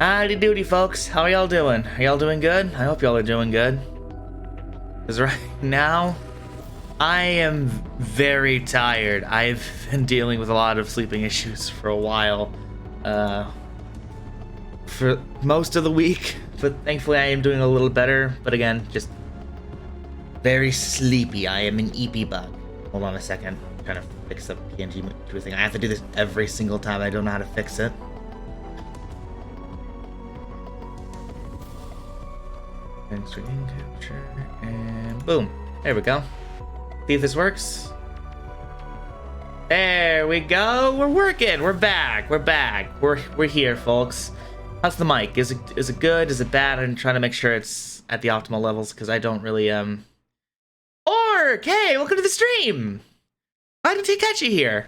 Howdy doody, folks. How are y'all doing? Are y'all doing good? I hope y'all are doing good. Because right now, I am very tired. I've been dealing with a lot of sleeping issues for a while. For most of the week. But thankfully, I am doing a little better. But again, just very sleepy. I am an EP bug. Hold on a second. I'm trying to fix the PNG thing. I have to do this every single time. I don't know how to fix it. And screen capture, and boom. There we go. See if this works. There we go. We're working. We're back. We're back. We're here, folks. How's the mic? Is it good? Is it bad? I'm trying to make sure it's at the optimal levels because I don't really Orc! Hey, welcome to the stream. Glad to catch you here.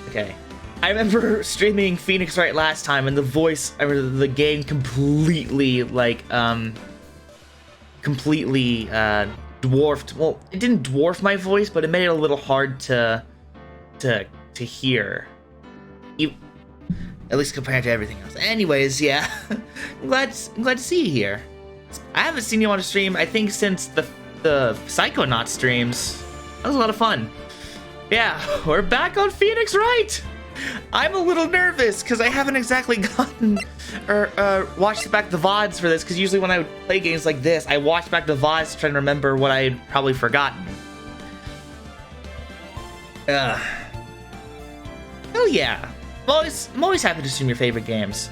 Okay. I remember streaming Phoenix Wright last time, and the game completely dwarfed. Well, it didn't dwarf my voice, but it made it a little hard to hear. At least compared to everything else. Anyways, yeah. I'm glad to see you here. I haven't seen you on a stream, I think, since the Psychonaut streams. That was a lot of fun. Yeah, we're back on Phoenix Wright. I'm a little nervous because I haven't exactly gotten or watched back the VODs for this, because usually when I would play games like this, I watch back the VODs to try to remember what I had probably forgotten. Oh yeah. I'm always happy to stream your favorite games.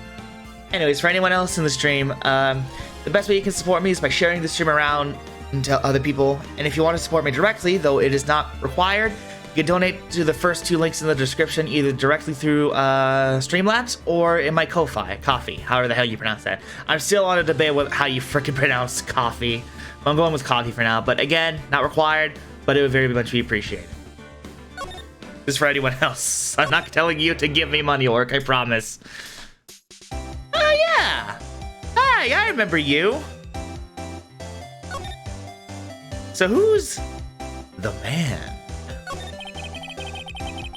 Anyways, for anyone else in the stream, the best way you can support me is by sharing the stream around to other people. And if you want to support me directly, though it is not required, you can donate to the first two links in the description, either directly through Streamlabs or in my Ko-fi, however the hell you pronounce that. I'm still on a debate with how you frickin' pronounce coffee. I'm going with coffee for now, but again, not required, but it would very much be appreciated. This is for anyone else. I'm not telling you to give me money, Orc, I promise. Oh yeah! Hi, I remember you. So who's the man?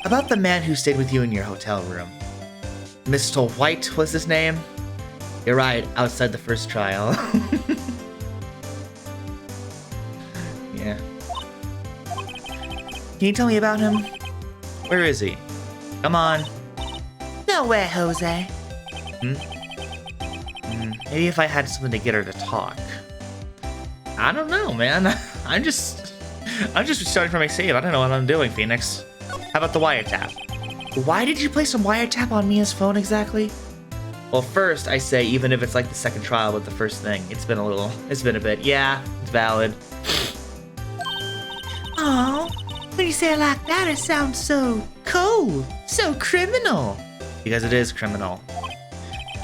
About the man who stayed with you in your hotel room. Mr. White was his name? You're right, outside the first trial. Yeah. Can you tell me about him? Where is he? Come on. Nowhere, Jose. Maybe if I had something to get her to talk. I don't know, man. I'm just starting from my save. I don't know what I'm doing, Phoenix. How about the wiretap? Why did you play some wiretap on Mia's phone exactly? Well, first, I say, even if it's like the second trial with the first thing, it's been a bit. Yeah, it's valid. Oh, when you say it like that, it sounds so cold, so criminal. Because it is criminal.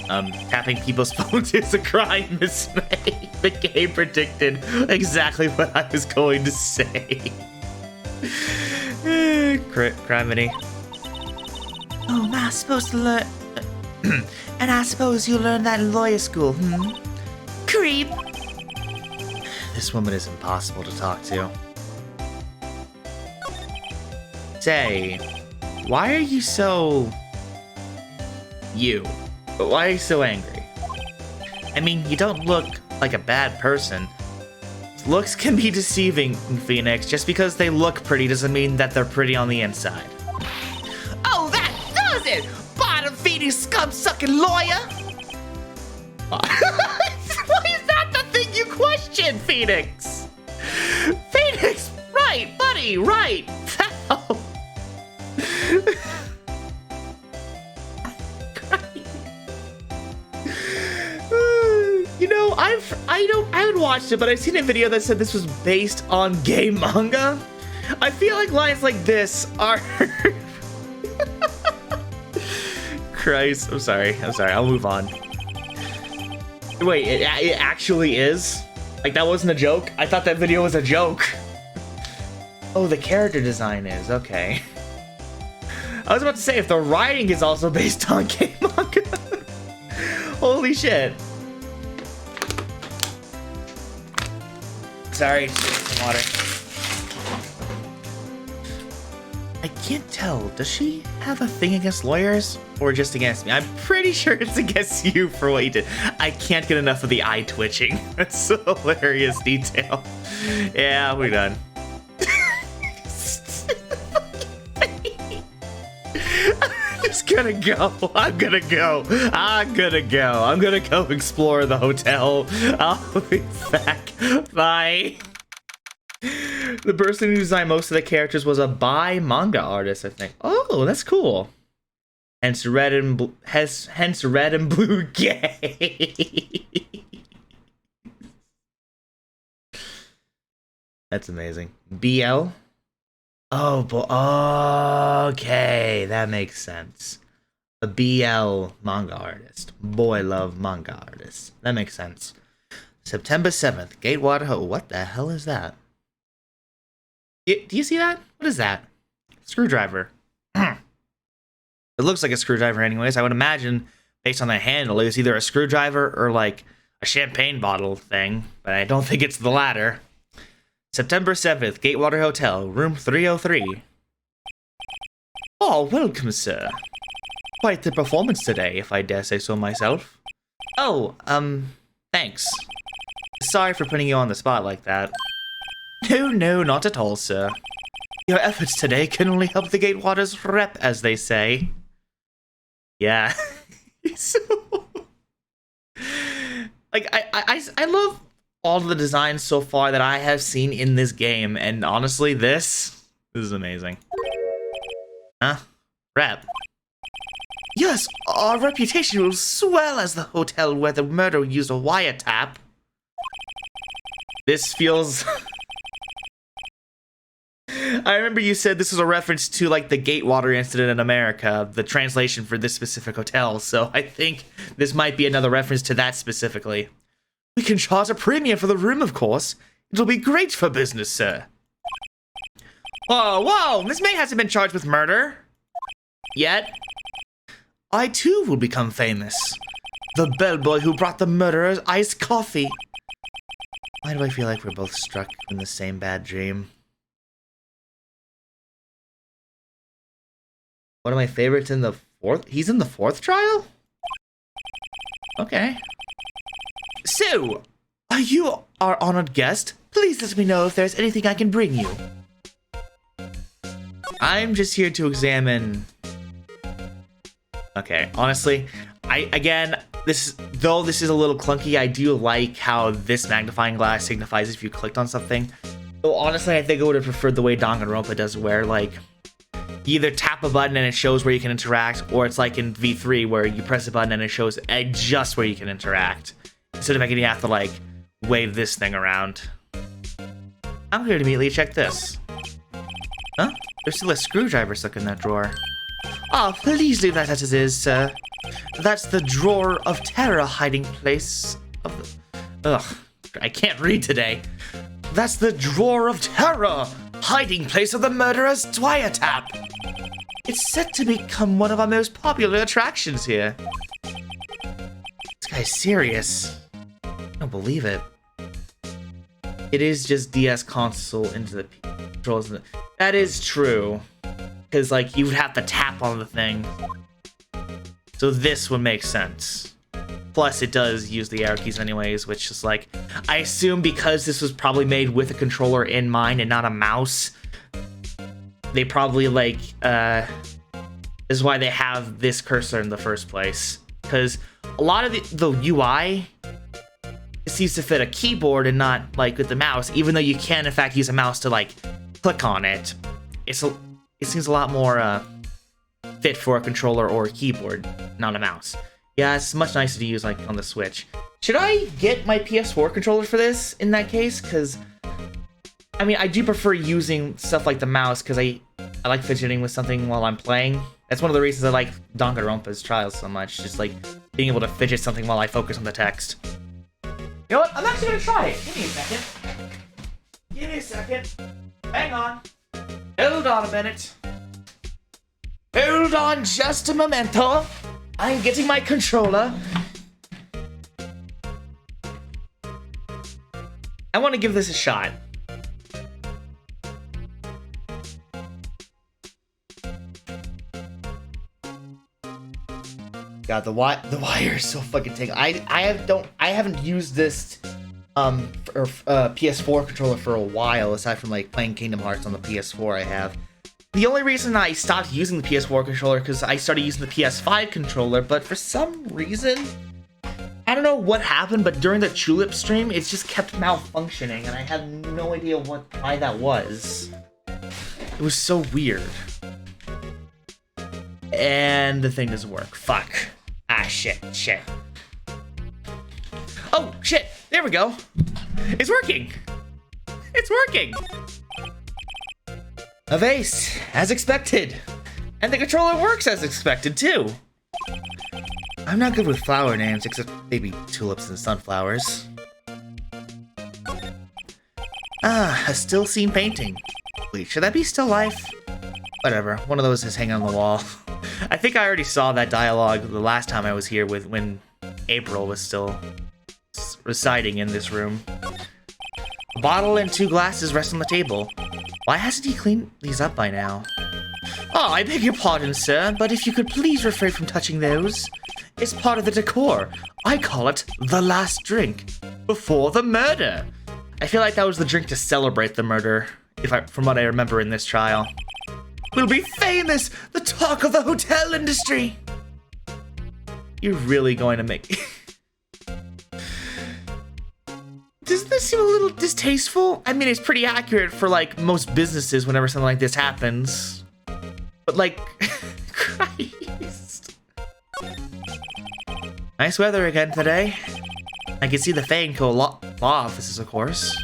Tapping people's phones is a crime, Miss May. The game predicted exactly what I was going to say. Criminy. Oh, am I supposed to learn? And I suppose you learned that in lawyer school, Creep. This woman is impossible to talk to. Say, why are you so... But why are you so angry? I mean, you don't look like a bad person. Looks can be deceiving, Phoenix. Just because they look pretty doesn't mean that they're pretty on the inside. Oh, that does it! Bottom-feeding, scum-sucking lawyer! Why is that the thing you question, Phoenix? Phoenix! Right, buddy, right! You know, I haven't watched it, but I've seen a video that said this was based on gay manga. I feel like lines like this are... Christ, I'm sorry, I'll move on. Wait, it actually is? Like, that wasn't a joke? I thought that video was a joke. Oh, the character design is, okay. I was about to say, if the writing is also based on gay manga. Holy shit. Sorry, just some water. I can't tell. Does she have a thing against lawyers or just against me? I'm pretty sure it's against you for what you did. I can't get enough of the eye twitching. That's a hilarious detail. Yeah, we're done. I'm just gonna go. I'm gonna go. I'm gonna go explore the hotel. I'll be back. Bye. The person who designed most of the characters was a manga artist, I think. Oh, that's cool. Hence red and blue gay. That's amazing. BL. Oh, okay, that makes sense. A BL manga artist. Boy love manga artist. That makes sense. September 7th, Gatewater Ho. What the hell is that? Do you see that? What is that? Screwdriver. It looks like a screwdriver anyways. I would imagine, based on the handle, it's either a screwdriver or like a champagne bottle thing, but I don't think it's the latter. September 7th, Gatewater Hotel, room 303. Oh, welcome, sir. Quite the performance today, if I dare say so myself. Oh, thanks. Sorry for putting you on the spot like that. No, not at all, sir. Your efforts today can only help the Gatewater's rep, as they say. Yeah. So... like, I love all the designs so far that I have seen in this game, and honestly, this is amazing. Huh? Rep. Yes, our reputation will swell as the hotel where the murderer used a wiretap. This feels... I remember you said this was a reference to, like, the Gatewater incident in America, the translation for this specific hotel, so I think this might be another reference to that specifically. We can charge a premium for the room, of course. It'll be great for business, sir. Whoa, this man hasn't been charged with murder. Yet. I, too, will become famous. The bellboy who brought the murderer's iced coffee. Why do I feel like we're both struck in the same bad dream? One of my favorites in the fourth? He's in the fourth trial? Okay. So, are you our honored guest? Please let me know if there's anything I can bring you. I'm just here to examine... Okay, honestly, this is a little clunky, I do like how this magnifying glass signifies if you clicked on something. So honestly, I think I would have preferred the way Danganronpa does, where, like, you either tap a button and it shows where you can interact, or it's like in V3 where you press a button and it shows just where you can interact, instead of making you have to, like, wave this thing around. I'm here to immediately check this. Huh? There's still a screwdriver stuck in that drawer. Ah, please leave that as it is, sir. That's the drawer of terror hiding place of the... Ugh, I can't read today. That's the drawer of terror hiding place of the murderer's wiretap. It's set to become one of our most popular attractions here. This guy's serious. I don't believe it. It is just DS console into the controls. That is true. Because, like, you would have to tap on the thing. So this would make sense. Plus, it does use the arrow keys anyways, which is, like... I assume because this was probably made with a controller in mind and not a mouse, they probably, like, this is why they have this cursor in the first place. Because a lot of the UI... it seems to fit a keyboard and not, like, with the mouse, even though you can, in fact, use a mouse to, like, click on it. It seems a lot more fit for a controller or a keyboard, not a mouse. Yeah, it's much nicer to use, like, on the Switch. Should I get my PS4 controller for this, in that case? Because, I mean, I do prefer using stuff like the mouse, because I like fidgeting with something while I'm playing. That's one of the reasons I like Danganronpa's Trials so much, just, like, being able to fidget something while I focus on the text. You know what? I'm actually gonna try it. Give me a second. Give me a second. Hang on. Hold on a minute. Hold on just a momento. I'm getting my controller. I want to give this a shot. God, the wire is so fucking tangled. I haven't used this PS4 controller for a while, aside from like playing Kingdom Hearts on the PS4 I have. The only reason I stopped using the PS4 controller because I started using the PS5 controller, but for some reason, I don't know what happened, but during the Tulip stream, it just kept malfunctioning, and I have no idea why that was. It was so weird. And the thing doesn't work. Fuck. Ah, shit. Oh, shit. There we go. It's working. It's working. A vase, as expected. And the controller works as expected, too. I'm not good with flower names, except maybe tulips and sunflowers. Ah, a still scene painting. Wait, should that be still life? Whatever, one of those is hanging on the wall. I think I already saw that dialogue the last time I was here when April was still residing in this room. A bottle and 2 glasses rest on the table. Why hasn't he cleaned these up by now? Oh, I beg your pardon, sir, but if you could please refrain from touching those. It's part of the decor. I call it the last drink. Before the murder. I feel like that was the drink to celebrate the murder, from what I remember in this trial. We'll be famous! The talk of the hotel industry! You're really going to make... Doesn't this seem a little distasteful? I mean, it's pretty accurate for, like, most businesses whenever something like this happens. But, like, Christ. Nice weather again today. I can see the Fanco law offices, of course.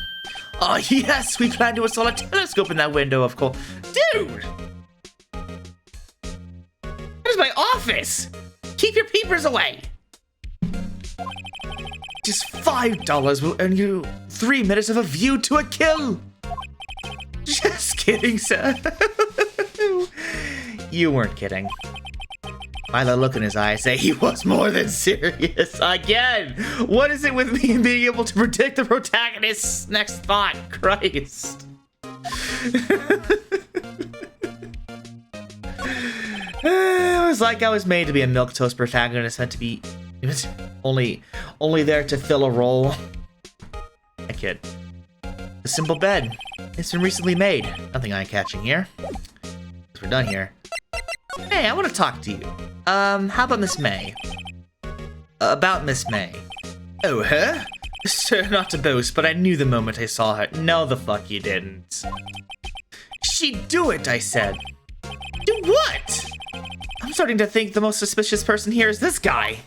Oh, yes, we plan to install a telescope in that window, of course. Dude! That is my office! Keep your peepers away! Just $5 will earn you 3 minutes of a view to a kill! Just kidding, sir. You weren't kidding. By the look in his eye, I say he was more than serious. Again! What is it with me being able to predict the protagonist's next thought? Christ. It was like I was made to be a milquetoast protagonist, meant to be only there to fill a role. I kid. A simple bed. It's been recently made. Nothing eye-catching here. We're done here. Hey, I want to talk to you. How about Miss May? About Miss May. Oh, her? Sir, not to boast, but I knew the moment I saw her. No, the fuck you didn't. She'd do it, I said. Do what? I'm starting to think the most suspicious person here is this guy.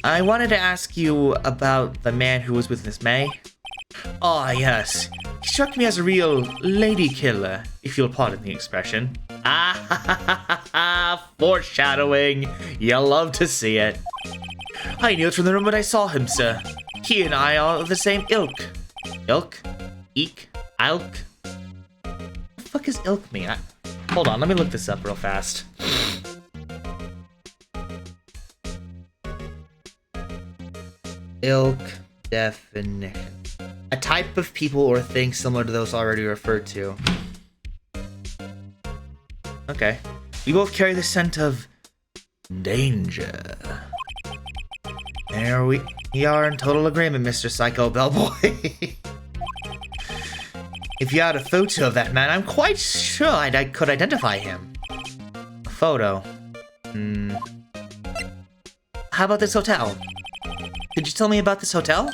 I wanted to ask you about the man who was with Miss May. Ah, yes. He struck me as a real lady killer, if you'll pardon the expression. Ah, ha, ha, ha, ha, foreshadowing. You love to see it. I knew it from the moment I saw him, sir. He and I are of the same ilk. Ilk? Eek? Ilk? What the fuck is ilk mean? Hold on, let me look this up real fast. Ilk definition. A type of people or thing similar to those already referred to. Okay. We both carry the scent of danger. There we are in total agreement, Mr. Psycho Bellboy. If you had a photo of that man, I'm quite sure I could identify him. A photo. How about this hotel? Could you tell me about this hotel?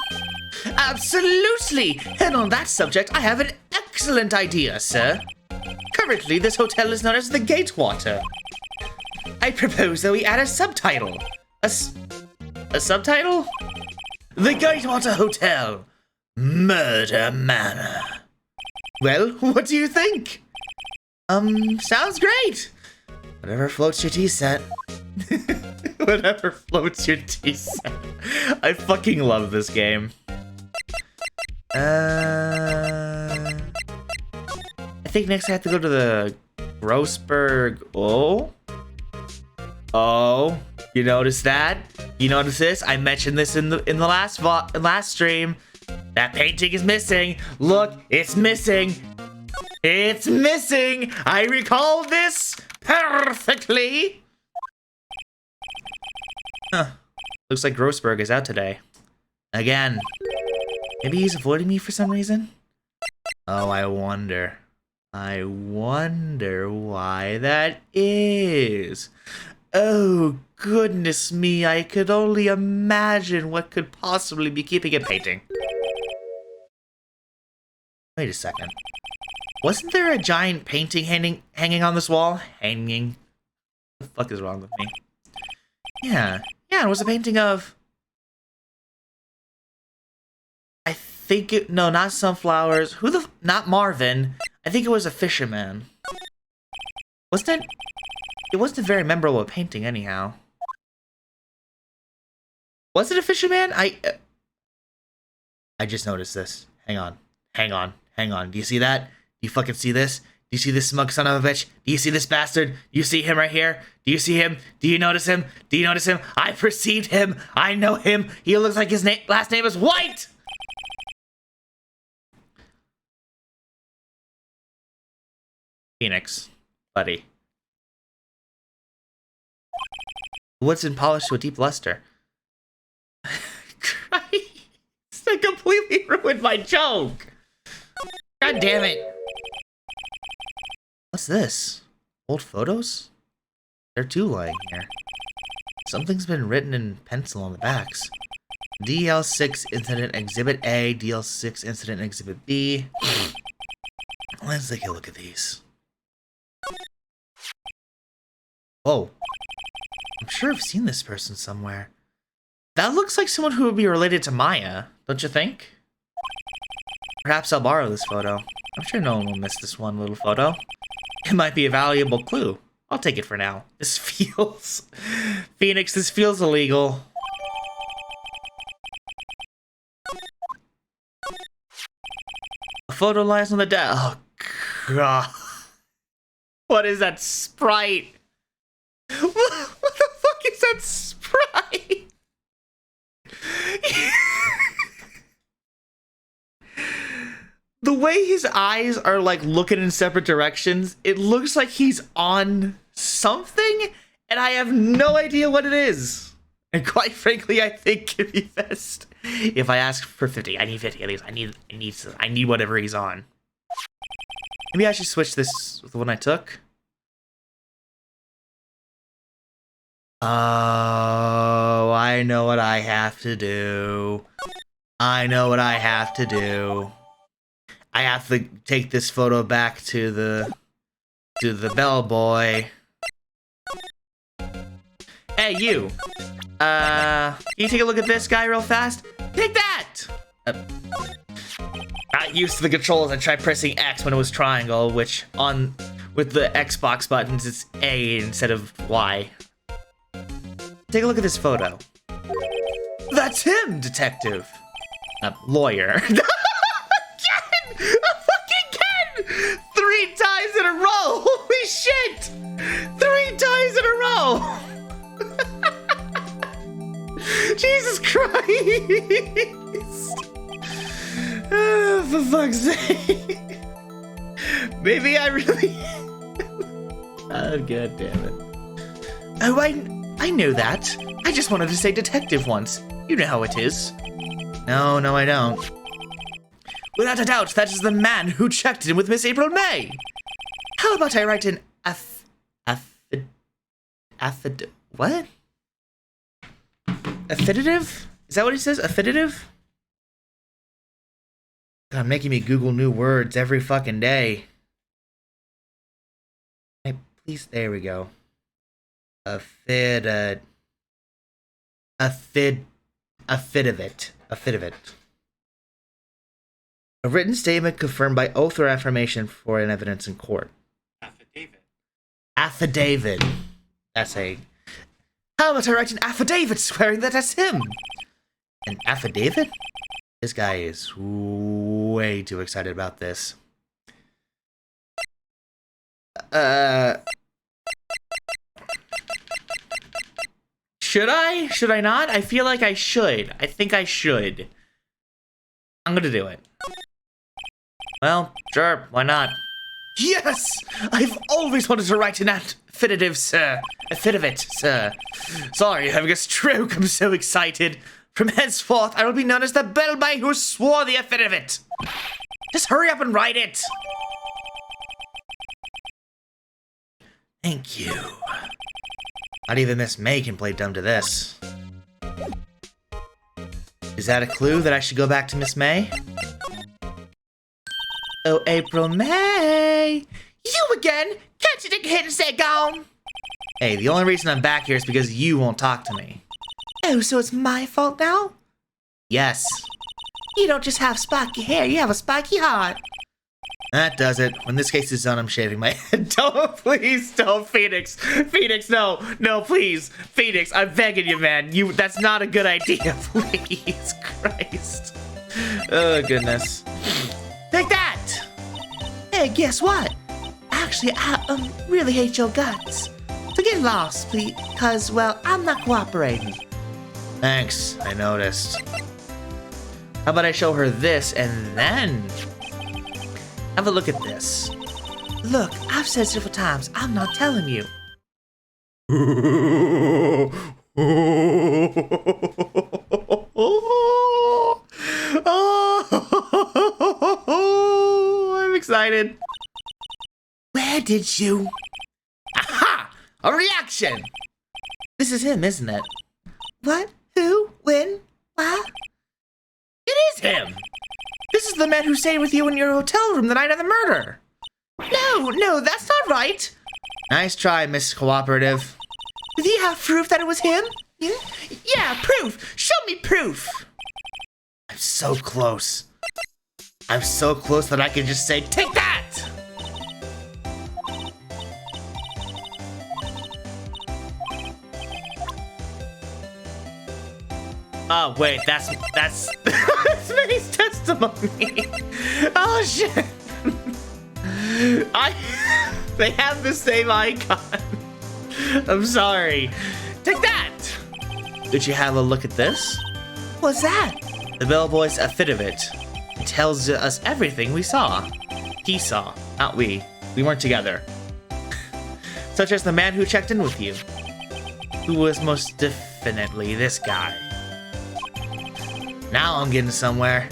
Absolutely! And on that subject, I have an excellent idea, sir. Currently, this hotel is known as the Gatewater. I propose that we add a subtitle. A subtitle? The Gatewater Hotel. Murder Manor. Well, what do you think? Sounds great. Whatever floats your tea set. Whatever floats your tea set. I fucking love this game. I think next I have to go to the Grossberg. Oh, you notice that? You notice this? I mentioned this in the last stream. That painting is missing. Look, it's missing. It's missing. I recall this perfectly. Huh. Looks like Grossberg is out today. Again. Maybe he's avoiding me for some reason? Oh, I wonder. I wonder why that is. Oh, goodness me, I could only imagine what could possibly be keeping him painting. Wait a second. Wasn't there a giant painting hanging on this wall? Hanging? What the fuck is wrong with me? Yeah, it was a painting of... I think it... No, not sunflowers. Not Marvin. I think it was a fisherman. Wasn't it... It wasn't a very memorable painting, anyhow. Was it a fisherman? I just noticed this. Hang on. Do you see that? Do you fucking see this? Do you see this smug son of a bitch? Do you see this bastard? Do you see him right here? Do you see him? Do you notice him? Do you notice him? I perceived him. I know him. He looks like his last name is White! Phoenix, buddy. Wood's been polished to a deep luster. Christ, that completely ruined my joke. God damn it. What's this? Old photos? There are two lying here. Something's been written in pencil on the backs. DL6 Incident Exhibit A, DL6 Incident Exhibit B. Let's take a look at these. Oh. I'm sure I've seen this person somewhere. That looks like someone who would be related to Maya, don't you think? Perhaps I'll borrow this photo. I'm sure no one will miss this one little photo. It might be a valuable clue. I'll take it for now. This feels... Phoenix, this feels illegal. A photo lies on the desk. Oh, God. What is that sprite? What the fuck is that sprite? The way his eyes are like looking in separate directions, it looks like he's on something, and I have no idea what it is. And quite frankly, I think it'd be best if I ask for 50. I need 50 at least. I need whatever he's on. Maybe I should switch this with the one I took. Oh, I know what I have to do. I have to take this photo back to the bellboy. Hey, you. Can you take a look at this guy real fast? Take that! Not used to the controls. I tried pressing X when it was triangle, which with the Xbox buttons, it's A instead of Y. Take a look at this photo. That's him, detective. Lawyer. Ken! Fucking Ken! 3 times in a row! Holy shit! 3 times in a row! Jesus Christ! Oh, for fuck's sake. Maybe I really... Oh, god damn it. Oh, I know that. I just wanted to say detective once. You know how it is. No, I don't. Without a doubt, that is the man who checked in with Miss April May. How about I write an what? Affidavit? Is that what he says? Affidavit? God, making me Google new words every fucking day. Hey, please, there we go. Affidavit. A written statement confirmed by oath or affirmation for an evidence in court. Affidavit. That's a... How about I write an affidavit swearing that that's him? An affidavit? This guy is way too excited about this. Should I? Should I not? I feel like I should. I think I should. I'm gonna do it. Well, sure, why not? Yes! I've always wanted to write an affidavit, sir. Affidavit, sir. Sorry, having a stroke. I'm so excited. From henceforth, I will be known as the bellboy who swore the affidavit. Just hurry up and write it. Thank you. Not even Miss May can play dumb to this. Is that a clue that I should go back to Miss May? Oh, April May! You again? Can't you take a hit and stay gone? Hey, the only reason I'm back here is because you won't talk to me. Oh, so it's my fault now? Yes. You don't just have spiky hair, you have a spiky heart. That does it. When this case is done, I'm shaving my head. Don't, please, don't, Phoenix. Phoenix, no, no, please. Phoenix, I'm begging you, man. That's not a good idea, please. Christ. Oh, goodness. Take that! Hey, guess what? Actually, I really hate your guts. So get lost, please, because, well, I'm not cooperating. Thanks, I noticed. How about I show her this and then... Have a look at this. Look, I've said several times, I'm not telling you. Oh, I'm excited. Where did you? Aha! A reaction! This is him, isn't it? What? Who? When? Why? It is him! This is the man who stayed with you in your hotel room the night of the murder. No, that's not right. Nice try, Miss Cooperative. Do you have proof that it was him? Yeah, proof. Show me proof. I'm so close. I'm so close that I can just say, take that! Oh, wait, that's May's testimony. Oh, shit. They have the same icon. I'm sorry. Take that! Did you have a look at this? What's that? The bellboy's affidavit. It tells us everything we saw. He saw, not we. We weren't together. Such as the man who checked in with you. Who was most definitely this guy. Now I'm getting somewhere.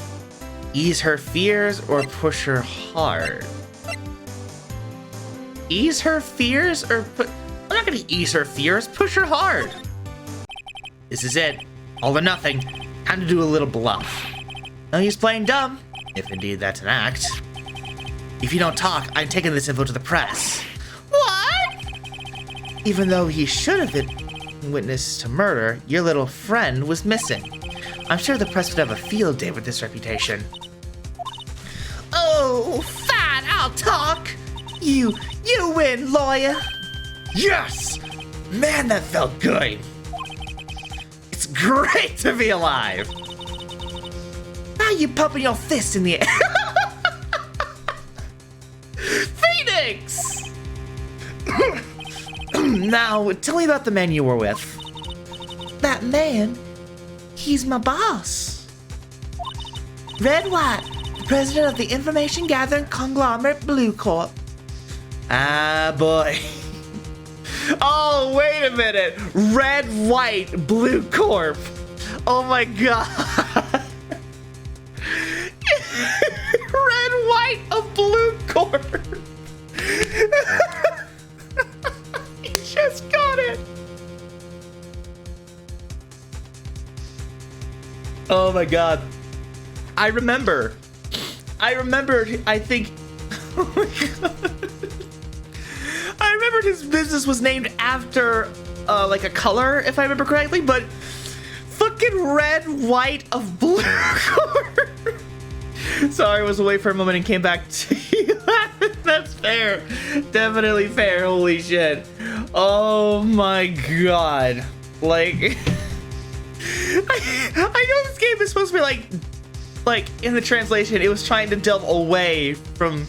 Ease her fears or push her hard? Ease her fears or put... I'm not gonna ease her fears, push her hard. This is it. All or nothing. Time to do a little bluff. No use playing dumb, if indeed that's an act. If you don't talk, I'm taking this info to the press. What? Even though he should have been witness to murder, your little friend was missing. I'm sure the press would have a field day with this reputation. Oh, fine, I'll talk. You win, lawyer. Yes! Man, that felt good. It's great to be alive. Now you pumping your fist in the air. Phoenix! Now, tell me about the man you were with. That man? He's my boss. Red White, the president of the information gathering conglomerate Blue Corp. Ah, boy. Oh, wait a minute. Red, White, Blue Corp. Oh my god. Red, White, of Blue Corp. He just got it. Oh my god. I remember, I think, oh my god. I remembered his business was named after, like a color, if I remember correctly, but fucking red, white of blue. Sorry, I was away for a moment and came back to you. That's fair. Definitely fair. Holy shit. Oh my god. Like, I know this game is supposed to be like in the translation, it was trying to delve away from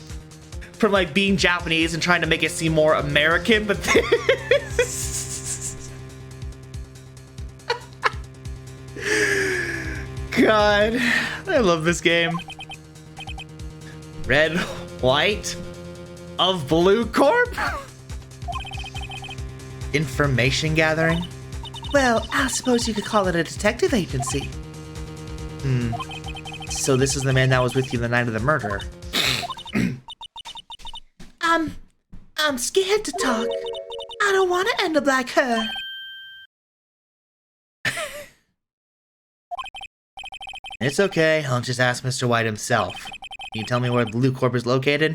like being Japanese and trying to make it seem more American, but this... God, I love this game. Red, white, of Blue Corp? Information gathering? Well, I suppose you could call it a detective agency. So this is the man that was with you the night of the murder. I'm scared to talk. I don't want to end up like her. It's okay, I'll just ask Mr. White himself. Can you tell me where Blue Corp is located?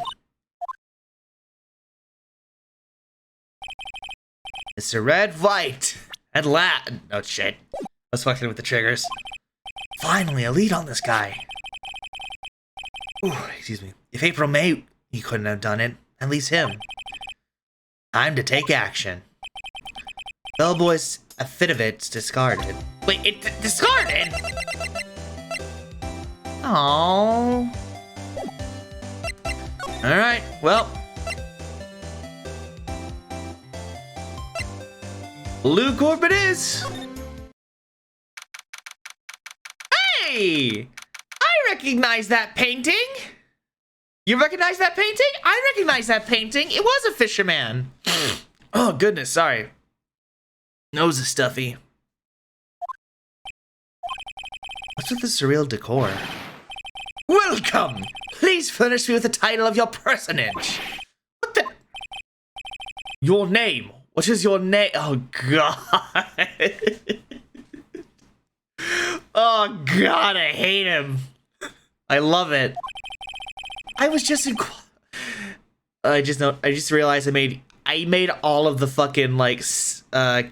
Mr. Red White! At last! Oh shit. I was fucking with the triggers. Finally, a lead on this guy. Ooh, excuse me. If April May, he couldn't have done it. At least him. Time to take action. Bellboy's a fit of it's discarded. Wait, it discarded? Oh. Alright, well. Blue Corp it is! Hey! I recognize that painting! You recognize that painting? I recognize that painting! It was a fisherman! Oh goodness, sorry. Nose is stuffy. What's with the surreal decor? Welcome! Please furnish me with the title of your personage. What the? Your name. What is your name? Oh god. Oh god, I hate him. I love it. I was just I just realized I made all of the fucking like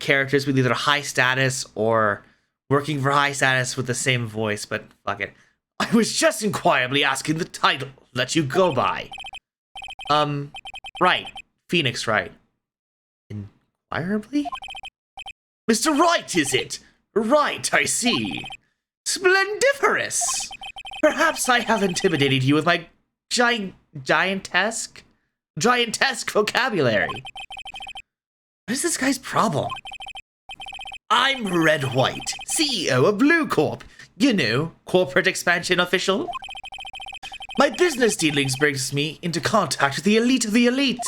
characters with either high status or working for high status with the same voice, but fuck it. I was just inquirably asking the title that you go by. Right. Phoenix Wright. Inquirably? Mr. Wright, is it? Right, I see. Splendiferous! Perhaps I have intimidated you with my giantesque vocabulary. What is this guy's problem? I'm Red White, CEO of Blue Corp. You know, corporate expansion official. My business dealings brings me into contact with the elite of the elite.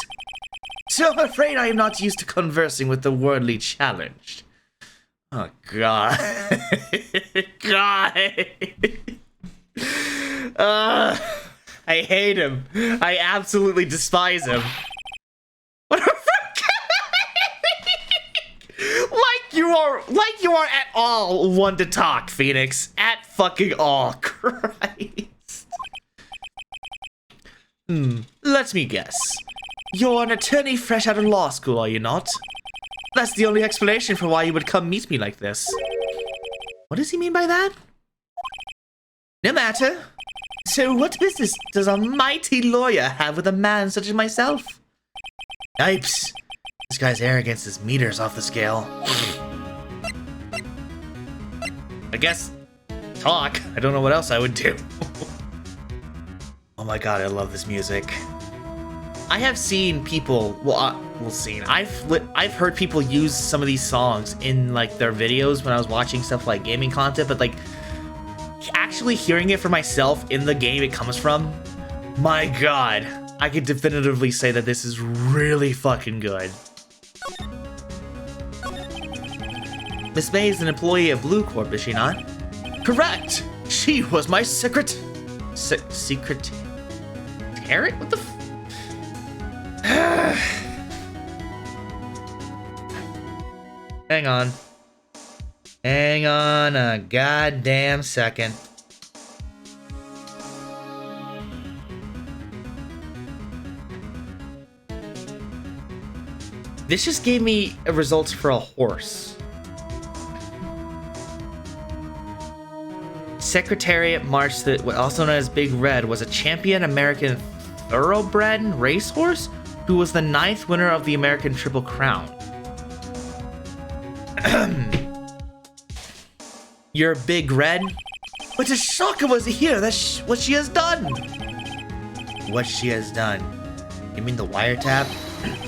So I'm afraid I am not used to conversing with the worldly challenged. Oh, God. God. I hate him. I absolutely despise him. What a like you are at all one to talk, Phoenix. At fucking all. Christ. Let me guess. You're an attorney fresh out of law school, are you not? That's the only explanation for why you would come meet me like this. What does he mean by that? No matter. So what business does a mighty lawyer have with a man such as myself? Yipes. This guy's arrogance is meters off the scale. I guess talk. I don't know what else I would do. Oh my god, I love this music. I have seen people, I've heard people use some of these songs in like their videos when I was watching stuff like gaming content, but like actually hearing it for myself in the game it comes from, my god, I could definitively say that this is really fucking good. Miss May is an employee of Blue Corp, is she not? Correct! She was my secretary? What the Hang on. Hang on a goddamn second. This just gave me results for a horse. Secretariat March, also known as Big Red, was a champion American thoroughbred racehorse who was the 9th winner of the American Triple Crown. You're Big Red? What a shocker was to hear what she has done. What she has done? You mean the wiretap?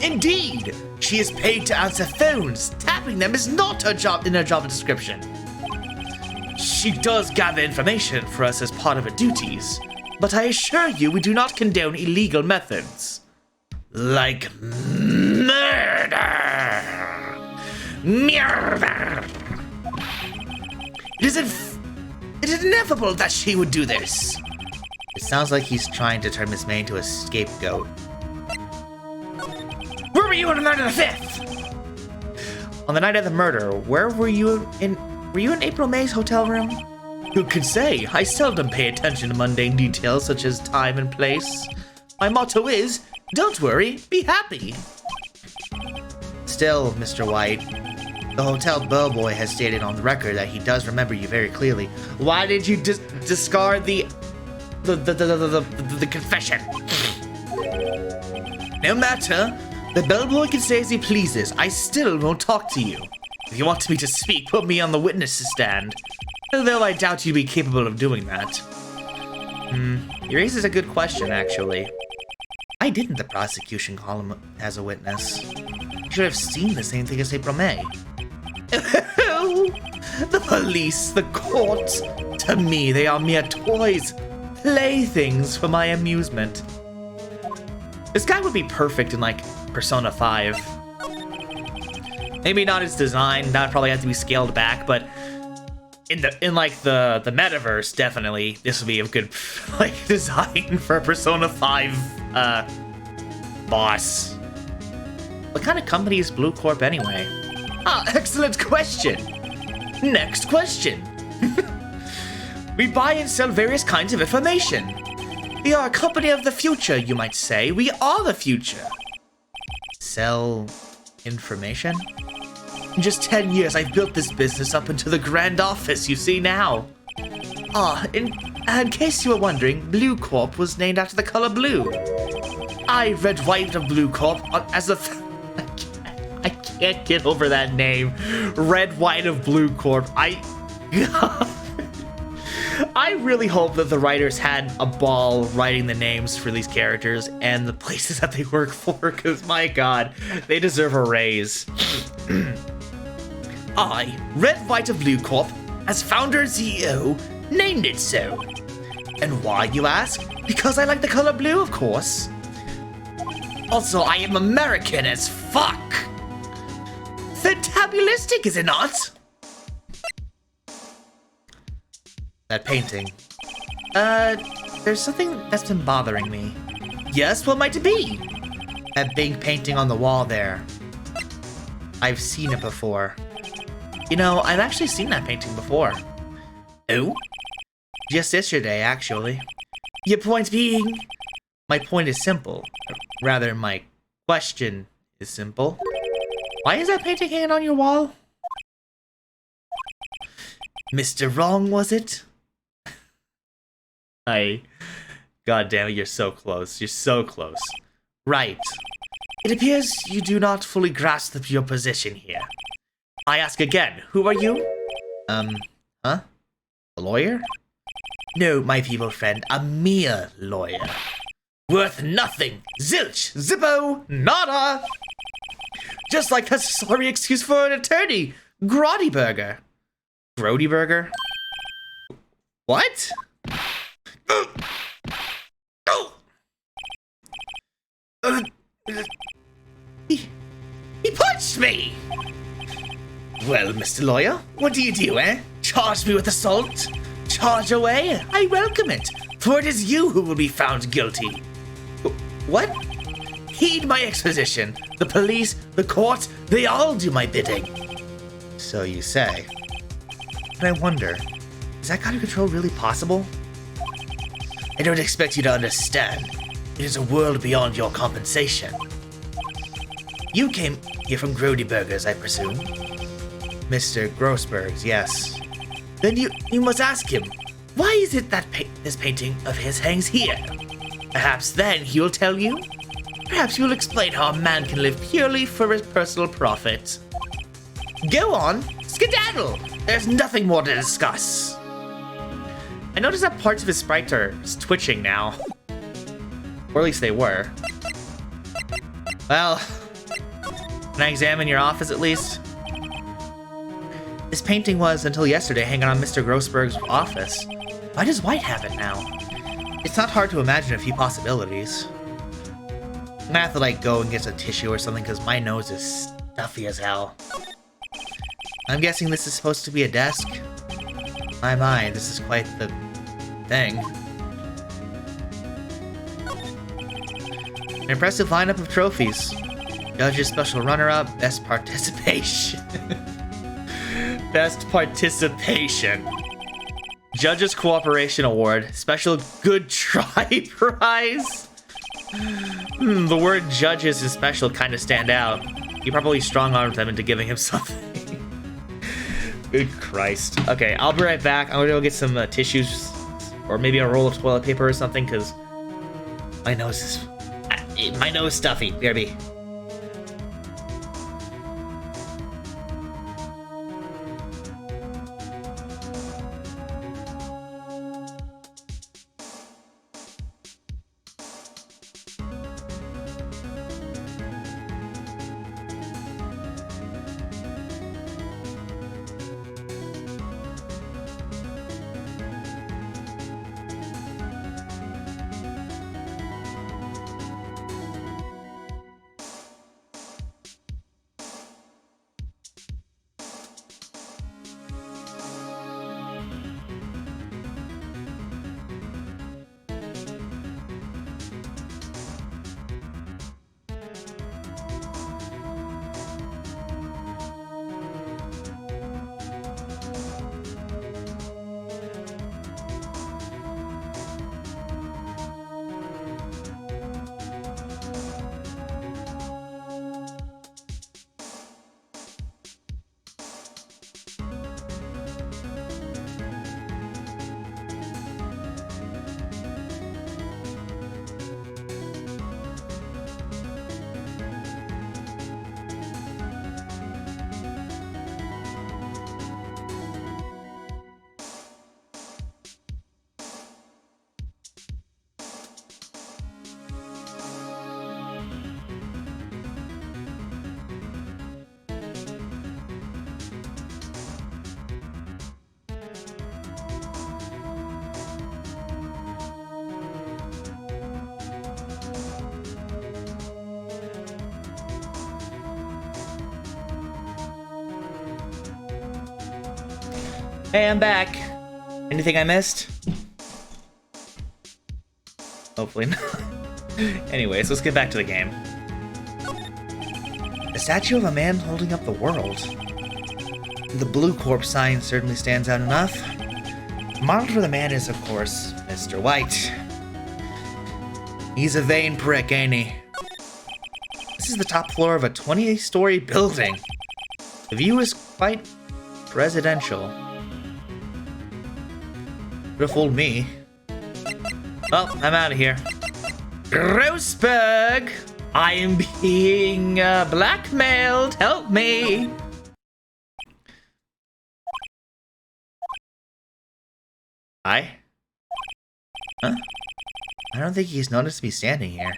Indeed! She is paid to answer phones. Tapping them is not her job in her job description. She does gather information for us as part of her duties, but I assure you we do not condone illegal methods. Like murder! Murder! It is ineffable that she would do this. It sounds like he's trying to turn Miss May into a scapegoat. Where were you on the night of the 5th? On the night of the murder, where were you in? Were you in April May's hotel room? Who could say? I seldom pay attention to mundane details such as time and place. My motto is, don't worry, be happy. Still, Mr. White, the hotel bellboy has stated on the record that he does remember you very clearly. Why did you discard the confession? No matter, the bellboy can say as he pleases. I still won't talk to you. If you want me to speak, put me on the witness stand. Though I doubt you'd be capable of doing that. He raises a good question, actually. Why didn't the prosecution call him as a witness? You should have seen the same thing as April May. The police, the court. To me, they are mere toys, playthings for my amusement. This guy would be perfect in, like, Persona 5. Maybe not its design, that would probably have to be scaled back, but in the metaverse, definitely, this would be a good, like, design for a Persona 5, boss. What kind of company is Blue Corp anyway? Ah, excellent question! Next question. We buy and sell various kinds of information. We are a company of the future, you might say. We are the future. Sell information? In just 10 years, I've built this business up into the grand office you see now. In case you were wondering, Blue Corp was named after the color blue. I read Wright of Blue Corp as a... I can't get over that name. Red, White of Blue Corp. I really hope that the writers had a ball writing the names for these characters and the places that they work for, because my god, they deserve a raise. I, Red, White of Blue Corp, as founder and CEO, named it so. And why, you ask? Because I like the color blue, of course. Also, I am American as fuck. Fantabulistic, is it not? That painting. There's something that's been bothering me. Yes, what might it be? That big painting on the wall there. I've seen it before. You know, I've actually seen that painting before. Oh? Just yesterday, actually. Your point being? My point is simple. Rather, my question is simple. Why is that painting hanging on your wall? Mr. Wrong, was it? God damn it, you're so close. You're so close. Right. It appears you do not fully grasp your position here. I ask again, who are you? Huh? A lawyer? No, my feeble friend, a mere lawyer. Worth nothing. Zilch. Zippo. Nada. Just like a sorry excuse for an attorney. Grody Burger. Grody Burger? What? He punched me! Well, Mr. Lawyer, what do you do, eh? Charge me with assault? Charge away? I welcome it, for it is you who will be found guilty. What? Heed my exposition. The police, the court, they all do my bidding. So you say. But I wonder, is that kind of control really possible? I don't expect you to understand. It is a world beyond your compensation. You came here from Grody Burgers, I presume? Mr. Grossberg's, yes. Then you must ask him, why is it that this painting of his hangs here? Perhaps then he will tell you? Perhaps you will explain how a man can live purely for his personal profit. Go on, skedaddle! There's nothing more to discuss. I noticed that parts of his sprite are twitching now. Or at least they were. Well, can I examine your office at least? This painting was, until yesterday, hanging on Mr. Grossberg's office. Why does White have it now? It's not hard to imagine a few possibilities. I'm gonna have to, like, go and get some tissue or something because my nose is stuffy as hell. I'm guessing this is supposed to be a desk. My, this is quite the thing. An impressive lineup of trophies. Judge's special runner-up, best participation. Best participation. Judge's Cooperation Award, special good try prize. The word judges and special kind of stand out. He probably strong-armed them into giving him something. Good Christ. Okay, I'll be right back. I'm gonna go get some tissues, or maybe a roll of toilet paper or something, because my nose is stuffy. BRB. Hey, I'm back. Anything I missed? Hopefully not. Anyways, let's get back to the game. A statue of a man holding up the world. The Blue Corp sign certainly stands out enough. The model for the man is, of course, Mr. White. He's a vain prick, ain't he? This is the top floor of a 20-story building. The view is quite presidential. Could have fooled me. Well, I'm out of here. Grossberg! I am being blackmailed. Help me! Hi? Huh? I don't think he's noticed me standing here.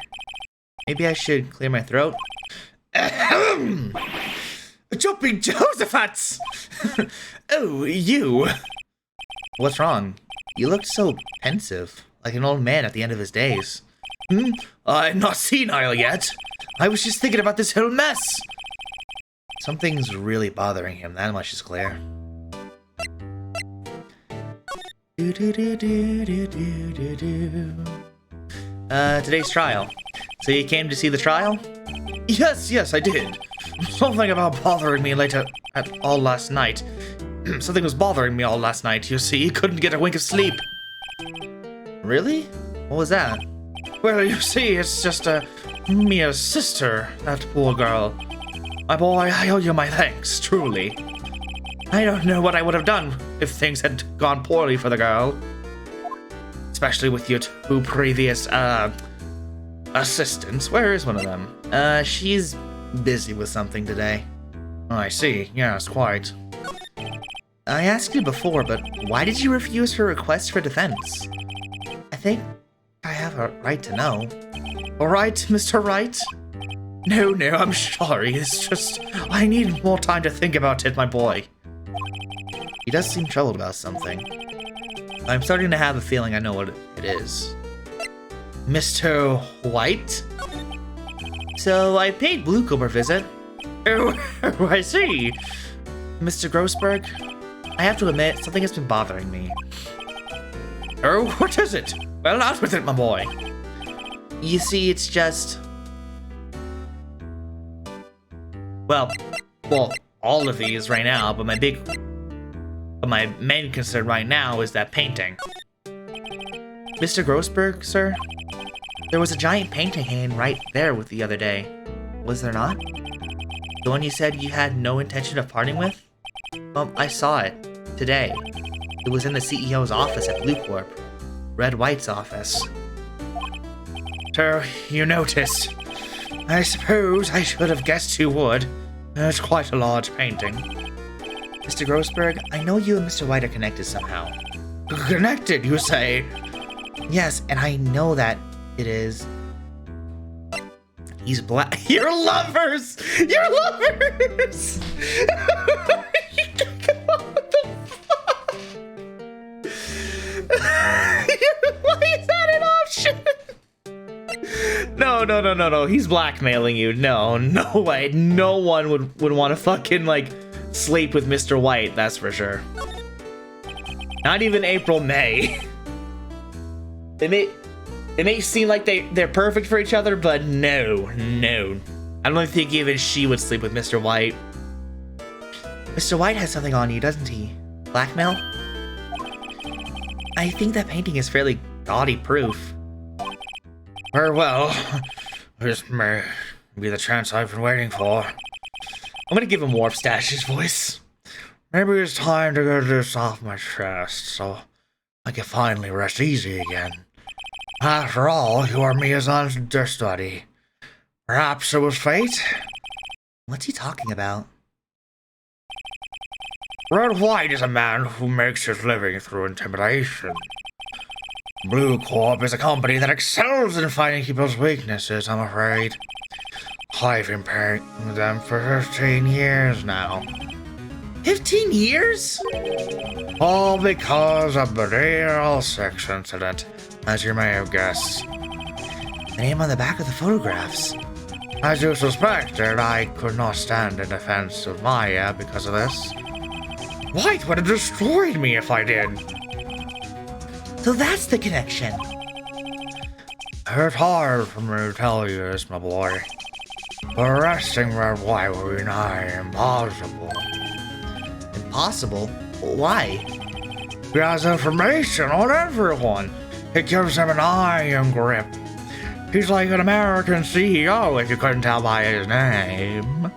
Maybe I should clear my throat. Ahem! Jumping Josephats! Oh, you! What's wrong? You looked so pensive, like an old man at the end of his days. I'm not senile yet. I was just thinking about this whole mess. Something's really bothering him, that much is clear. Today's trial. So you came to see the trial? Yes, I did. Something about bothering me all last night. Something was bothering me all last night, you see. Couldn't get a wink of sleep. Really? What was that? Well, you see, it's just Mia's sister, that poor girl. My boy, I owe you my thanks, truly. I don't know what I would have done if things had gone poorly for the girl. Especially with your two previous, assistants. Where is one of them? She's busy with something today. Oh, I see. Yes, quite. I asked you before, but why did you refuse her request for defense? I think I have a right to know. Alright, Mr. Wright? No, I'm sorry. It's just, I need more time to think about it, my boy. He does seem troubled about something. I'm starting to have a feeling I know what it is. Mr. White? So, I paid Blue Cobra a visit. Oh, I see. Mr. Grossberg, I have to admit, something has been bothering me. Oh, what is it? Well, out with it, my boy. You see, it's just... Well, all of these right now, but my main concern right now is that painting. Mr. Grossberg, sir? There was a giant painting hanging right there with the other day. Was there not? The one you said you had no intention of parting with? Well, I saw it. Today. It was in the CEO's office at Blue Corp. Red White's office. So, you noticed. I suppose I should have guessed you would. It's quite a large painting. Mr. Grossberg, I know you and Mr. White are connected somehow. Connected, you say? Yes, and I know that it is... He's black. You're lovers! You're lovers! What the fuck? Why is that an option? No. He's blackmailing you. No way. No one would want to fucking, like, sleep with Mr. White, that's for sure. Not even April May. It may seem like they're perfect for each other, but no. I don't think even she would sleep with Mr. White. Mr. White has something on you, doesn't he? Blackmail? I think that painting is fairly gaudy proof. Very well. This may be the chance I've been waiting for. I'm gonna give him Warp Stash's voice. Maybe it's time to get this off my chest, so I can finally rest easy again. After all, you are Mia's understudy. Perhaps it was fate? What's he talking about? Red White is a man who makes his living through intimidation. Blue Corp is a company that excels in finding people's weaknesses, I'm afraid. I've been paying them for 15 years now. 15 years? All because of the real sex incident, as you may have guessed. The name on the back of the photographs. As you suspected, I could not stand in defense of Maya because of this. White would have destroyed me if I did. So that's the connection. It's hard for me to tell you this, my boy. But arresting Red White would be nigh impossible. Impossible? Why? He has information on everyone. It gives him an iron grip. He's like an American CEO if you couldn't tell by his name.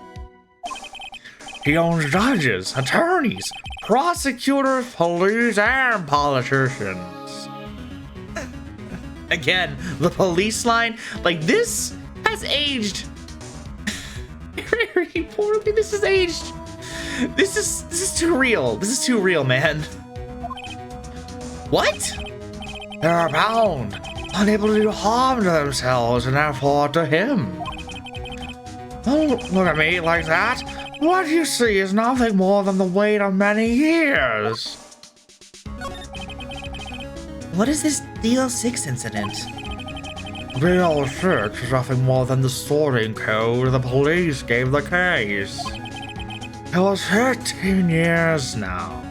He owns judges, attorneys, prosecutors, police, and politicians. Again, the police line, like this has aged very poorly. This is aged. This is too real. This is too real, man. What? They're bound, unable to do harm to themselves and therefore to him. Don't look at me like that. What you see is nothing more than the weight of many years. What is this DL6 incident? DL6 is nothing more than the sorting code the police gave the case. It was 15 years now.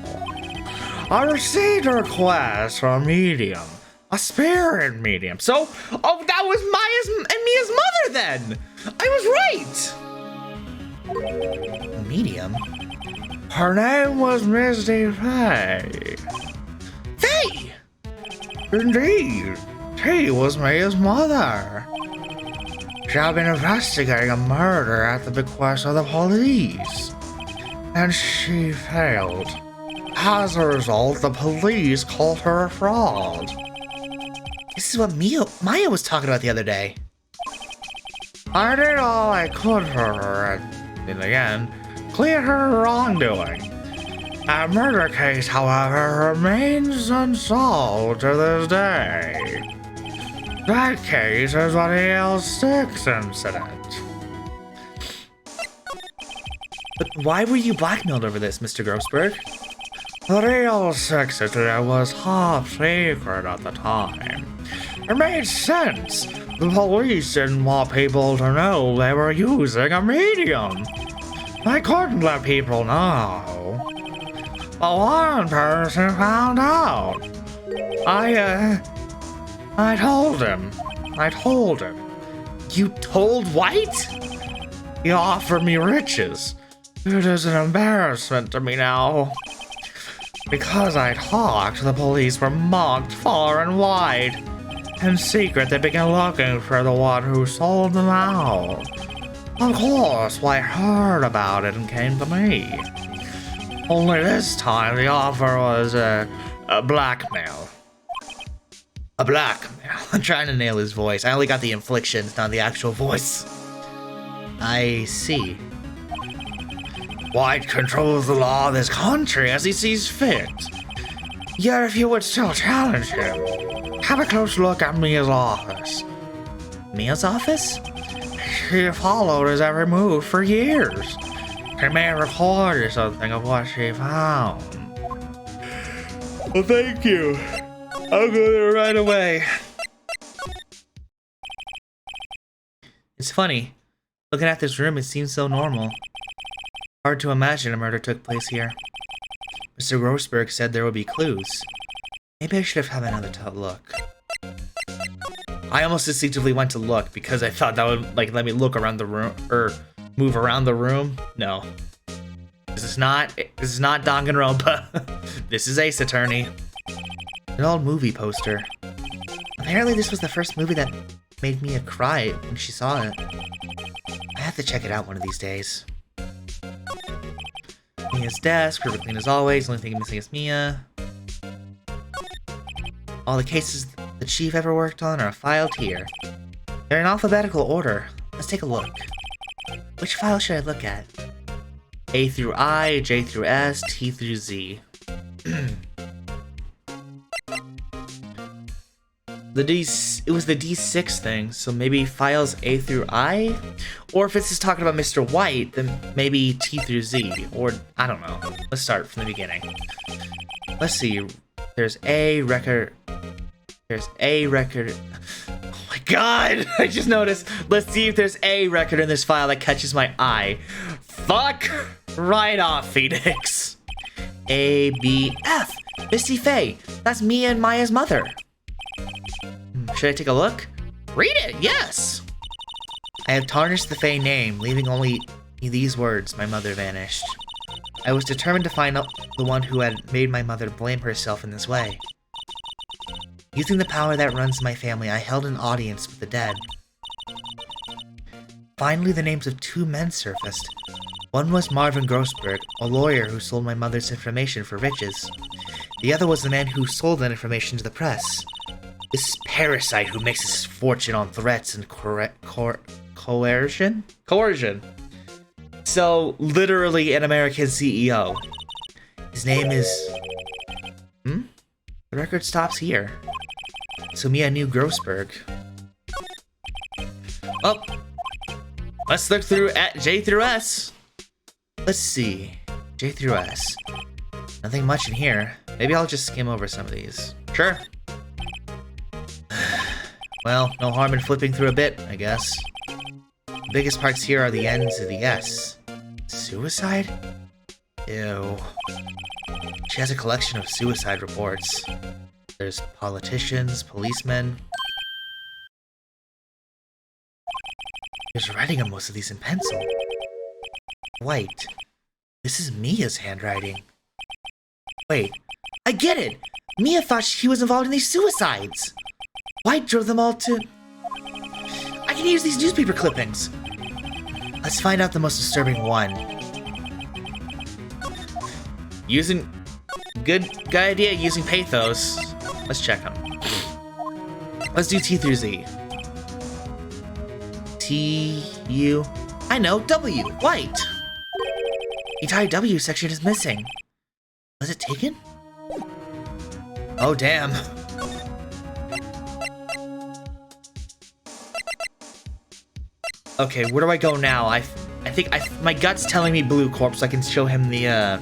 I received a request from a medium. A spirit medium. So, oh, that was Maya's and Mia's mother then! I was right! A medium? Her name was Misty Faye. Faye! Indeed. She was Mia's mother. She had been investigating a murder at the bequest of the police. And she failed. As a result, the police called her a fraud. This is what Maya was talking about the other day. I did all I could for her, and in the end, cleared her wrongdoing. That murder case, however, remains unsolved to this day. That case is what DL6 incident. But why were you blackmailed over this, Mr. Grossberg? The DL6 incident was top secret at the time. It made sense. The police didn't want people to know they were using a medium. I couldn't let people know. But one person found out. I told him. You told White? He offered me riches. It is an embarrassment to me now. Because I talked, the police were mocked far and wide. In secret, they began looking for the one who sold them out. Of course, White heard about it and came to me. Only this time, the offer was a blackmail. A blackmail. I'm trying to nail his voice. I only got the inflections, not the actual voice. I see. White controls the law of this country as he sees fit. Yet if you would still challenge him, have a close look at Mia's office. Mia's office? She followed his every move for years. She may have recorded something of what she found. Well, thank you. I'll go there right away. It's funny. Looking at this room, it seems so normal. Hard to imagine a murder took place here. Mr. Grossberg said there would be clues. Maybe I should have had another look. I almost instinctively went to look because I thought that would like let me look around the room or move around the room. No. This is not Danganronpa. This is Ace Attorney. An old movie poster. Apparently this was the first movie that made Mia cry when she saw it. I have to check it out one of these days. Mia's desk, perfectly clean as always. The only thing missing is Mia. All the cases the chief ever worked on are filed here. They're in alphabetical order. Let's take a look. Which file should I look at? A through I, J through S, T through Z. It was the D6 thing, so maybe files A through I? Or if this is talking about Mr. White, then maybe T through Z, or I don't know. Let's start from the beginning. Let's see. There's A record. Oh my god! I just noticed. Let's see if there's a record in this file that catches my eye. Fuck! Right off, Phoenix. A, B, F. Missy Faye. That's Mia and Maya's mother. Should I take a look? Read it, yes! I have tarnished the Faye name, leaving only these words, my mother vanished. I was determined to find out the one who had made my mother blame herself in this way. Using the power that runs my family, I held an audience with the dead. Finally, the names of two men surfaced. One was Marvin Grossberg, a lawyer who sold my mother's information for riches. The other was the man who sold that information to the press. This parasite who makes his fortune on threats and coercion? Coercion. So, literally an American CEO. His name is... The record stops here. So Mia knew Grossberg. Oh! Let's look through at J through S. Let's see. J through S. Nothing much in here. Maybe I'll just skim over some of these. Sure. Well, no harm in flipping through a bit, I guess. The biggest parts here are the ends of the S. Suicide? Ew. She has a collection of suicide reports. There's politicians, policemen. There's writing on most of these in pencil. White. This is Mia's handwriting. Wait, I get it! Mia thought he was involved in these suicides! White drove them all to... I can use these newspaper clippings! Let's find out the most disturbing one. Good idea using pathos. Let's check them. Let's do T through Z. T, U... I know, W, White! The entire W section is missing. Was it taken? Oh, damn. Okay, where do I go now? I think my gut's telling me Blue Corpse so I can show him the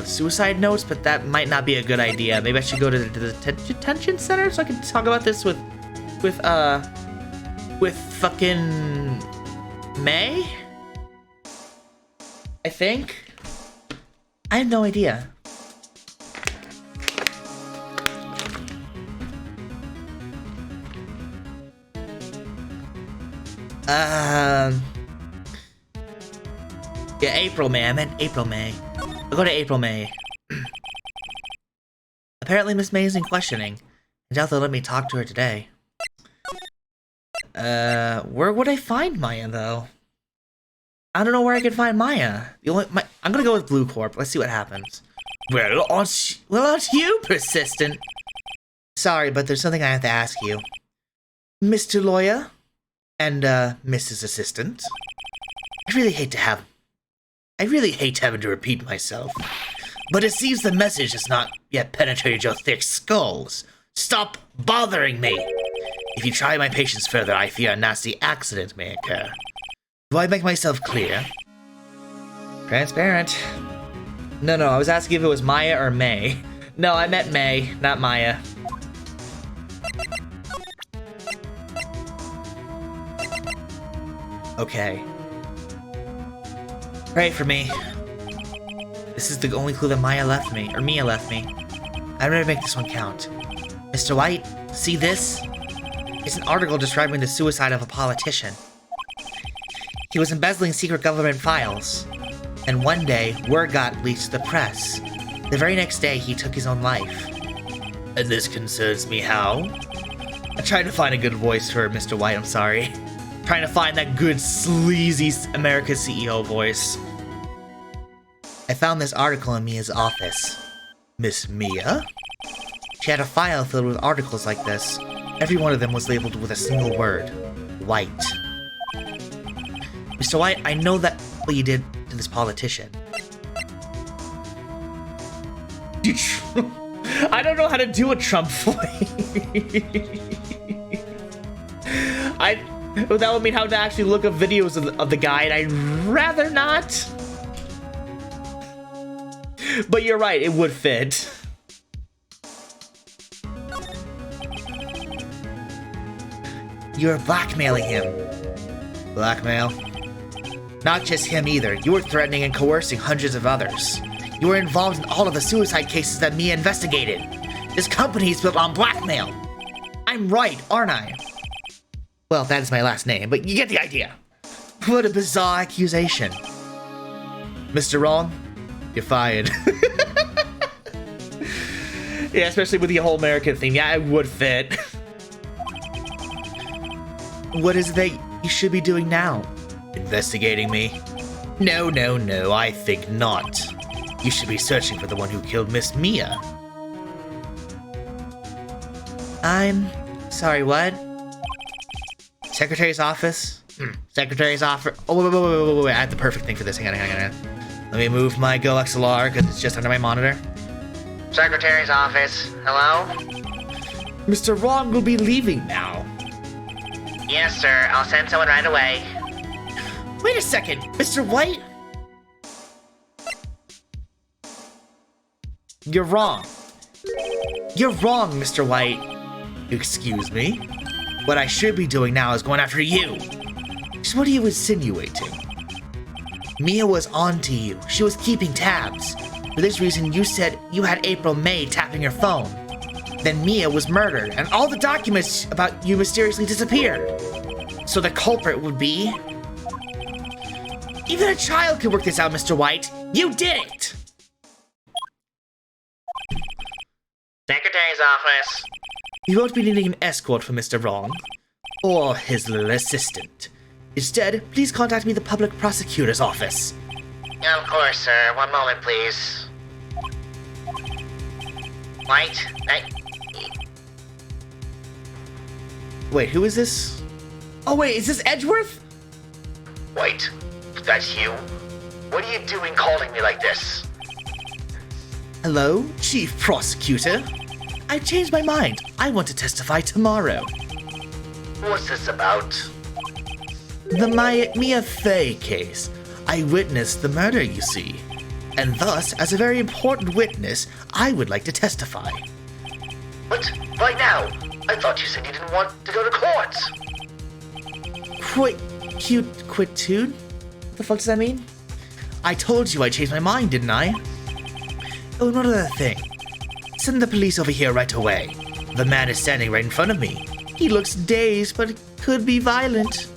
suicide notes, but that might not be a good idea. Maybe I should go to the detention center so I can talk about this with fucking May? I think. I have no idea. Yeah, April, May. I meant April, May. I'll go to April, May. Apparently Miss May is in questioning. I doubt they'll let me talk to her today. Where would I find Maya, though? I don't know where I can find Maya. I'm gonna go with Blue Corp. Let's see what happens. Well, aren't you persistent? Sorry, but there's something I have to ask you. Mr. Lawyer? And, Mrs. Assistant? I really hate having to repeat myself. But it seems the message has not yet penetrated your thick skulls. Stop bothering me! If you try my patience further, I fear a nasty accident may occur. Do I make myself clear? Transparent. No, I was asking if it was Maya or May. No, I meant May, not Maya. Okay. Pray for me. This is the only clue that Mia left me. I better make this one count. Mr. White, see this? It's an article describing the suicide of a politician. He was embezzling secret government files. And one day, word got leaked to the press. The very next day, he took his own life. And this concerns me how? I tried to find a good voice for Mr. White, I'm sorry. Trying to find that good, sleazy America CEO voice. I found this article in Mia's office. Miss Mia? She had a file filled with articles like this. Every one of them was labeled with a single word. White. Mr. White, I know that what you did to this politician. I don't know how to do a Trump voice. That would mean how to actually look up videos of the guy, and I'd rather not. But you're right, it would fit. You're blackmailing him. Blackmail? Not just him either. You were threatening and coercing hundreds of others. You were involved in all of the suicide cases that Mia investigated. This company is built on blackmail. I'm right, aren't I? Well, that is my last name, but you get the idea. What a bizarre accusation. Mr. Wrong, you're fired. Yeah, especially with the whole American thing. Yeah, it would fit. What is it that you should be doing now? Investigating me? No, I think not. You should be searching for the one who killed Miss Mia. I'm sorry, what? Secretary's office? Secretary's office. Oh, wait. I have the perfect thing for this. Hang on. Let me move my Go XLR because it's just under my monitor. Secretary's office. Hello? Mr. Wrong will be leaving now. Yes, sir. I'll send someone right away. Wait a second. Mr. White? You're wrong. You're wrong, Mr. White. Excuse me? What I should be doing now is going after you. So what are you insinuating? Mia was on to you. She was keeping tabs. For this reason, you said you had April May tapping your phone. Then Mia was murdered, and all the documents about you mysteriously disappeared. So the culprit would be... Even a child could work this out, Mr. White. You did it! Secretary's office. You won't be needing an escort for Mr. Wrong, or his little assistant. Instead, please contact me at the public prosecutor's office. Of course, sir. One moment, please. White, Wait, who is this? Oh wait, is this Edgeworth? White, that's you? What are you doing calling me like this? Hello, Chief Prosecutor. I've changed my mind. I want to testify tomorrow. What's this about? The Mia Fey case. I witnessed the murder, you see. And thus, as a very important witness, I would like to testify. What? Right now? I thought you said you didn't want to go to court. Quitude? What the fuck does that mean? I told you I changed my mind, didn't I? Oh, one other thing. Send the police over here right away. The man is standing right in front of me. He looks dazed, but could be violent.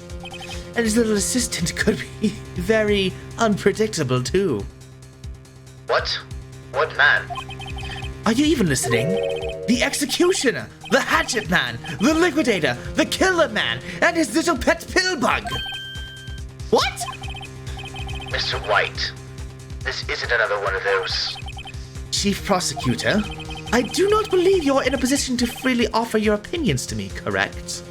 And his little assistant could be very unpredictable, too. What? What man? Are you even listening? The executioner, the hatchet man, the liquidator, the killer man, and his little pet pillbug. What? Mr. White, this isn't another one of those. Chief Prosecutor, I do not believe you are in a position to freely offer your opinions to me, correct?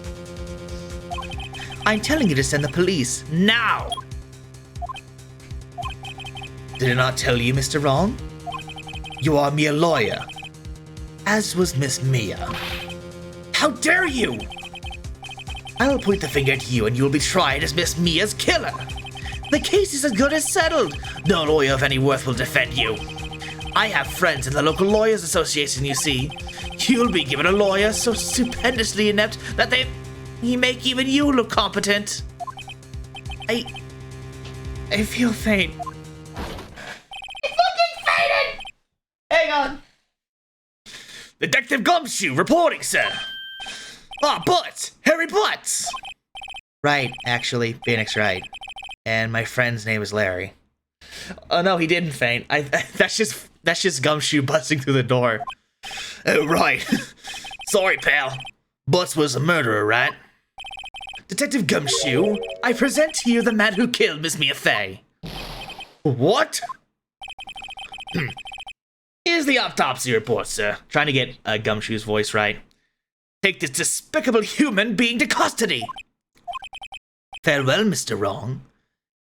I'm telling you to send the police, now! Did I not tell you, Mr. Wrong? You are mere lawyer, as was Miss Mia. How dare you! I will point the finger at you and you will be tried as Miss Mia's killer. The case is as good as settled. No lawyer of any worth will defend you. I have friends in the local lawyers association, you see. You'll be given a lawyer so stupendously inept that he make even you look competent. I feel faint. I fucking fainted! Hang on. Detective Gumshoe reporting, sir. Ah, Butts! Harry Butts! Right, actually, Phoenix Wright. And my friend's name is Larry. Oh no, he didn't faint. That's just Gumshoe busting through the door. Oh, right. Sorry, pal. Butts was a murderer, right? Detective Gumshoe, I present to you the man who killed Miss Mia Fey. What? Here's the autopsy report, sir. Trying to get Gumshoe's voice right. Take this despicable human being to custody. Farewell, Mr. Wrong.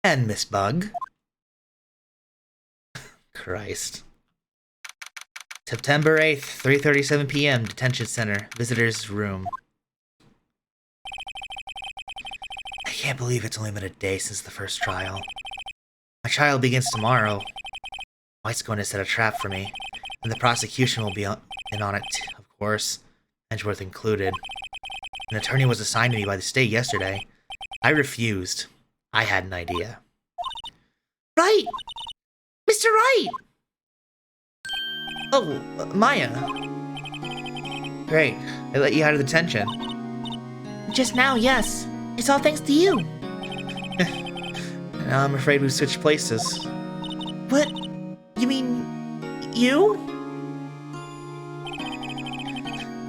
And Miss Bug. Christ. September 8th, 3:37 p.m. Detention Center. Visitor's room. I can't believe it's only been a day since the first trial. My trial begins tomorrow. White's going to set a trap for me, and the prosecution will be in on it, of course, Edgeworth included. An attorney was assigned to me by the state yesterday. I refused. I had an idea. Right! Mr. Wright! Oh, Maya. Great. I let you out of detention. Just now, yes. It's all thanks to you. Now I'm afraid we've switched places. What? You mean... you?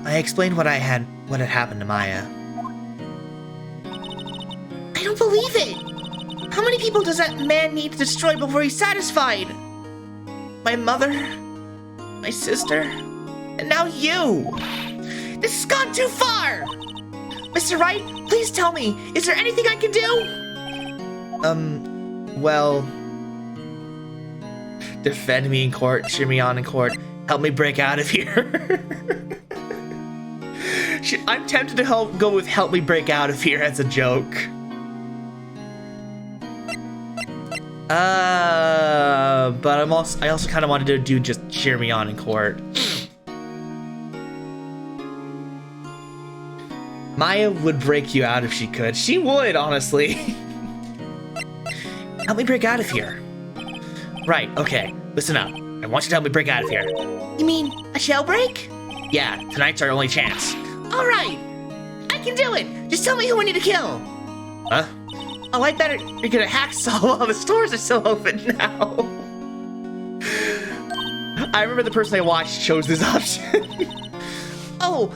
I explained what had happened to Maya. I don't believe it! How many people does that man need to destroy before he's satisfied? My mother, my sister, and now you! This has gone too far! Mr. Wright, please tell me, is there anything I can do? Well... defend me in court, cheer me on in court, help me break out of here. I'm tempted to go with help me break out of here as a joke. But I also kind of wanted to do just cheer me on in court. Maya would break you out if she could. She would, honestly. Help me break out of here. Right, okay. Listen up. I want you to help me break out of here. You mean a jailbreak? Yeah, tonight's our only chance. Alright! I can do it! Just tell me who I need to kill! Huh? Oh, I better. You're gonna hacksaw while the stores are still open now. I remember the person I watched chose this option. Oh,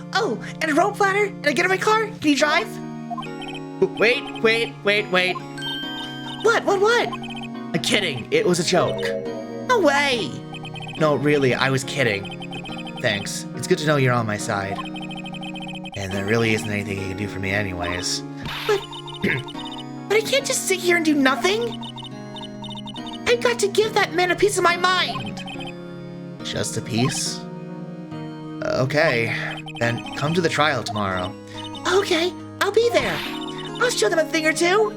and a rope ladder? And I get in my car? Can you drive? Wait. What? I'm kidding. It was a joke. No way. No, really, I was kidding. Thanks. It's good to know you're on my side. And there really isn't anything you can do for me anyways. But I can't just sit here and do nothing. I've got to give that man a piece of my mind. Just a piece? Okay. Then come to the trial tomorrow. Okay, I'll be there. I'll show them a thing or two.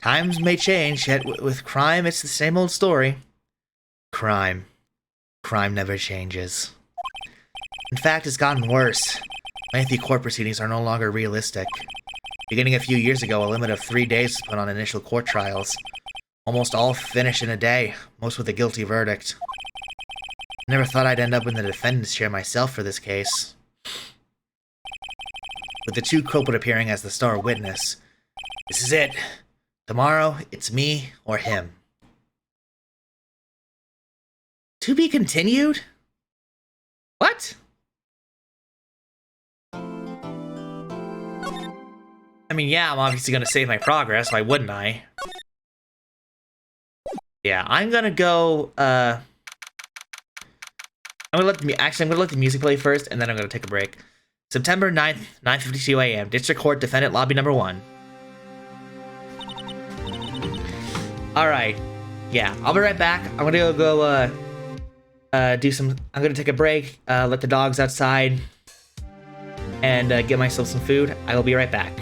Times may change, yet with crime, it's the same old story. Crime never changes. In fact, it's gotten worse. Lengthy court proceedings are no longer realistic. Beginning a few years ago, a limit of 3 days was put on initial court trials. Almost all finished in a day, most with a guilty verdict. Never thought I'd end up in the defendant's chair myself for this case. With the two culprit appearing as the star witness. This is it. Tomorrow, it's me or him. To be continued? What? I mean, yeah, I'm obviously gonna save my progress, why wouldn't I? Yeah, I'm gonna go, I'm gonna let the music play first, and then I'm gonna take a break. September 9th, 9:52 a.m. District Court, Defendant Lobby Number 1. Alright. Yeah, I'll be right back. I'm gonna go, I'm gonna take a break, let the dogs outside, and get myself some food. I will be right back.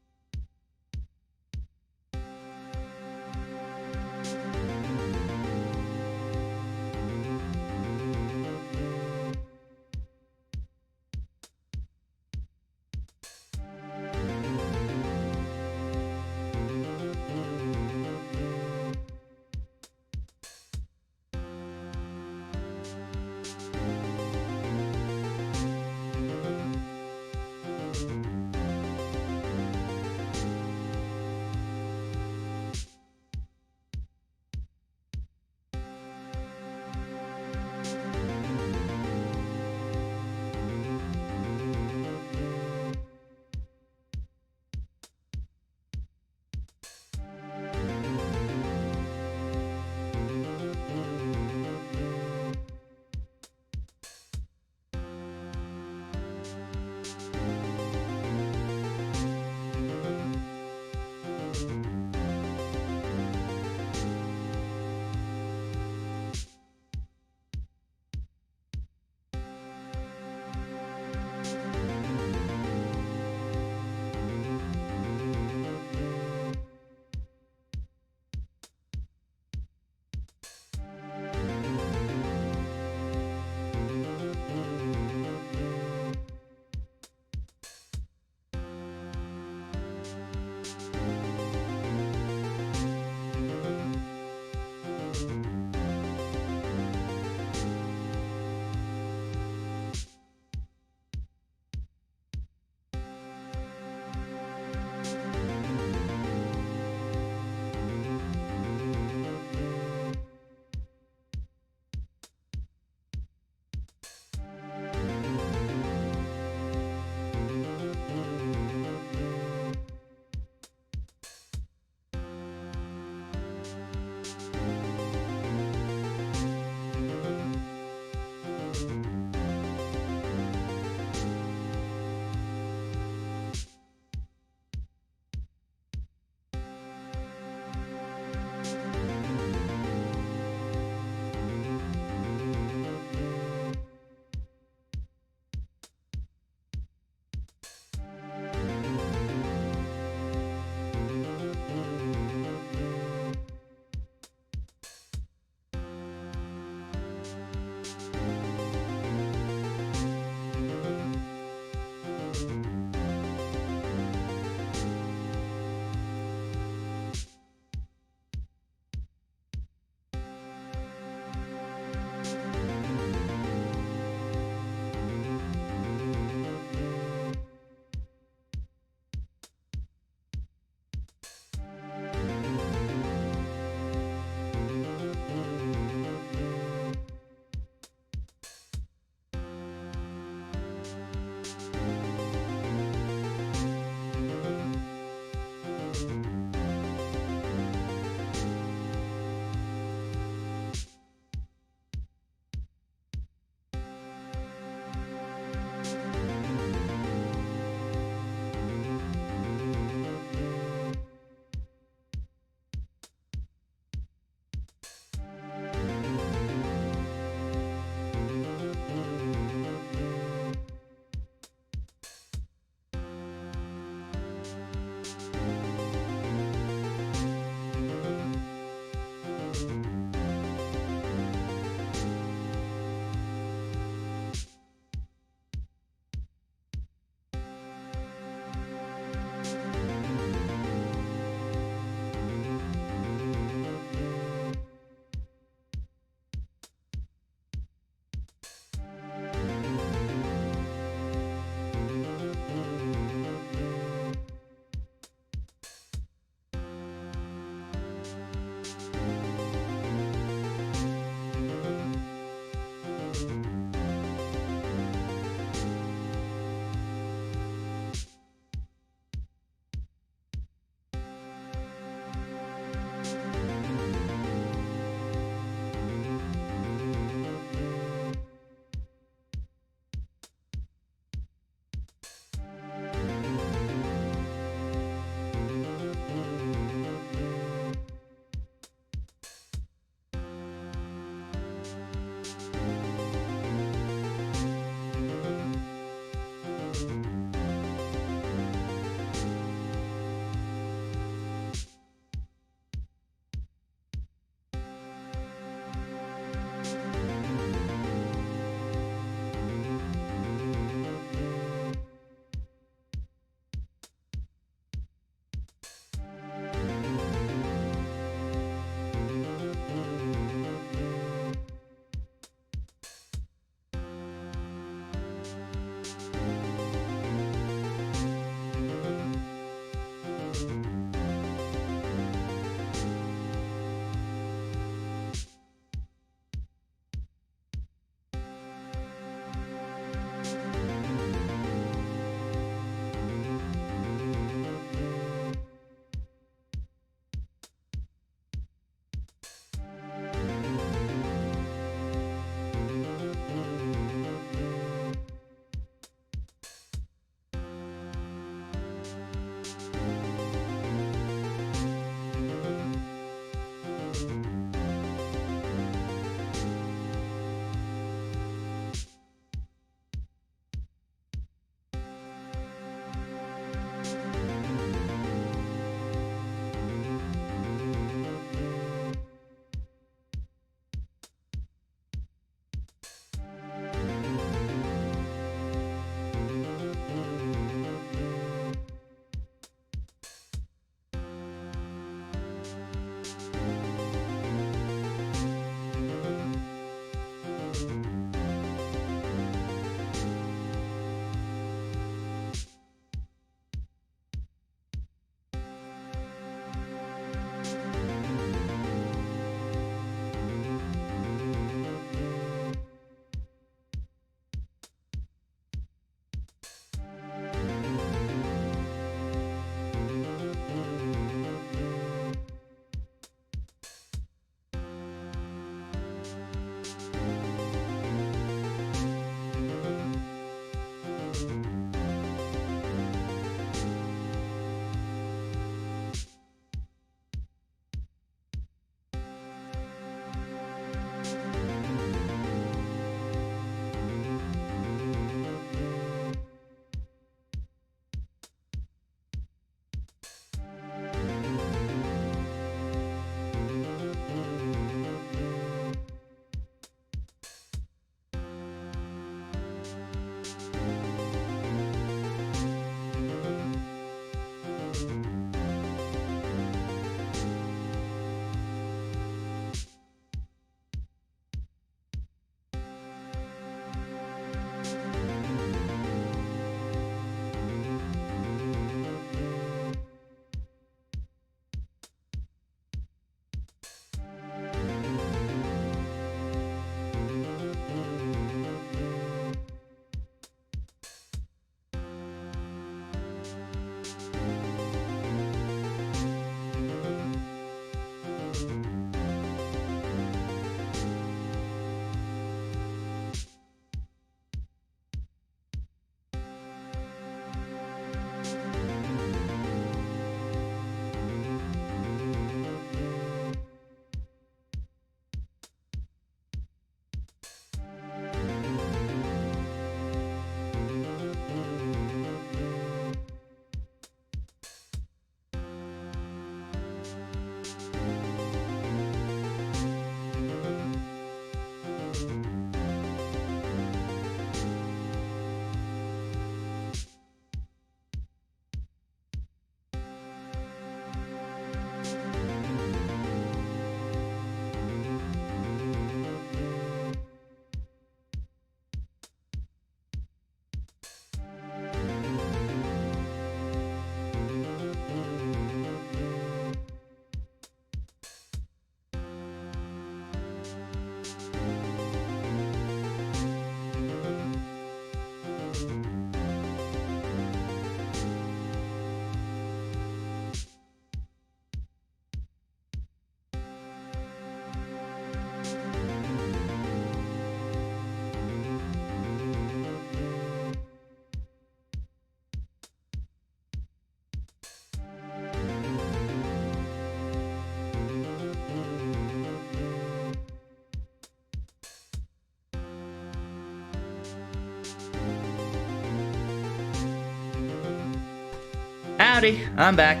howdy. I'm back.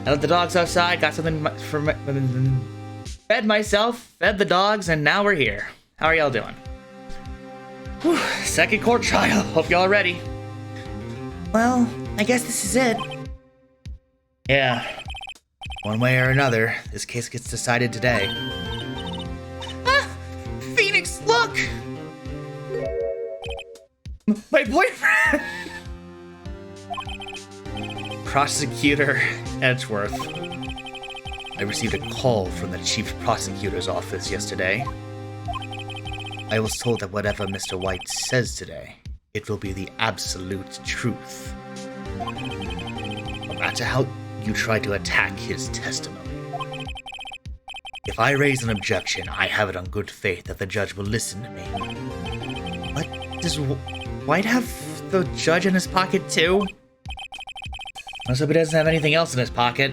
I let the dogs outside, got something fed myself, fed the dogs, and now we're here. How are y'all doing? Whew, second court trial. Hope y'all are ready. Well, I guess this is it. Yeah. One way or another, this case gets decided today. Ah! Phoenix, look! My boyfriend! Prosecutor Edgeworth. I received a call from the chief prosecutor's office yesterday. I was told that whatever Mr. White says today, it will be the absolute truth. No matter how you try to attack his testimony. If I raise an objection, I have it on good faith that the judge will listen to me. But does White have the judge in his pocket too? Let's hope he doesn't have anything else in his pocket.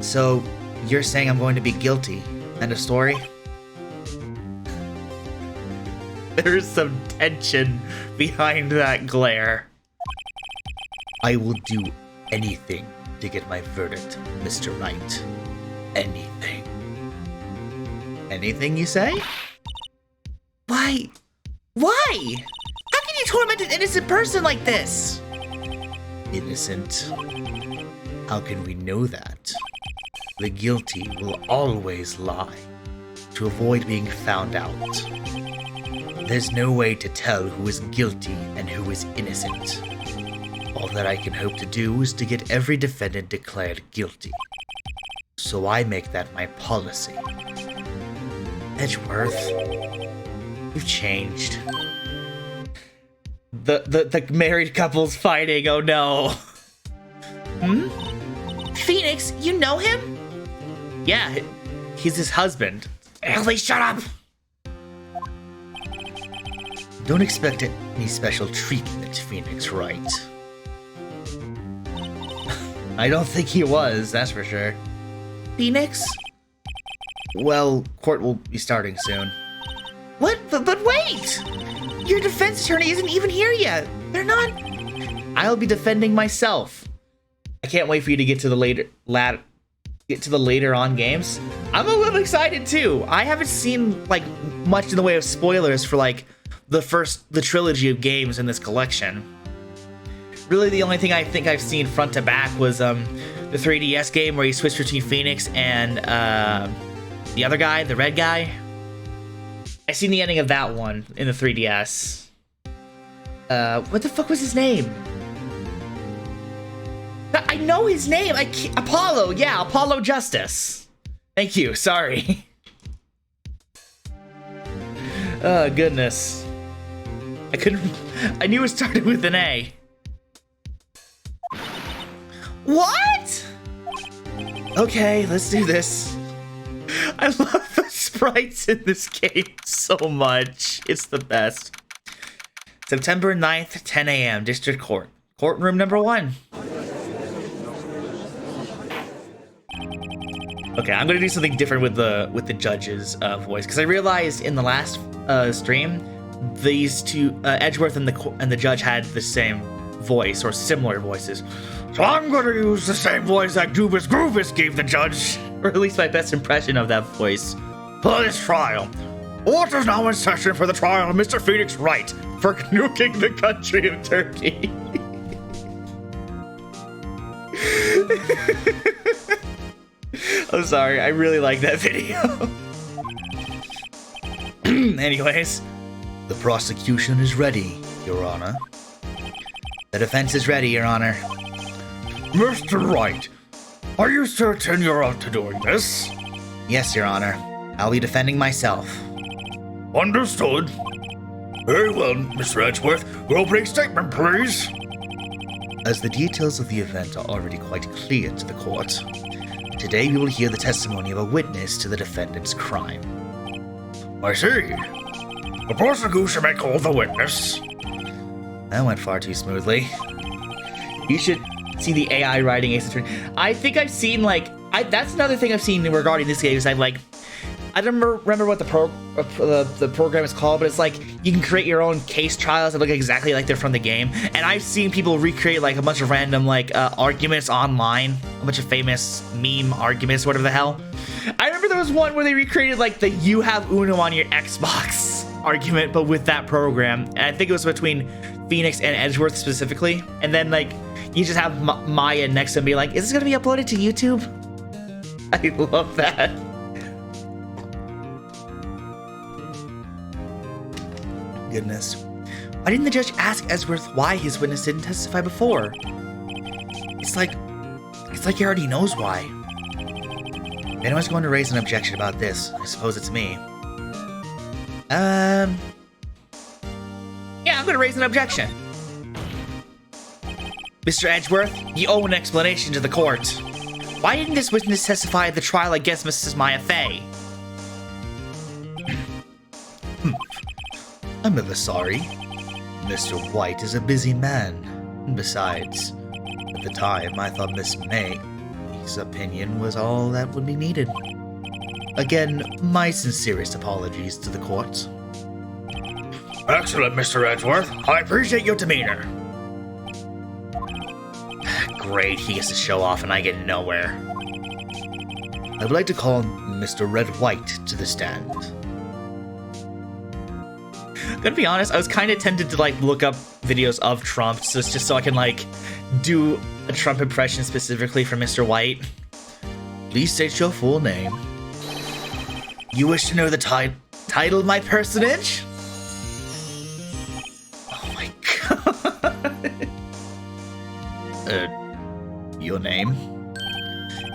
So, you're saying I'm going to be guilty? End of story? There's some tension behind that glare. I will do anything to get my verdict, Mr. Wright. Anything. Anything, you say? Why? Why? How can you torment an innocent person like this? Innocent? How can we know that? The guilty will always lie, to avoid being found out. There's no way to tell who is guilty and who is innocent. All that I can hope to do is to get every defendant declared guilty. So I make that my policy. Edgeworth, you've changed. The married couple's fighting, oh no. Phoenix, you know him? Yeah, he's his husband. Ellie, shut up! Don't expect any special treatment, Phoenix, right? I don't think he was, that's for sure. Phoenix? Well, court will be starting soon. What? But wait! Your defense attorney isn't even here yet. They're not... I'll be defending myself. I can't wait for you to get to the later on games. I'm a little excited too. I haven't seen like much in the way of spoilers for like the trilogy of games in this collection. Really, the only thing I think I've seen front to back was the 3DS game where you switch between Phoenix and the other guy, the red guy. I seen the ending of that one in the 3DS. What the fuck was his name? I know his name. Apollo. Yeah, Apollo Justice. Thank you. Sorry. Oh, goodness. I knew it started with an A. What? Okay, let's do this. I love the sprites in this game so much. It's the best. September 9th, 10 a.m. District Court. Courtroom number 1. Okay, I'm gonna do something different with the judge's voice, because I realized in the last stream, these two, Edgeworth and the judge had the same voice or similar voices. So I'm gonna use the same voice that Goobus Groovis gave the judge, or at least my best impression of that voice. For this trial, court is now in session for the trial of Mr. Phoenix Wright for nuking the country of Turkey. I'm sorry, I really like that video. Anyways, the prosecution is ready, Your Honor. The defense is ready, Your Honor. Mr. Wright, are you certain you're up to doing this? Yes, Your Honor. I'll be defending myself. Understood. Very well, Mr. Edgeworth. Your opening statement, please. As the details of the event are already quite clear to the court, today we will hear the testimony of a witness to the defendant's crime. I see. The prosecution may call the witness. That went far too smoothly. You should see the AI writing Ace Attorney. I think I've seen, like... that's another thing I've seen regarding this game is I don't remember what the program is called, but it's like you can create your own case trials that look exactly like they're from the game. And I've seen people recreate like a bunch of random like arguments online, a bunch of famous meme arguments, whatever the hell. I remember there was one where they recreated like the "you have Uno on your Xbox" argument, but with that program. And I think it was between Phoenix and Edgeworth specifically. And then like you just have Maya next to him be like, "Is this gonna be uploaded to YouTube?" I love that. Goodness. Why didn't the judge ask Edgeworth why his witness didn't testify before? It's like he already knows why. If anyone's going to raise an objection about this, I suppose it's me. Yeah, I'm gonna raise an objection. Mr. Edgeworth, you owe an explanation to the court. Why didn't this witness testify at the trial against Mrs. Maya Fey? I'm ever sorry. Mr. White is a busy man. And besides, at the time, I thought Miss May's opinion was all that would be needed. Again, my sincerest apologies to the court. Excellent, Mr. Edgeworth. I appreciate your demeanor. Great, he gets to show off and I get nowhere. I would like to call Mr. Red White to the stand. Gonna be honest, I was kind of tempted to like look up videos of Trump just so I can like do a Trump impression specifically for Mr. White. Please state your full name. You wish to know the title of my personage? Oh my god. Your name?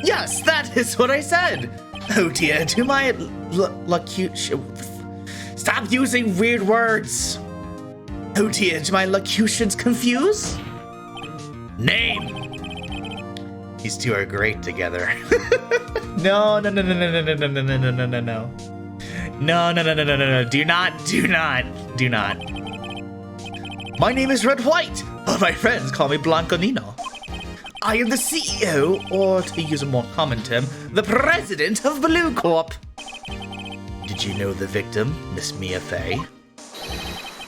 Yes, that is what I said! Oh dear, to my Stop using weird words! Oh dear, do my locutions confuse? Name! These two are great together. No. No. Do not. My name is Red White, but my friends call me Blanco Nino. I am the CEO, or to use a more common term, the president of Blue Corp. Did you know the victim, Miss Mia Fey?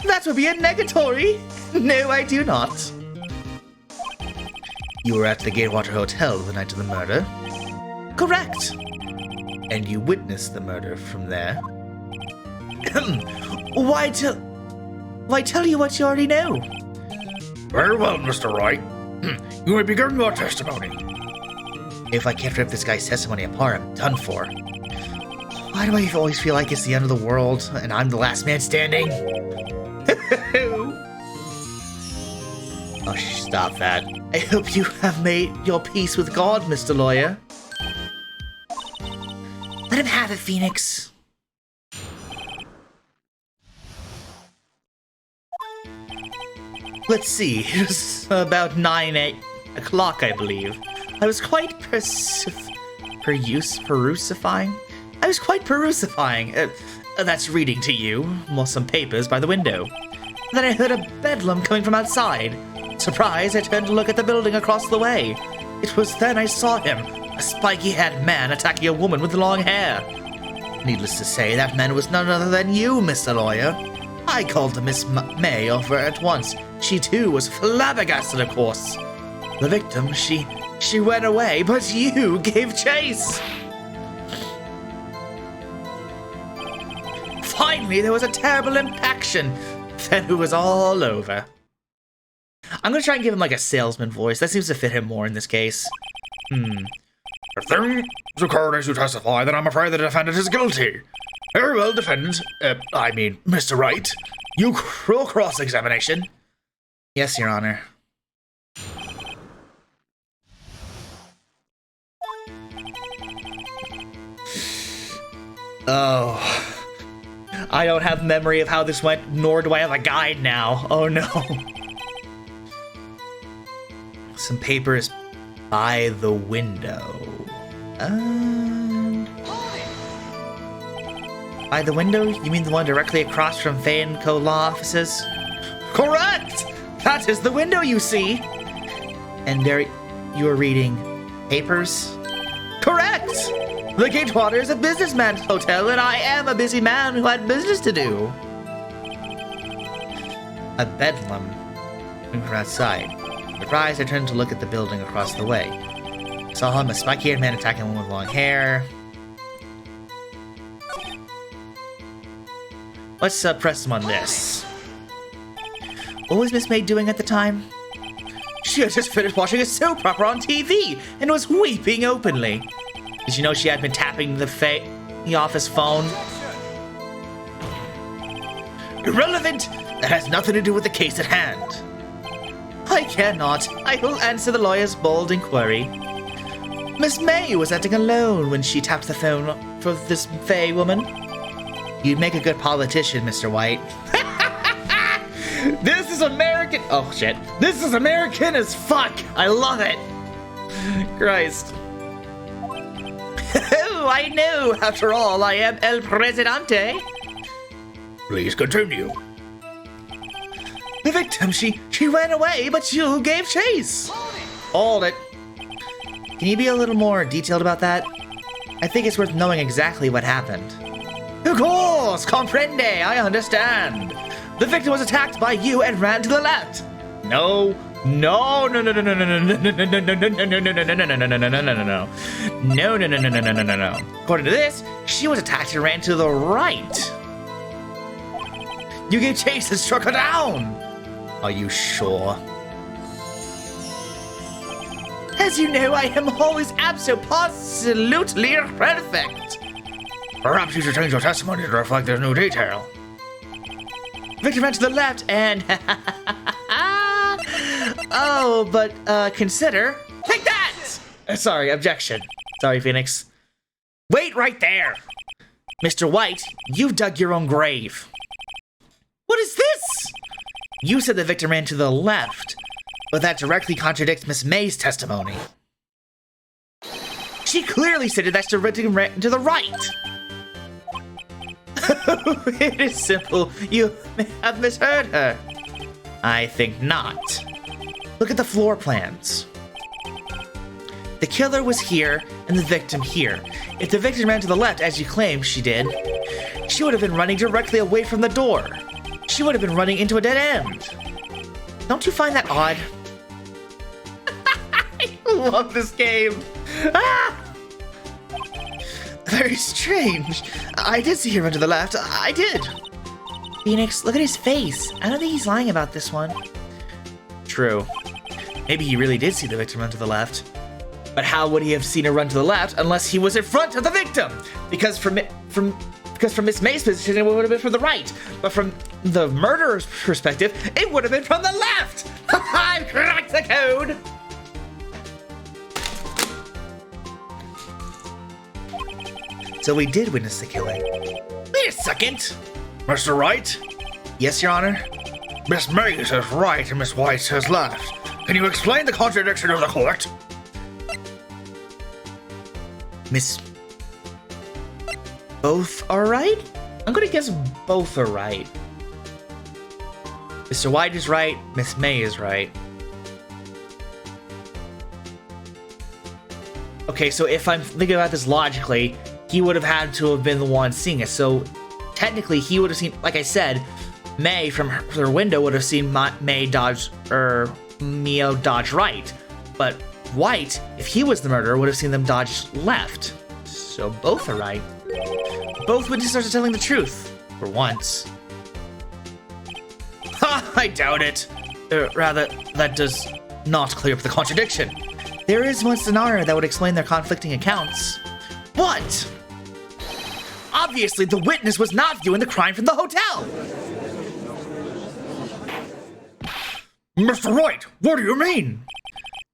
That would be a negatory. No, I do not. You were at the Gatewater Hotel the night of the murder? Correct. And you witnessed the murder from there? Why tell you what you already know? Very well, Mr. Wright. You may begin your testimony. If I can't rip this guy's testimony apart, I'm done for. Why do I always feel like it's the end of the world and I'm the last man standing? Oh, stop that. I hope you have made your peace with God, Mr. Lawyer. Let him have it, Phoenix. Let's see, it was about 8 o'clock, I believe. I was quite perusifying? I was quite perusifying. That's reading to you, while some papers by the window. Then I heard a bedlam coming from outside. Surprised, I turned to look at the building across the way. It was then I saw him, a spiky-haired man attacking a woman with long hair. Needless to say, that man was none other than you, Mr. Lawyer. I called to Miss May over at once. She too was flabbergasted, of course. The victim, she went away, but you gave chase. Finally, there was a terrible impaction. Then it was all over. I'm gonna try and give him like a salesman voice. That seems to fit him more in this case. If things occurred as you testify, then I'm afraid the defendant is guilty. Very well, defendant. Mr. Wright. You cross-examination. Yes, Your Honor. Oh. I don't have memory of how this went, nor do I have a guide now. Oh no. Some papers by the window. By the window? You mean the one directly across from Fay & Co. law offices? Correct! That is the window, you see! And there you are reading papers? Correct! The Gatewater is a businessman's hotel, and I am a busy man who had business to do. A bedlam. Moving from outside. Surprised, I turned to look at the building across the way. Saw him, a spiky-haired man attacking a woman with long hair. Let's press him on this. What was Miss May doing at the time? She had just finished watching a soap opera on TV and was weeping openly. Did you know she had been tapping the office phone? Irrelevant! That has nothing to do with the case at hand. I cannot. I will answer the lawyer's bold inquiry. Miss May was acting alone when she tapped the phone for this Faye woman. You'd make a good politician, Mr. White. This is American. Oh, shit. This is American as fuck. I love it. Christ. Oh, I know. After all, I am El Presidente. Please continue. The victim, she ran away, but you gave chase. Hold it. Can you be a little more detailed about that? I think it's worth knowing exactly what happened. Of course, comprende, I understand. The victim was attacked by you and ran to the left. No. According to this, she was attacked and ran to the right. You gave chase and struck her down. Are you sure? As you know, I am always absolutely perfect. Perhaps you should change your testimony to reflect this new detail. Victor ran to the left and... Oh, but consider... Take that! Sorry, objection. Sorry, Phoenix. Wait right there! Mr. White, you dug your own grave. What is this? You said the victim ran to the left, but that directly contradicts Miss May's testimony. She clearly stated that the victim ran to the right. It is simple. You may have misheard her. I think not. Look at the floor plans. The killer was here and the victim here. If the victim ran to the left, as you claim she did, she would have been running directly away from the door. She would have been running into a dead end. Don't you find that odd? I love this game. Ah! Very strange. I did see her run to the left. I did. Phoenix, look at his face. I don't think he's lying about this one. True. Maybe he really did see the victim run to the left. But how would he have seen her run to the left unless he was in front of the victim? Because from Miss May's position, it would have been from the right. But from the murderer's perspective, it would have been from the left. I've cracked the code. So we did witness the killing. Wait a second. Mr. Wright? Yes, Your Honor? Miss May says right and Miss White says left. Can you explain the contradiction of the court? Miss... Both are right? I'm gonna guess both are right. Mr. White is right, Miss May is right. Okay, so if I'm thinking about this logically, he would have had to have been the one seeing it. So technically, he would have seen, like I said, May from her window would have seen May dodge, or Mio dodge right. But White, if he was the murderer, would have seen them dodge left. So both are right. Both witnesses are telling the truth, for once. Ha! I doubt it. Rather, that does not clear up the contradiction. There is one scenario that would explain their conflicting accounts. What? Obviously, the witness was not viewing the crime from the hotel. Mr. Wright, what do you mean?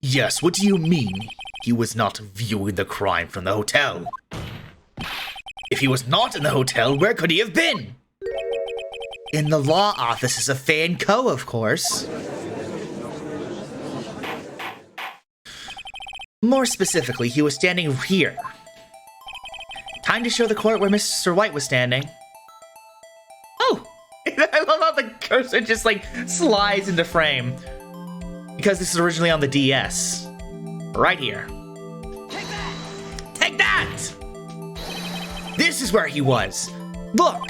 Yes, what do you mean? He was not viewing the crime from the hotel. If he was not in the hotel, where could he have been? In the law offices of Faye & Co., of course. More specifically, he was standing here. Time to show the court where Mr. White was standing. Oh! I love how the cursor just, like, slides into frame. Because this is originally on the DS. Right here. Take that! Take that! This is where he was. Look!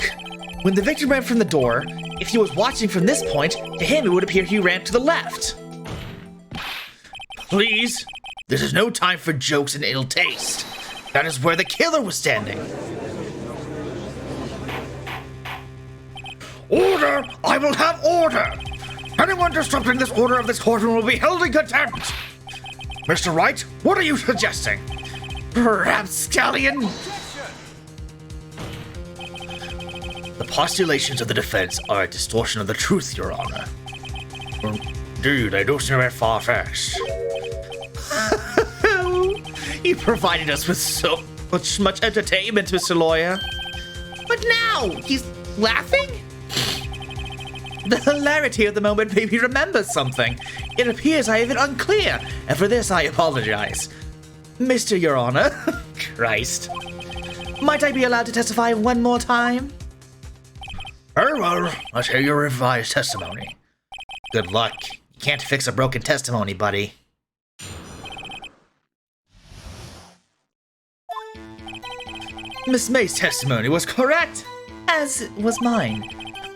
When the victim ran from the door, if he was watching from this point, to him it would appear he ran to the left. Please? This is no time for jokes and ill taste. That is where the killer was standing. Order! I will have order! Anyone disrupting this order of this courtroom will be held in contempt! Mr. Wright, what are you suggesting? Rapscallion! The postulations of the defense are a distortion of the truth, Your Honor. Dude, I don't seem very far-fetched. You provided us with so much entertainment, Mr. Lawyer. But now, he's laughing? The hilarity of the moment made me remember something. It appears I have been unclear, and for this I apologize. Mr. Your Honor. Christ. Might I be allowed to testify one more time? Very well, let's hear your revised testimony. Good luck. You can't fix a broken testimony, buddy. Miss May's testimony was correct, as was mine.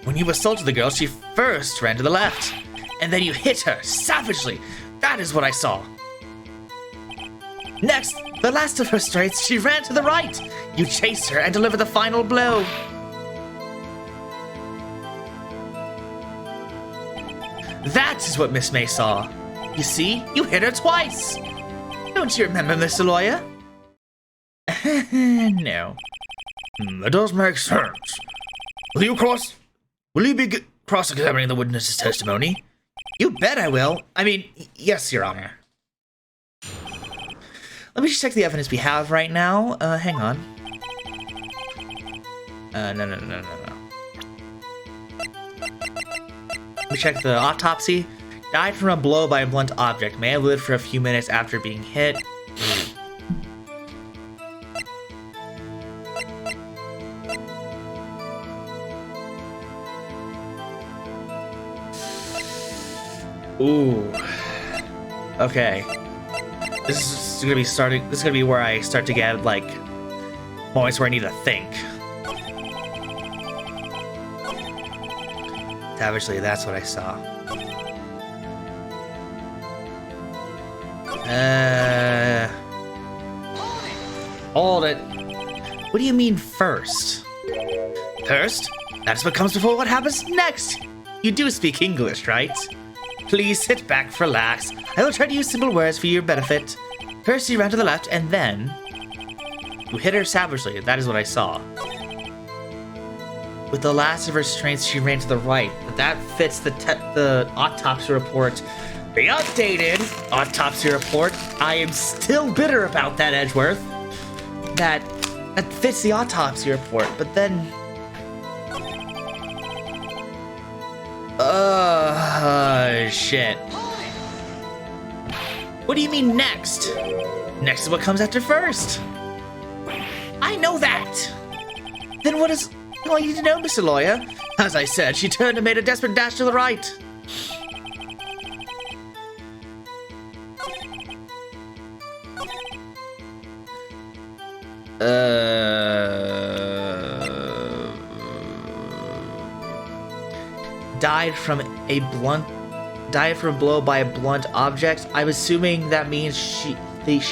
When you assaulted the girl, she first ran to the left, and then you hit her savagely. That is what I saw. Next, the last of her strikes, she ran to the right. You chased her and delivered the final blow. That is what Miss May saw. You see, you hit her twice. Don't you remember, Mr. Lawyer? No. That does make sense. Will you be cross-examining the witness's testimony? You bet I will. I mean, yes, Your Honor. Let me just check the evidence we have right now. Hang on. No. Let me check the autopsy. Died from a blow by a blunt object. May have lived for a few minutes after being hit. Ooh. Okay. This is gonna be where I start to get, like, moments where I need to think. Savagely, that's what I saw. Hold it. What do you mean first? First? That's what comes before what happens next. You do speak English, right? Please sit back, relax. I will try to use simple words for your benefit. First, you ran to the left, and then you hit her savagely. That is what I saw. With the last of her strength, she ran to the right. But that fits the autopsy report. The updated autopsy report. I am still bitter about that, Edgeworth. That fits the autopsy report, but then... shit. What do you mean next? Next is what comes after first. I know that. Then what is all you need to know, Mr. Lawyer? As I said, she turned and made a desperate dash to the right. Died from a blow by a blunt object. I'm assuming that means she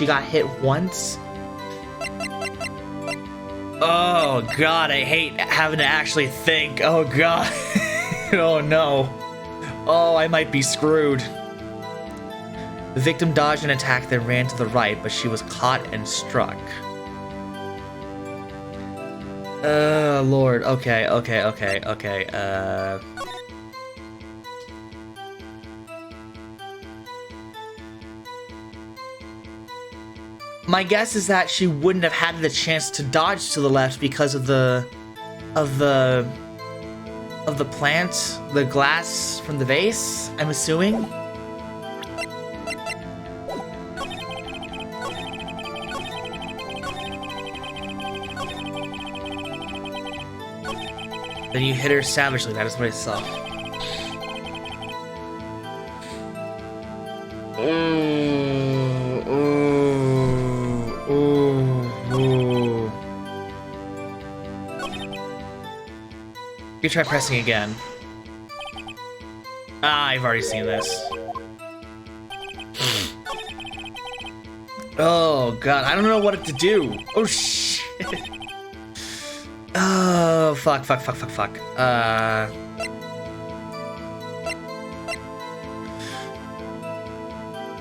got hit once. Oh god, I hate having to actually think. Oh god. Oh no. Oh, I might be screwed. The victim dodged an attack, then ran to the right, but she was caught and struck. Lord. Okay. My guess is that she wouldn't have had the chance to dodge to the left because of the plant, the glass from the vase, I'm assuming. Then you hit her savagely, that is what I saw. You try pressing again. Ah, I've already seen this. Oh god, I don't know what to do. Oh shit. Oh fuck.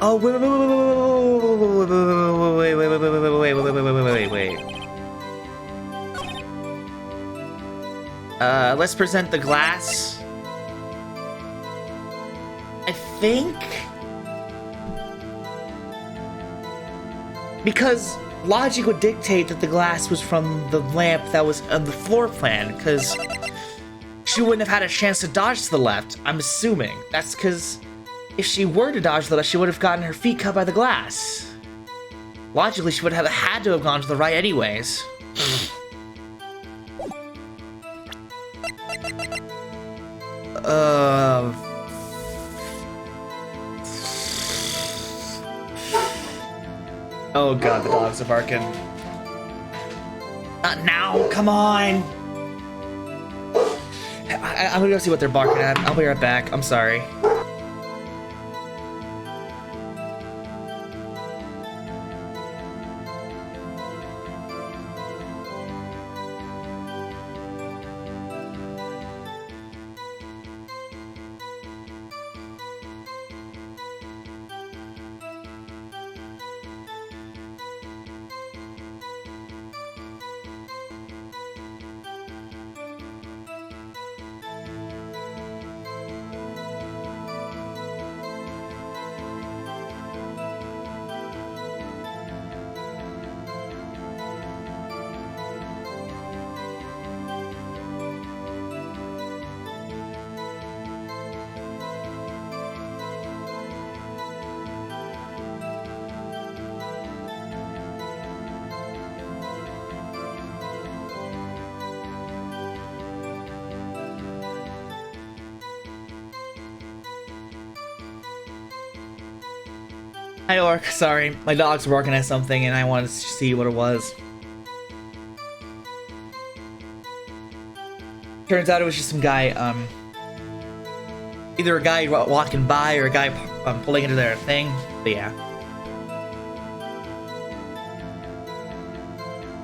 Oh wait. Let's present the glass. I think because logic would dictate that the glass was from the lamp that was on the floor plan, because she wouldn't have had a chance to dodge to the left. I'm assuming that's because if she were to dodge to the left, she would have gotten her feet cut by the glass. Logically, she would have had to have gone to the right anyways. Oh god, the dogs are barking. Not now, come on! I'm gonna go see what they're barking at. I'll be right back, I'm sorry. Hi Orc, sorry. My dog's barking at something and I wanted to see what it was. Turns out it was just some guy, either a guy walking by or a guy pulling into their thing, but yeah.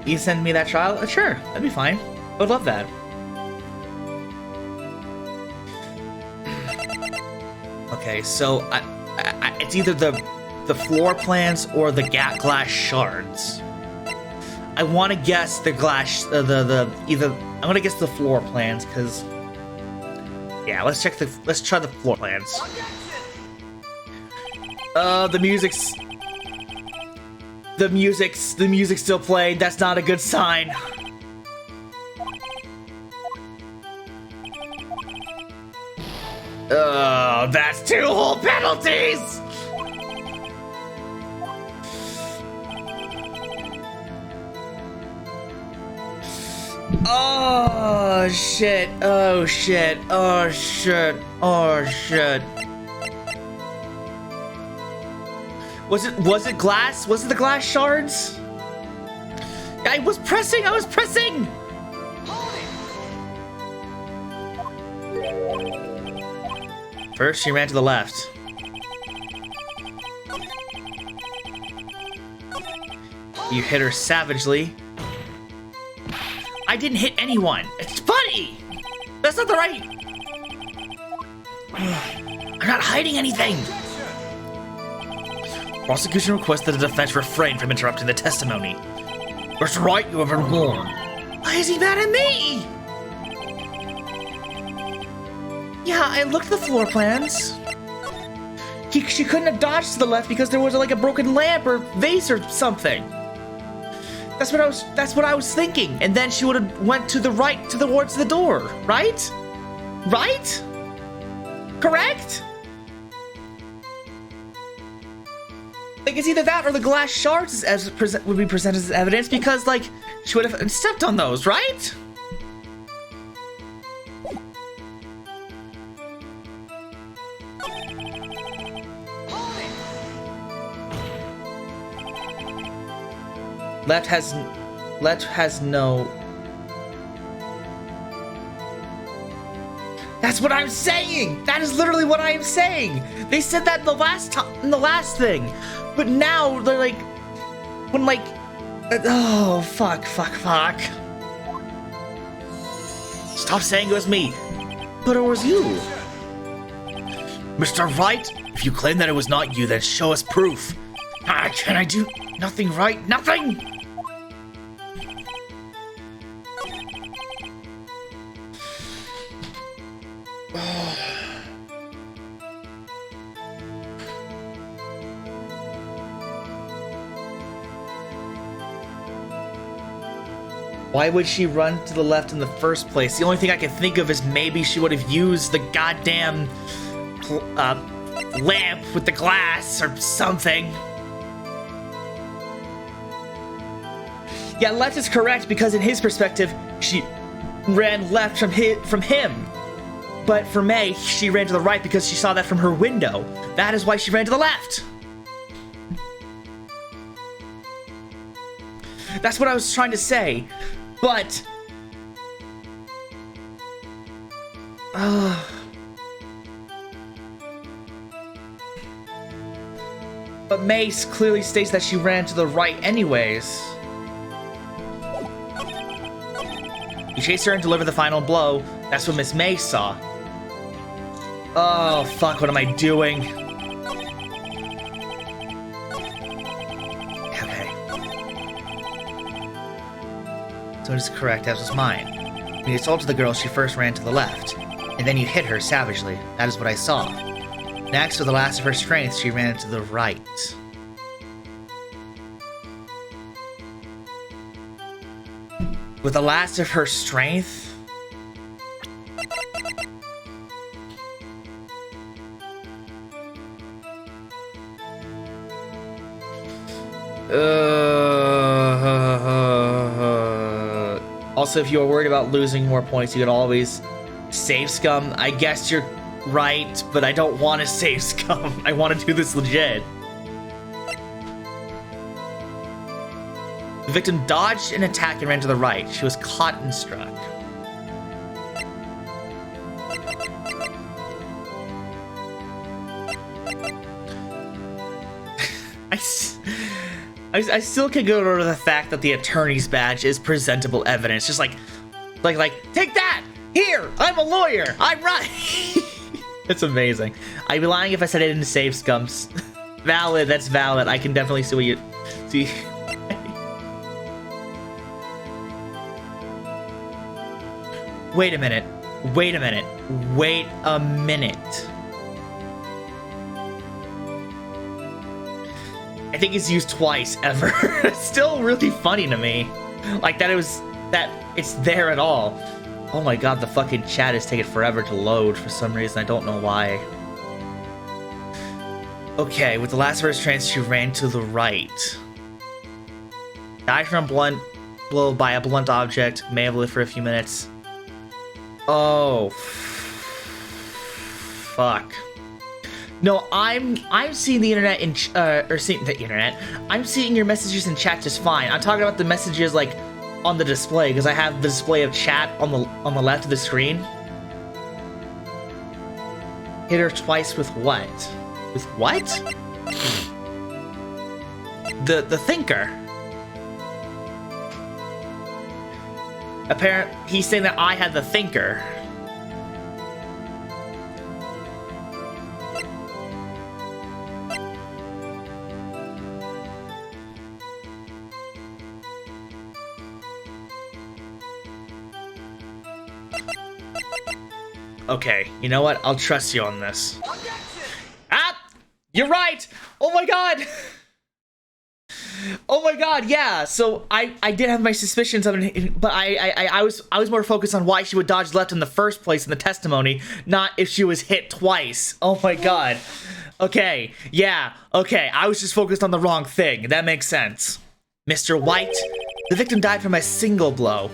You send me that trial? Sure, that'd be fine. I would love that. Okay, so it's either the floor plans or the glass shards. I want to guess the glass, I'm gonna guess the floor plans, because yeah, let's try the floor plans. The music's still playing. That's not a good sign. Oh, that's 2 whole penalties. Oh shit, oh shit, oh shit, oh shit. Was it glass? Was it the glass shards? I was pressing! First, she ran to the left. You hit her savagely. I didn't hit anyone. It's funny. That's not the right. I'm not hiding anything. Prosecution requests that the defense refrain from interrupting the testimony. Mr. Wright, you have been warned. Why is he mad at me? Yeah, I looked at the floor plans. She couldn't have dodged to the left because there was like a broken lamp or vase or something. That's what I was thinking. And then she would have went to the right towards the door, right? Right? Correct? Like, it's either that or the glass shards would be presented as evidence, because like she would have stepped on those, right? Left has no. That's what I'm saying! That is literally what I am saying! They said that the last time, in the last thing. But now, they're like... When like... Oh, fuck. Stop saying it was me. But it was you. Mr. Wright, if you claim that it was not you, then show us proof. Can I do nothing right? Nothing! Why would she run to the left in the first place? The only thing I can think of is maybe she would have used the goddamn lamp with the glass or something. Yeah, left is correct because in his perspective, she ran left from him. But for May, she ran to the right because she saw that from her window. That is why she ran to the left. That's what I was trying to say. But... But Mace clearly states that she ran to the right anyways. You chased her and delivered the final blow. That's what Miss May saw. Oh, fuck, what am I doing? Okay. So it is correct, that was mine. When you assaulted the girl, she first ran to the left, and then you hit her savagely. That is what I saw. Next, with the last of her strength, she ran to the right. With the last of her strength? Also, if you are worried about losing more points, you could always save scum. I guess you're right, but I don't want to save scum. I want to do this legit. The victim dodged an attack and ran to the right. She was caught and struck. I still can go over the fact that the attorney's badge is presentable evidence. Just like, take that! Here! I'm a lawyer! I'm right! It's amazing. I'd be lying if I said I didn't save scums. Valid, that's valid. I can definitely see what you... See... Wait a minute. Wait a minute. Wait a minute. I think it's used twice ever. It's still really funny to me. Like that it's there at all. Oh my god, the fucking chat is taking forever to load for some reason. I don't know why. Okay, with the last of her strength, she ran to the right. Died from a blunt blow by a blunt object. May have lived for a few minutes. Oh, fuck. No, I'm seeing the internet in seeing the internet. I'm seeing your messages in chat just fine. I'm talking about the messages like on the display because I have the display of chat on the left of the screen. Hit her twice with what? With what? The thinker. Apparently, he's saying that I had the thinker. Okay, you know what? I'll trust you on this. Ah! You're right! Oh my god! Oh my god, yeah. So I did have my suspicions of it, but I was more focused on why she would dodge left in the first place in the testimony, not if she was hit twice. Oh my god. Okay, yeah, okay. I was just focused on the wrong thing. That makes sense. Mr. White, the victim died from a single blow.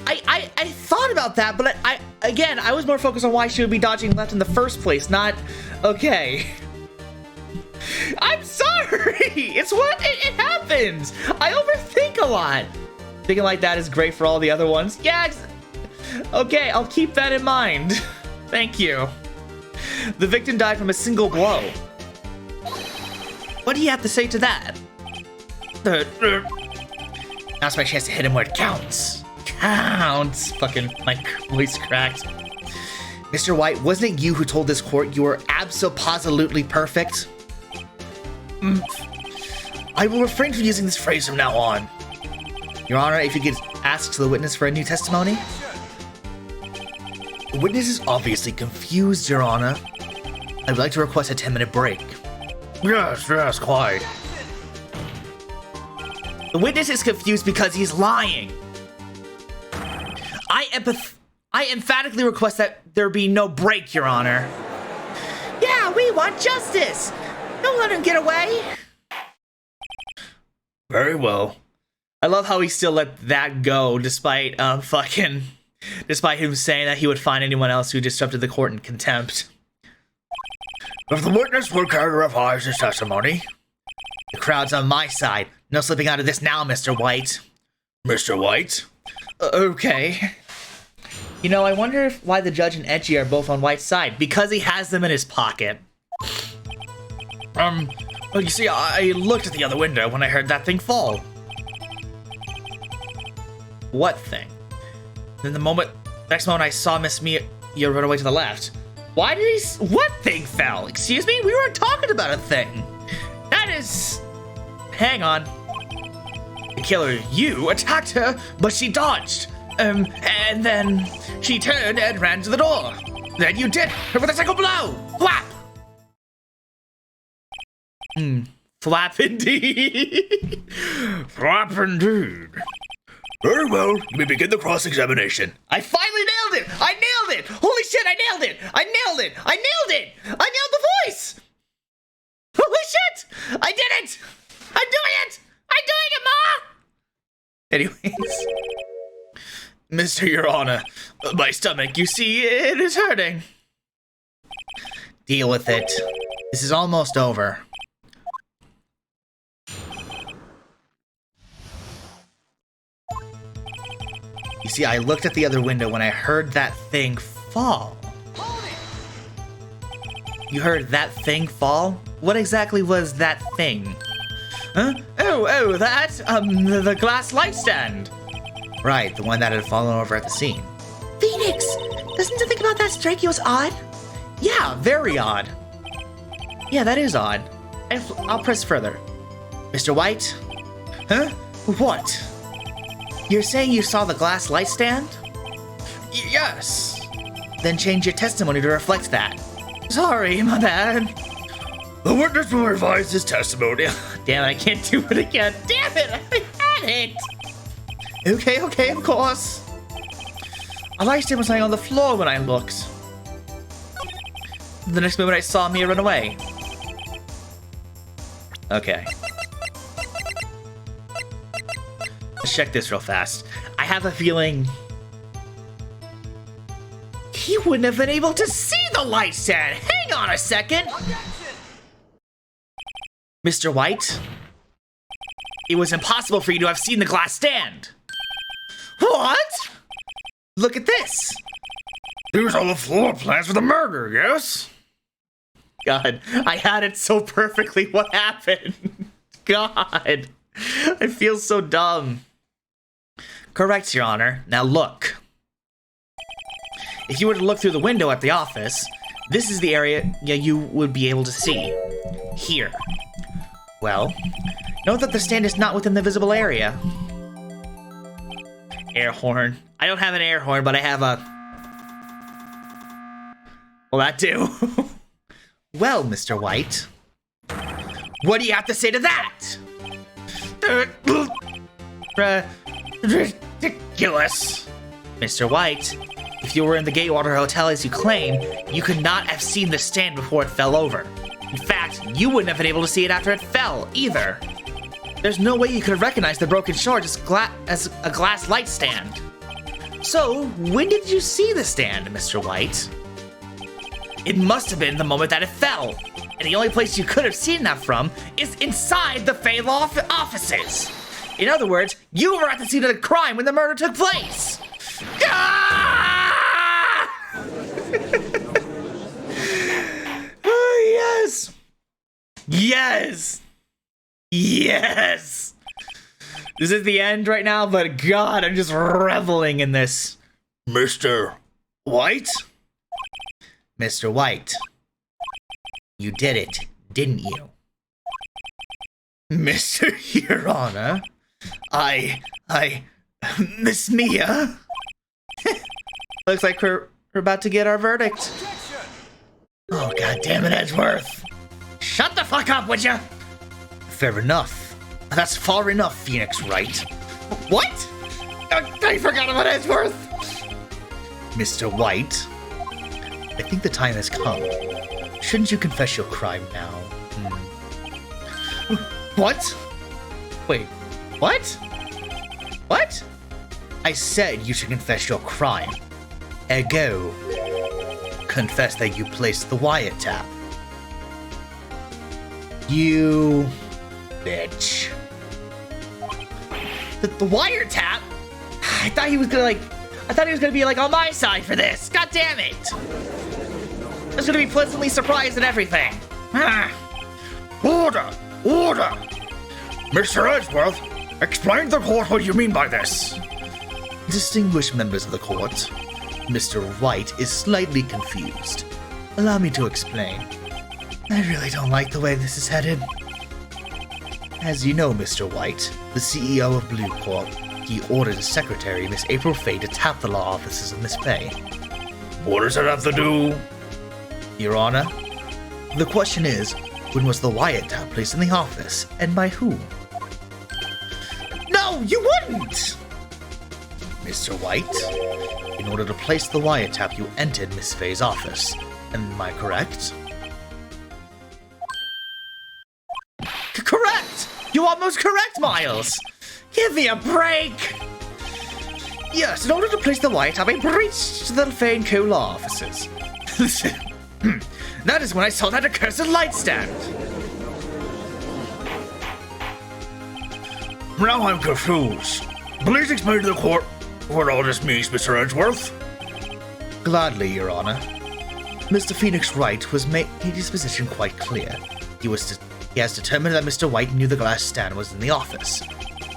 I thought about that, but I was more focused on why she would be dodging left in the first place, not... Okay. I'm sorry! It's what... It happens! I overthink a lot. Thinking like that is great for all the other ones. Yeah, okay, I'll keep that in mind. Thank you. The victim died from a single blow. What do you have to say to that? Now's my chance to hit him where it counts. Counts. Fucking, my voice cracked. Mr. White, wasn't it you who told this court you were abso-positively perfect? I will refrain from using this phrase from now on. Your Honor, if you could ask the witness for a new testimony? The witness is obviously confused, Your Honor. I'd like to request a 10-minute break. Yes, quite. The witness is confused because he's lying. I emphatically request that there be no break, Your Honor. Yeah, we want justice. Don't let him get away. Very well. I love how he still let that go despite despite him saying that he would find anyone else who disrupted the court in contempt. If the witness will care to revise his testimony. The crowd's on my side. No slipping out of this now, Mr. White. Mr. White? Okay. You know, I wonder why the judge and Edgy are both on White's side. Because he has them in his pocket. Well, you see, I looked at the other window when I heard that thing fall. What thing? Then next moment I saw Miss Mia run away to the left. Why did he, what thing fell? Excuse me? We weren't talking about a thing. That is, hang on. The killer, you, attacked her, but she dodged. And then she turned and ran to the door. Then you did her with a single blow. Flap! Flap indeed. Flap indeed. Very well, you may begin the cross-examination. I finally nailed it! I nailed it! Holy shit, I nailed it! I nailed it! I nailed it! I nailed the voice! Holy shit! I did it! I'm doing it! I'm doing it, Ma! Anyways. Mr. Your Honor, my stomach, you see, it is hurting. Deal with it. This is almost over. You see, I looked at the other window when I heard that thing fall. You heard that thing fall? What exactly was that thing? Huh? Oh, that, the glass light stand. Right, the one that had fallen over at the scene. Phoenix, doesn't the thing about that strike you as odd? Yeah, very odd. Yeah, that is odd. I'll press further. Mr. White? Huh? What? You're saying you saw the glass light stand? Yes. Then change your testimony to reflect that. Sorry, my bad. The witness will revise his testimony. Damn it, I can't do it again. Damn it, I had it. Okay, of course. A light stand was lying on the floor when I looked. The next moment I saw Mia run away. Okay. Let's check this real fast. I have a feeling he wouldn't have been able to see the light stand. Hang on a second. Mr. White, it was impossible for you to have seen the glass stand. What? Look at this. These are the floor plans for the murder, yes? God, I had it so perfectly. What happened? God, I feel so dumb. Correct, Your Honor. Now look. If you were to look through the window at the office, this is the area you would be able to see. Here. Well, note that the stand is not within the visible area. Air horn. I don't have an air horn, but I have a... Well, that too. Well, Mr. White. What do you have to say to that? Ridiculous. Mr. White, if you were in the Gatewater Hotel as you claim, you could not have seen the stand before it fell over. In fact, you wouldn't have been able to see it after it fell, either. There's no way you could have recognized the broken shard as a glass light stand. So, when did you see the stand, Mr. White? It must have been the moment that it fell. And the only place you could have seen that from is inside the Fey Law offices. In other words, you were at the scene of the crime when the murder took place. Ah! Yes! Yes! This is the end right now, but God, I'm just reveling in this. Mr. White? Mr. White, you did it, didn't you? Mr. Your Honor, Miss Mia. Looks like we're about to get our verdict. Oh, God damn it, Edgeworth. Shut the fuck up, would ya? Fair enough. That's far enough, Phoenix Wright. What? I forgot about Edgeworth. Mr. White, I think the time has come. Shouldn't you confess your crime now? What? Wait, what? What? I said you should confess your crime. Ergo, confess that you placed the wiretap. You bitch. The wiretap? I thought he was gonna be like on my side for this. God damn it. I was gonna be pleasantly surprised and everything. Order! Order! Mr. Edgeworth, explain to the court what you mean by this. Distinguished members of the court, Mr. Wright is slightly confused. Allow me to explain. I really don't like the way this is headed. As you know, Mr. White, the CEO of Blue Corp, he ordered his secretary, Miss April Fay, to tap the law offices of Miss Fay. What does it have to do? Your Honor, the question is, when was the wiretap placed in the office, and by whom? No, you wouldn't! Mr. White, in order to place the wiretap, you entered Miss Fay's office. Am I correct? Correct! You almost correct, Miles! Give me a break! Yes, in order to place the wiretap, I breached the Fay & Co. law offices. That is when I saw that accursed light stand. Now I'm confused. Please explain to the court what all this means, Mr. Edgeworth. Gladly, Your Honor. Mr. Phoenix Wright was made his position quite clear. He has determined that Mr. White knew the glass stand was in the office.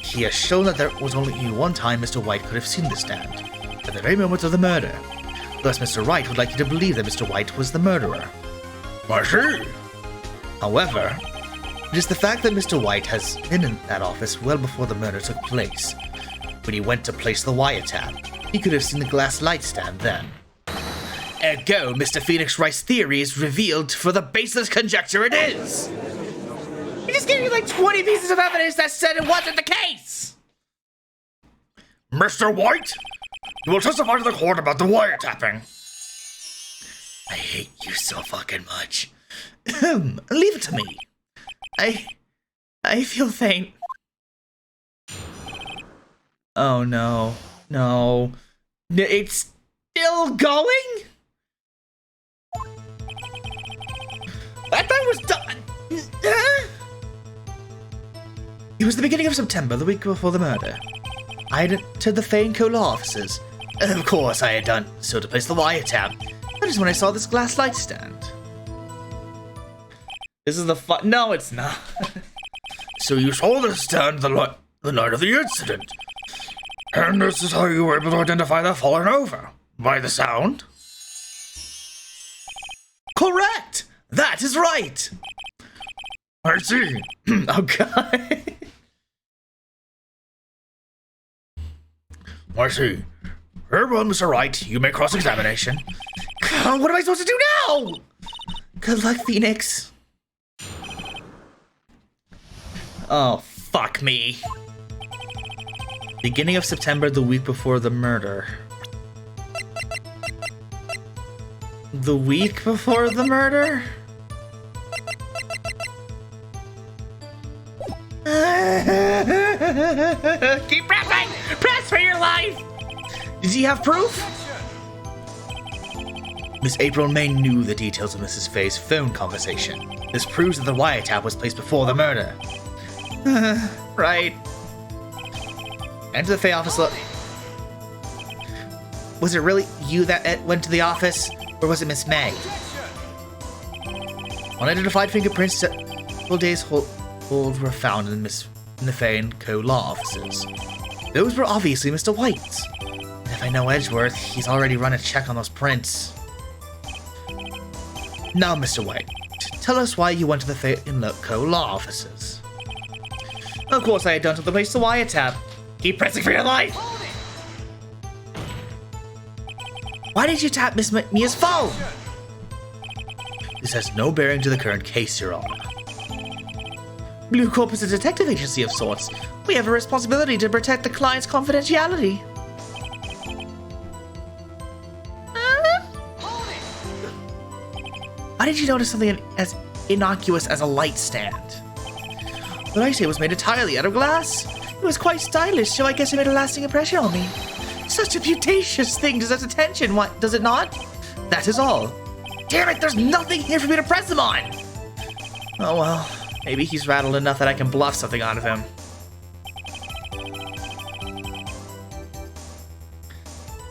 He has shown that there was only one time Mr. White could have seen the stand, at the very moment of the murder. Thus, Mr. Wright would like you to believe that Mr. White was the murderer. I see. However, it is the fact that Mr. White has been in that office well before the murder took place. When he went to place the wiretap, he could have seen the glass light stand then. Ergo, Mr. Phoenix Wright's theory is revealed for the baseless conjecture it is. He just gave me like 20 pieces of evidence that said it wasn't the case! Mr. White, you will testify to the court about the wiretapping. I hate you so fucking much. Leave it to me. I feel faint. Oh no. No. It's still going? I thought it was done. It was the beginning of September, the week before the murder. I had entered the Fay & Co. law offices. Of course I had done so to place the wiretap. That is when I saw this glass light stand. This is the fun. No, it's not. So you saw the stand the night of the incident. And this is how you were able to identify the fallen over? By the sound? Correct! That is right! I see. Oh, God. I see. Very well, Mr. Wright. You may cross-examination. God, what am I supposed to do now? Good luck, Phoenix. Oh, fuck me. Beginning of September, the week before the murder. The week before the murder? Keep pressing! Press for your life! Does he have proof? Miss April May knew the details of Mrs. Fay's phone conversation. This proves that the wiretap was placed before the murder. Right. Enter the Fay office. Was it really you that went to the office, or was it Miss May? Unidentified fingerprints Full days hold were found in Miss Nefay and Co. law offices. Those were obviously Mr. White's. If I know Edgeworth, he's already run a check on those prints. Now, Mr. White, tell us why you went to the Fay and Co. law offices. Of course, I had done to the place to wiretap. Keep pressing for your life! Why did you tap Miss Mia's phone? This has no bearing to the current case, Your Honor. Blue Corp is a detective agency of sorts. We have a responsibility to protect the client's confidentiality. Why did you notice something as innocuous as a light stand? The light stand was made entirely out of glass. It was quite stylish, so I guess it made a lasting impression on me. Such a putacious thing deserves attention, what, does it not? That is all. Damn it, there's nothing here for me to press him on! Oh well, maybe he's rattled enough that I can bluff something out of him.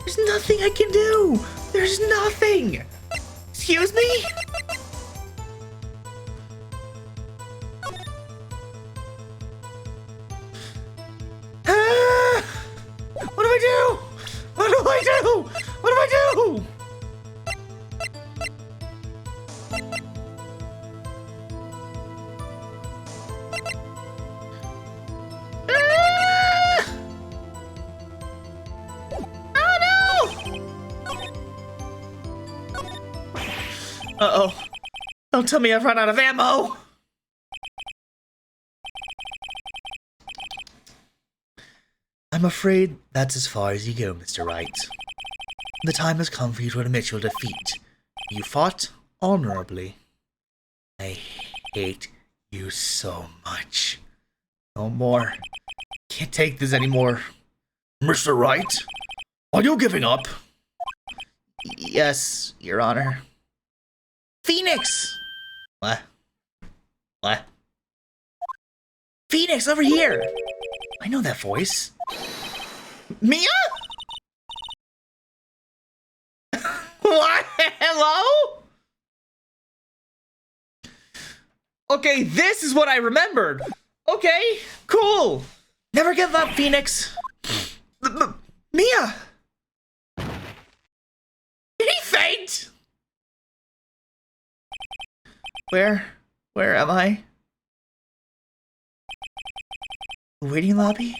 There's nothing I can do! There's nothing! Excuse me? What do I do? What do I do? What do I do? Uh-oh. Don't tell me I've run out of ammo! I'm afraid that's as far as you go, Mr. Wright. The time has come for you to admit your defeat. You fought honorably. I hate you so much. No more. Can't take this anymore. Mr. Wright, are you giving up? Yes, Your Honor. Phoenix! What? What? Phoenix, over here! I know that voice. Mia? What? Hello? Okay, this is what I remembered. Okay, cool. Never give up, Phoenix. Mia! Did he faint? Where am I? Waiting lobby?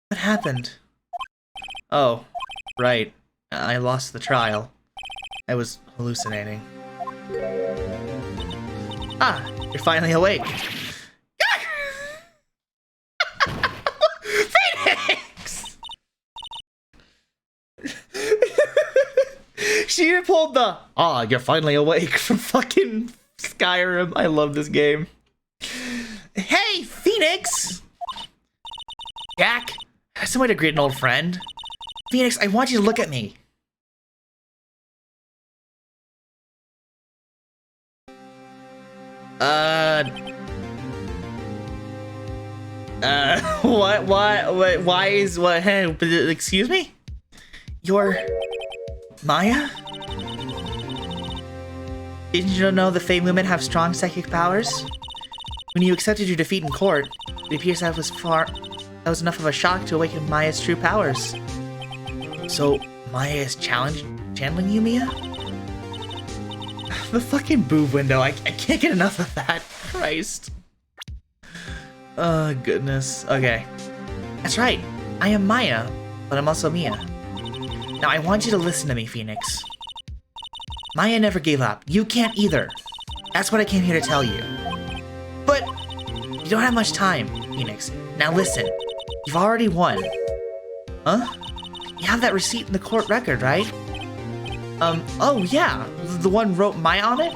What happened? Oh, right. I lost the trial. I was hallucinating. Ah, you're finally awake. Phoenix! She pulled the you're finally awake from fucking Skyrim. I love this game. Hey, Phoenix! Jack, some way to greet an old friend. Phoenix, I want you to look at me. What, why is, what, hey, excuse me? You're Maya? Didn't you know the Fey women have strong psychic powers? When you accepted your defeat in court, it appears that was enough of a shock to awaken Maya's true powers. So, Maya is channeling you, Mia? The fucking boob window, I can't get enough of that. Christ. Oh, goodness. Okay. That's right. I am Maya, but I'm also Mia. Now, I want you to listen to me, Phoenix. Maya never gave up. You can't either. That's what I came here to tell you. But you don't have much time, Phoenix. Now listen. You've already won. Huh? You have that receipt in the court record, right? Oh yeah. The one wrote Maya on it?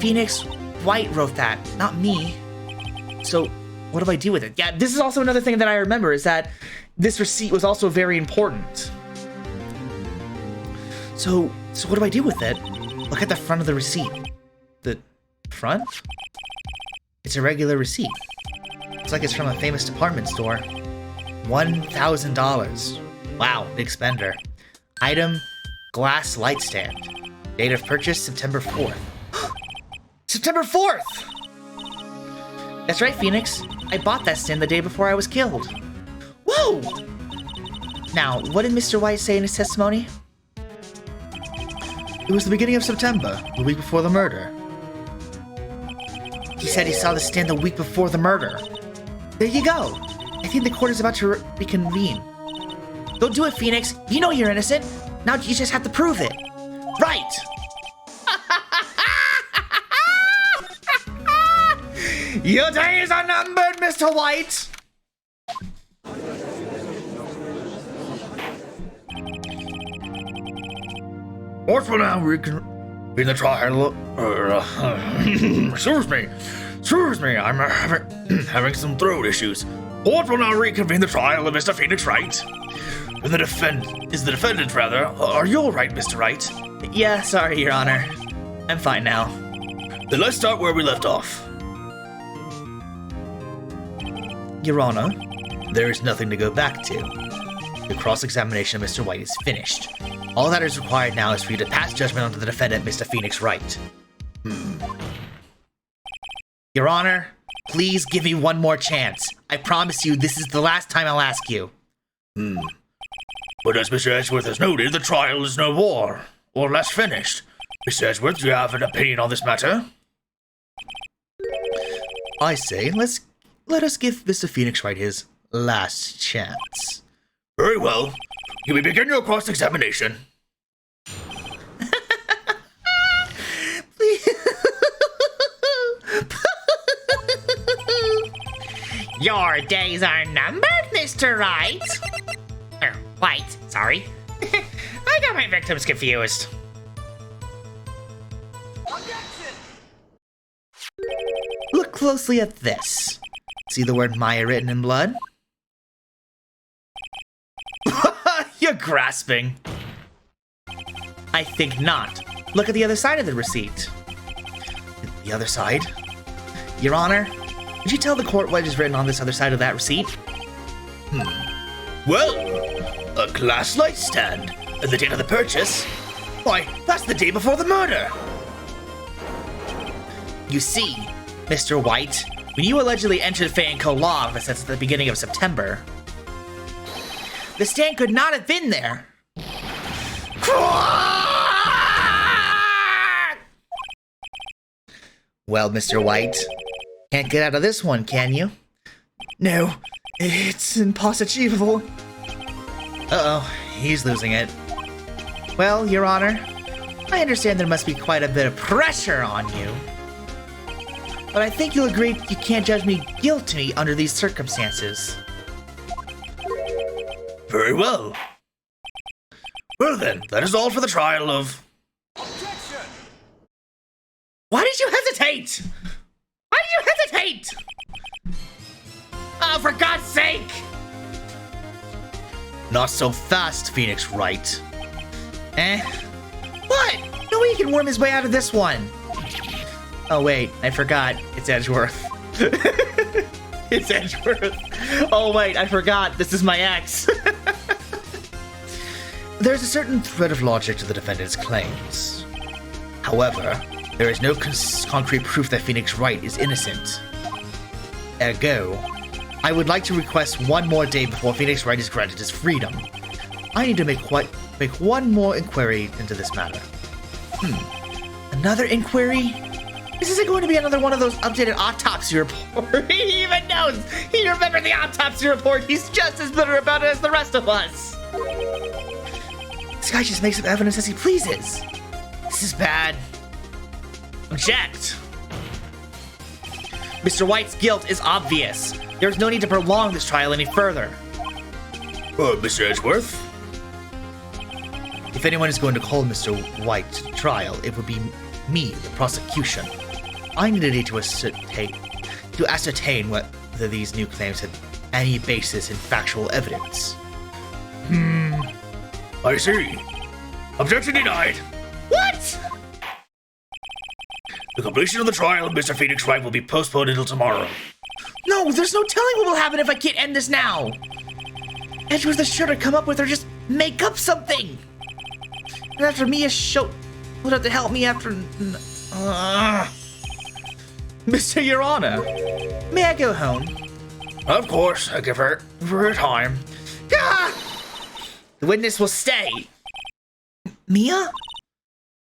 Phoenix White wrote that, not me. So, what do I do with it? Yeah, this is also another thing that I remember, is that this receipt was also very important. So what do I do with it? Look at the front of the receipt. The front? It's a regular receipt. Looks like it's from a famous department store. $1,000. Wow, big spender. Item, glass light stand. Date of purchase, September 4th. September 4th! That's right, Phoenix. I bought that stand the day before I was killed. Whoa! Now, what did Mr. White say in his testimony? It was the beginning of September, the week before the murder. He said he saw the stand the week before the murder. There you go. I think the court is about to reconvene. Don't do it, Phoenix. You know you're innocent. Now you just have to prove it. Right! Your days are numbered, Mr. White! Court will now reconvene the trial. Excuse me, I'm having some throat issues. Court will now reconvene the trial of Mr. Phoenix Wright. And the defendant, rather. Are you all right, Mr. Wright? Yeah, sorry, Your Honor. I'm fine now. Then let's start where we left off. Your Honor, there is nothing to go back to. The cross-examination of Mr. White is finished. All that is required now is for you to pass judgment on the defendant, Mr. Phoenix Wright. Your Honor, please give me one more chance. I promise you this is the last time I'll ask you. But as Mr. Edgeworth has noted, the trial is no more, or less finished. Mr. Edgeworth, do you have an opinion on this matter? I say, let us give Mr. Phoenix Wright his last chance. Very well. You may begin your cross-examination. Your days are numbered, Mr. Wright. White, sorry. I got my victims confused. Look closely at this. See the word Maya written in blood? You're grasping. I think not. Look at the other side of the receipt. The other side? Your Honor, would you tell the court what is written on this other side of that receipt? Well, a glass light stand. And the date of the purchase? Why, that's the day before the murder. You see, Mr. White, when you allegedly entered Fayeco Law office at the beginning of September, the stand could not have been there. Well, Mr. White, can't get out of this one, can you? No, it's impossible. Uh-oh, he's losing it. Well, Your Honor, I understand there must be quite a bit of pressure on you. But I think you'll agree you can't judge me guilty under these circumstances. Very well. Well then, that is all for the trial of... Objection! Why did you hesitate? Why did you hesitate? Oh, for God's sake! Not so fast, Phoenix Wright. What? No way he can worm his way out of this one. Oh wait, I forgot. It's Edgeworth. It's Edgeworth. Oh wait, I forgot. This is my ex. There's a certain thread of logic to the defendant's claims. However, there is no concrete proof that Phoenix Wright is innocent. Ergo, I would like to request one more day before Phoenix Wright is granted his freedom. I need to make one more inquiry into this matter. Another inquiry? This isn't going to be another one of those updated autopsy reports. He even knows! He remembered the autopsy report! He's just as bitter about it as the rest of us! This guy just makes up evidence as he pleases. This is bad. Object! Mr. White's guilt is obvious. There's no need to prolong this trial any further. Mr. Edgeworth? If anyone is going to call Mr. White to trial, it would be me, the prosecution. I need a day to ascertain whether these new claims have any basis in factual evidence. I see. Objection denied. What? The completion of the trial of Mr. Phoenix Wright will be postponed until tomorrow. No, there's no telling what will happen if I can't end this now. Edgeworth is sure to come up with or just make up something. And after Mia would have to help me after... Mr. Your Honor, may I go home? Of course, I give her time. Ah! The witness will stay. Mia?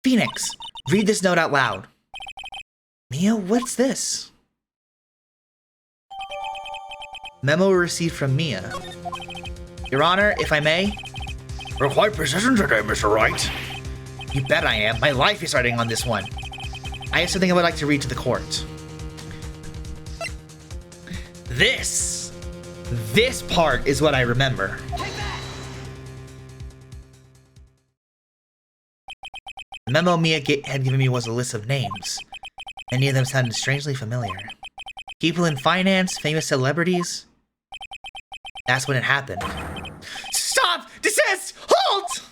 Phoenix, read this note out loud. Mia, what's this? Memo received from Mia. Your Honor, if I may? You're quite persistent today, Mr. Wright. You bet I am. My life is riding on this one. I have something I would like to read to the court. This part is what I remember. The memo Mia had given me was a list of names. Many of them sounded strangely familiar. People in finance, famous celebrities. That's when it happened. Stop! Desist! Halt!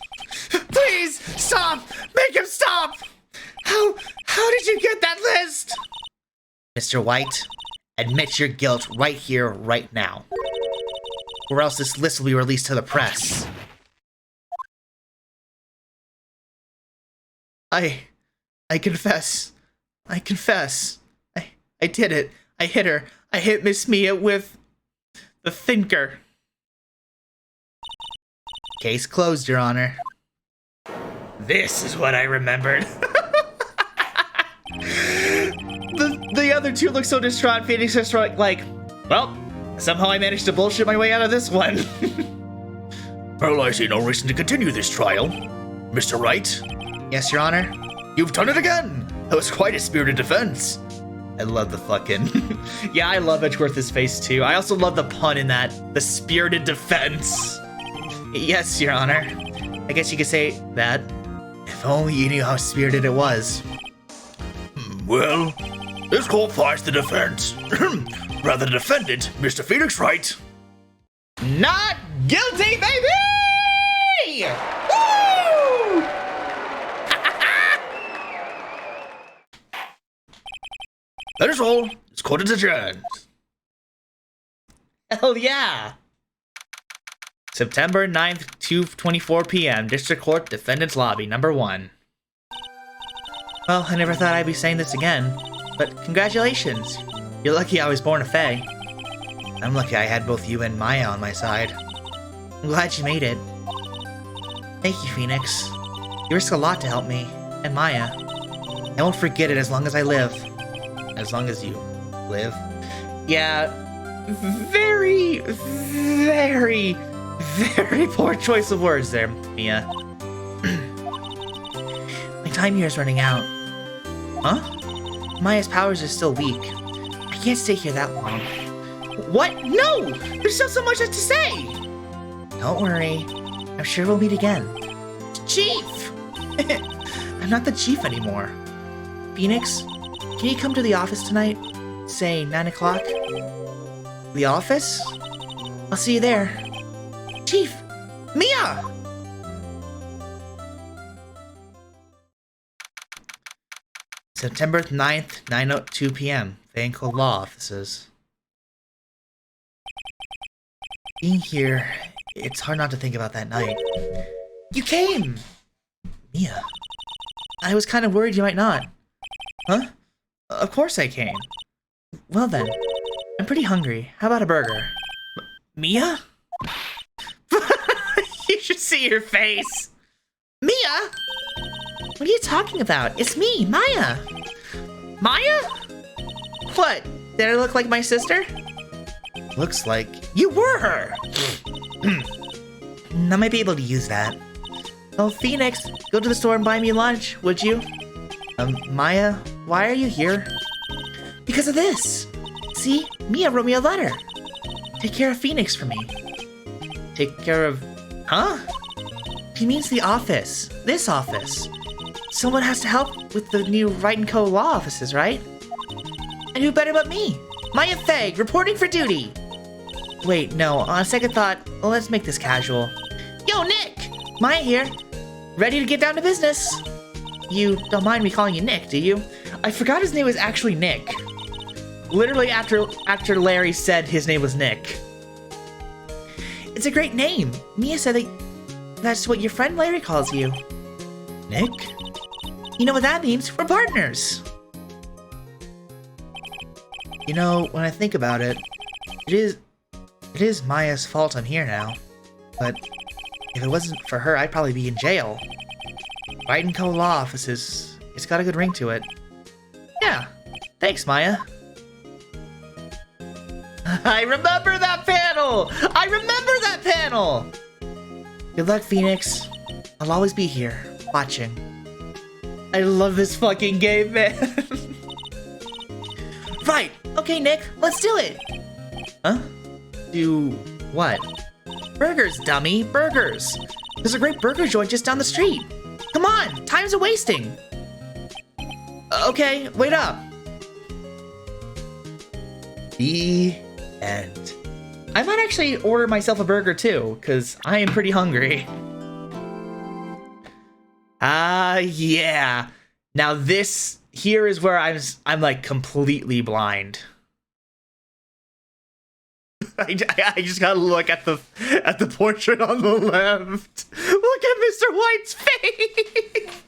Please, stop! Make him stop! How did you get that list? Mr. White, admit your guilt right here, right now. Or else this list will be released to the press. I confess. I confess. I did it. I hit her. I hit Miss Mia with the thinker. Case closed, Your Honor. This is what I remembered. The other two look so distraught. Phoenix is like, well, somehow I managed to bullshit my way out of this one. Well, I see no reason to continue this trial. Mr. Wright? Yes, Your Honor? You've done it again! That was quite a spirited defense. I love the fucking... Yeah, I love Edgeworth's face too. I also love the pun in that. The spirited defense. Yes, Your Honor. I guess you could say that. If only you knew how spirited it was. Well, this court finds the defense. Rather, the defendant, Mr. Phoenix Wright. Not guilty, baby! Woo! That is all. This court is adjourned. Hell yeah! September 9th, 2:24 p.m. District Court, Defendant's Lobby, number 1. Well, I never thought I'd be saying this again, but congratulations. You're lucky I was born a Fae. I'm lucky I had both you and Maya on my side. I'm glad you made it. Thank you, Phoenix. You risked a lot to help me, and Maya. I won't forget it as long as I live. As long as you live. Yeah, very, very, very poor choice of words there, Mia. My time here is running out. Huh? Maya's powers are still weak. I can't stay here that long. What? No! There's still so much to say! Don't worry. I'm sure we'll meet again. Chief! I'm not the chief anymore. Phoenix, can you come to the office tonight? Say 9 o'clock? The office? I'll see you there. Chief! Mia! September 9th, 9:02 p.m. Vancouver Law Offices. Being here, it's hard not to think about that night. You came! Mia. I was kind of worried you might not. Huh? Of course I came. Well then, I'm pretty hungry. How about a burger? Mia? You should see your face. Mia? What are you talking about? It's me, Maya. Maya? What? Did I look like my sister? Looks like you were her. I might be able to use that. Oh, Phoenix, go to the store and buy me lunch, would you? Maya, why are you here? Because of this. See, Mia wrote me a letter. Take care of Phoenix for me. Take care of... Huh? She means the office. This office. Someone has to help with the new Wright & Co. law offices, right? And who better but me? Maya Fag, reporting for duty. Wait, no, on second thought, let's make this casual. Yo, Nick! Maya here. Ready to get down to business. You don't mind me calling you Nick, do you? I forgot his name was actually Nick. Literally after Larry said his name was Nick. It's a great name. Mia said that's what your friend Larry calls you. Nick? You know what that means? We're partners. You know, when I think about it, it is Maya's fault I'm here now. But if it wasn't for her, I'd probably be in jail. Wright and Co. law offices. It's got a good ring to it. Yeah. Thanks, Maya. I remember that panel! I remember that panel! Good luck, Phoenix. I'll always be here, watching. I love this fucking game, man. Right. Okay, Nick, let's do it. Huh? Do what? Burgers, dummy. Burgers. There's a great burger joint just down the street. Come on, time's a-wasting. Okay, wait up. The end. I might actually order myself a burger too, because I am pretty hungry. Yeah. Now this here is where I'm like completely blind. I just gotta look at the portrait on the left. Look at Mr. White's face.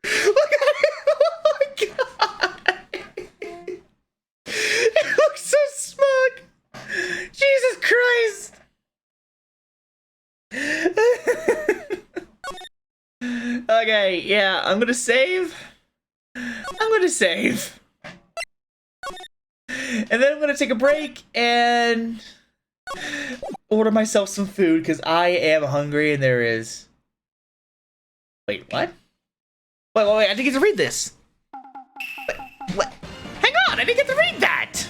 Look at it. Oh my god. It looks so smug. Jesus Christ. Okay, yeah, I'm gonna save. And then I'm gonna take a break and order myself some food because I am hungry and there is. Wait, what? Wait, I didn't get to read this. What? Hang on, I didn't get to read that!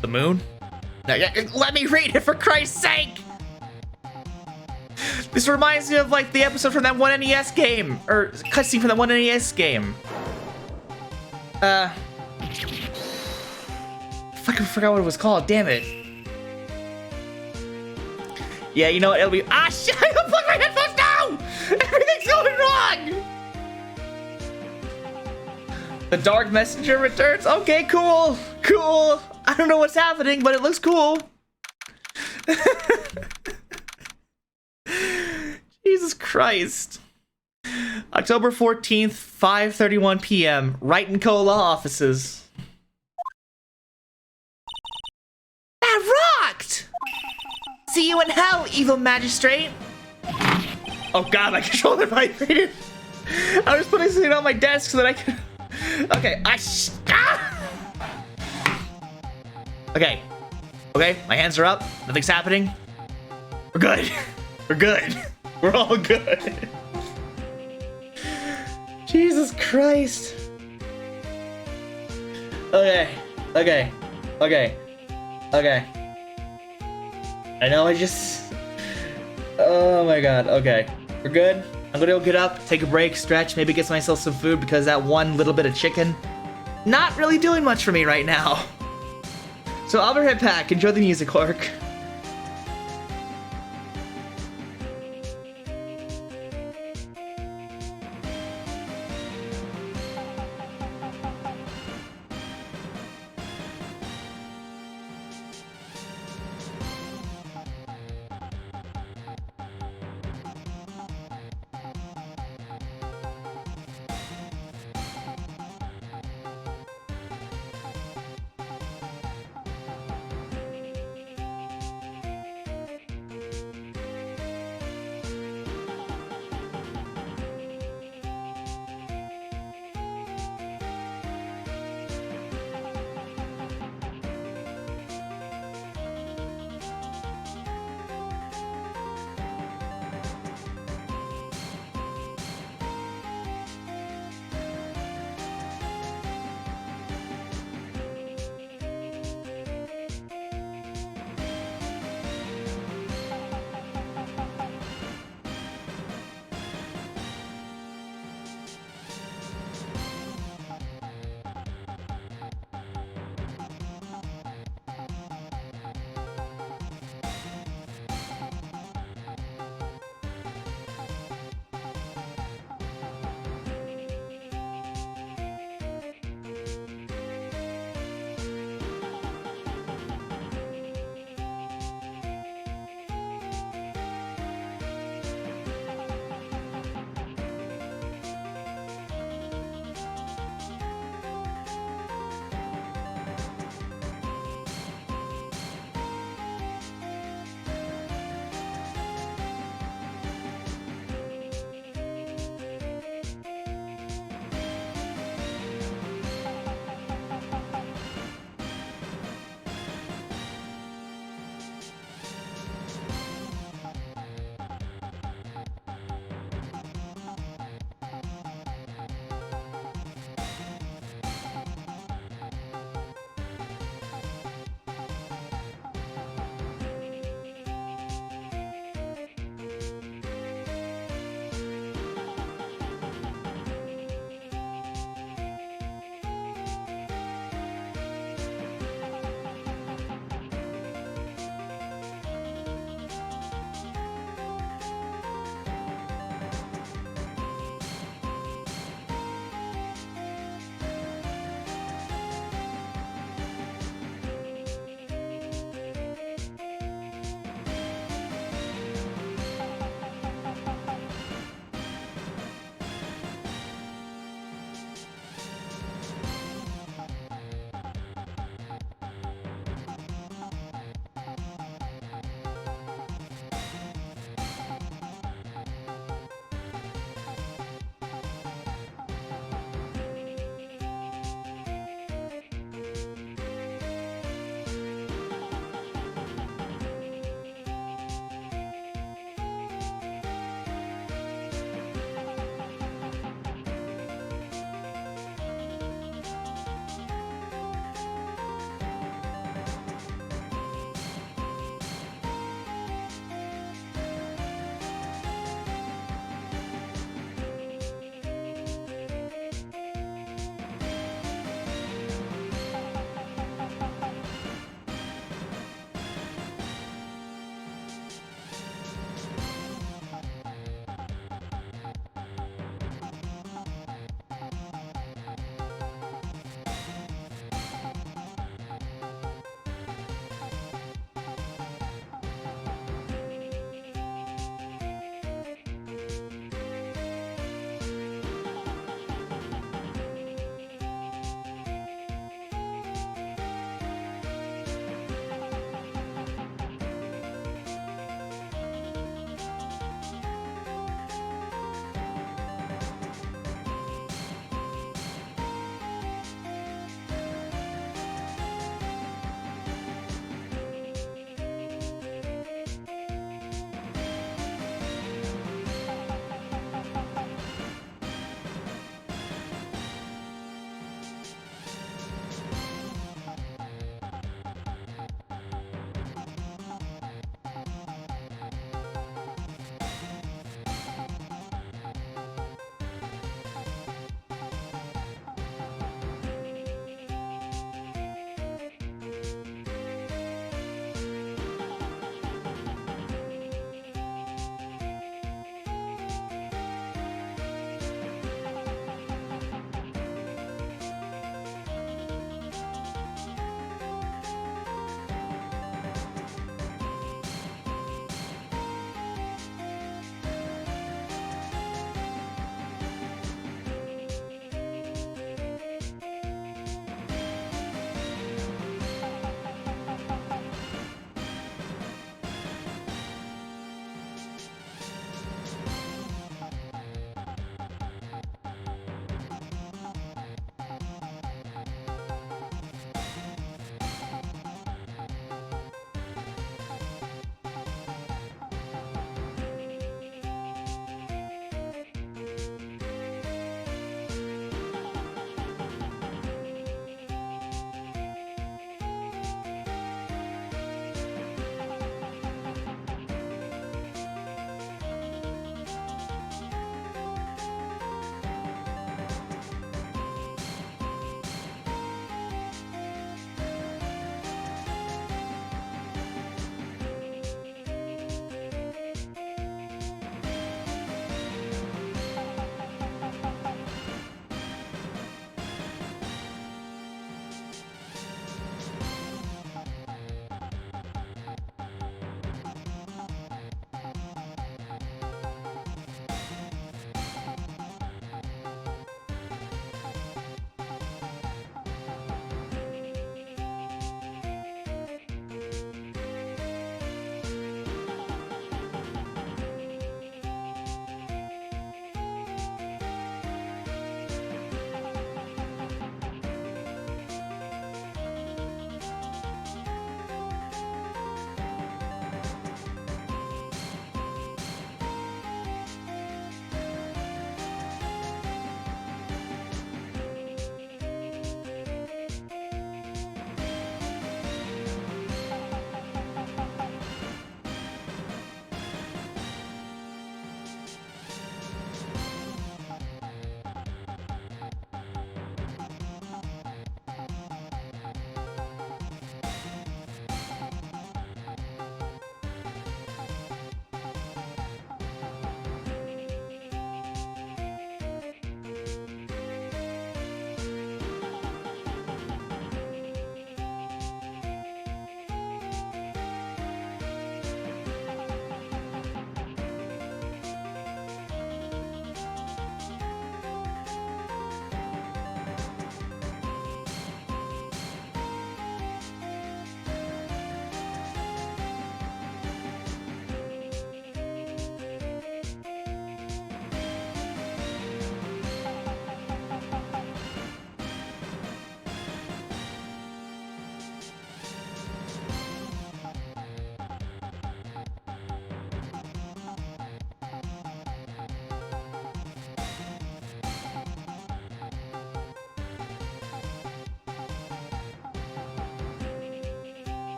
The moon? No, let me read it for Christ's sake! This reminds me of like the episode from that one NES game, or cutscene from that one NES game. Fucking forgot what it was called, damn it. Yeah, you know what, it'll be- Ah, shit, I unplugged my headphones now! Everything's going wrong! The Dark Messenger returns? Okay, cool, cool. I don't know what's happening, but it looks cool. Jesus Christ. October 14th, 5:31 p.m. Wright and Co. law offices. That rocked! See you in hell, evil magistrate! Oh god, my controller vibrated. I was putting something on my desk so that I could... Okay, Okay. Okay, my hands are up. Nothing's happening. We're good. We're good. We're all good. Jesus Christ. Okay. I know I just... Oh my god, okay. We're good. I'm gonna go get up, take a break, stretch, maybe get myself some food because that one little bit of chicken, not really doing much for me right now. So I'll be right back. Enjoy the music, Clark.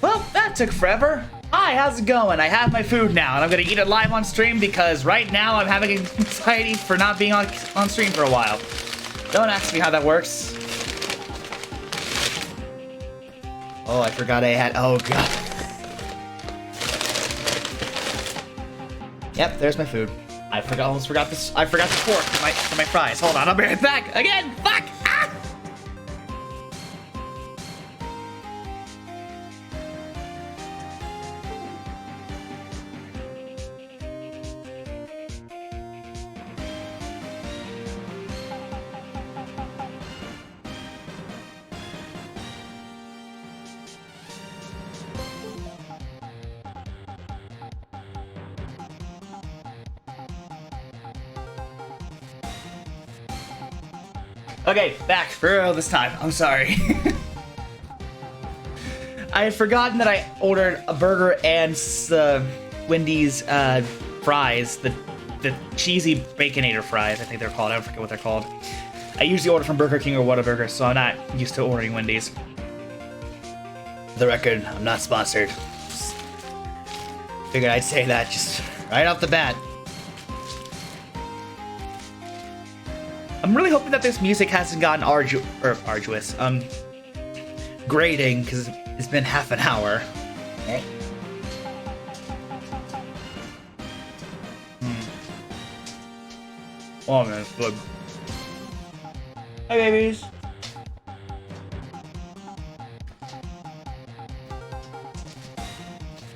Well, that took forever. Hi, how's it going? I have my food now, and I'm gonna eat it live on stream because right now I'm having anxiety for not being on stream for a while. Don't ask me how that works. Oh, I forgot I had. Oh god. Yep, there's my food. Almost forgot this. I forgot the fork for my fries. Hold on, I'll be right back. Again. Fuck. Ah! Okay, back for real this time. I'm sorry. I had forgotten that I ordered a burger and Wendy's fries, the cheesy Baconator fries, I think they're called. I forget what they're called. I usually order from Burger King or Whataburger, so I'm not used to ordering Wendy's. For the record, I'm not sponsored. Just figured I'd say that just right off the bat. I'm really hoping that this music hasn't gotten arduous. Grading, because it's been half an hour. Oh man, it's good. Hey babies.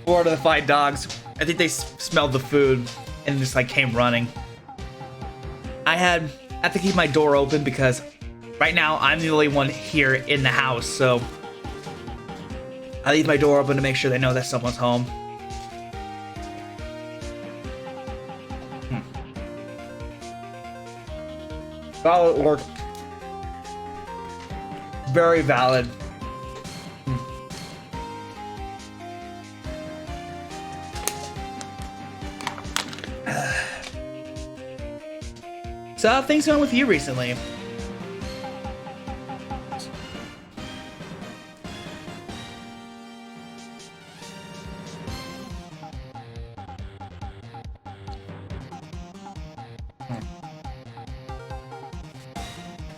Four out of the 5 dogs. I think they smelled the food and just like came running. I have to keep my door open because right now I'm the only one here in the house, so I leave my door open to make sure they know that someone's home. Valid work. Very valid. So how have things going with you recently?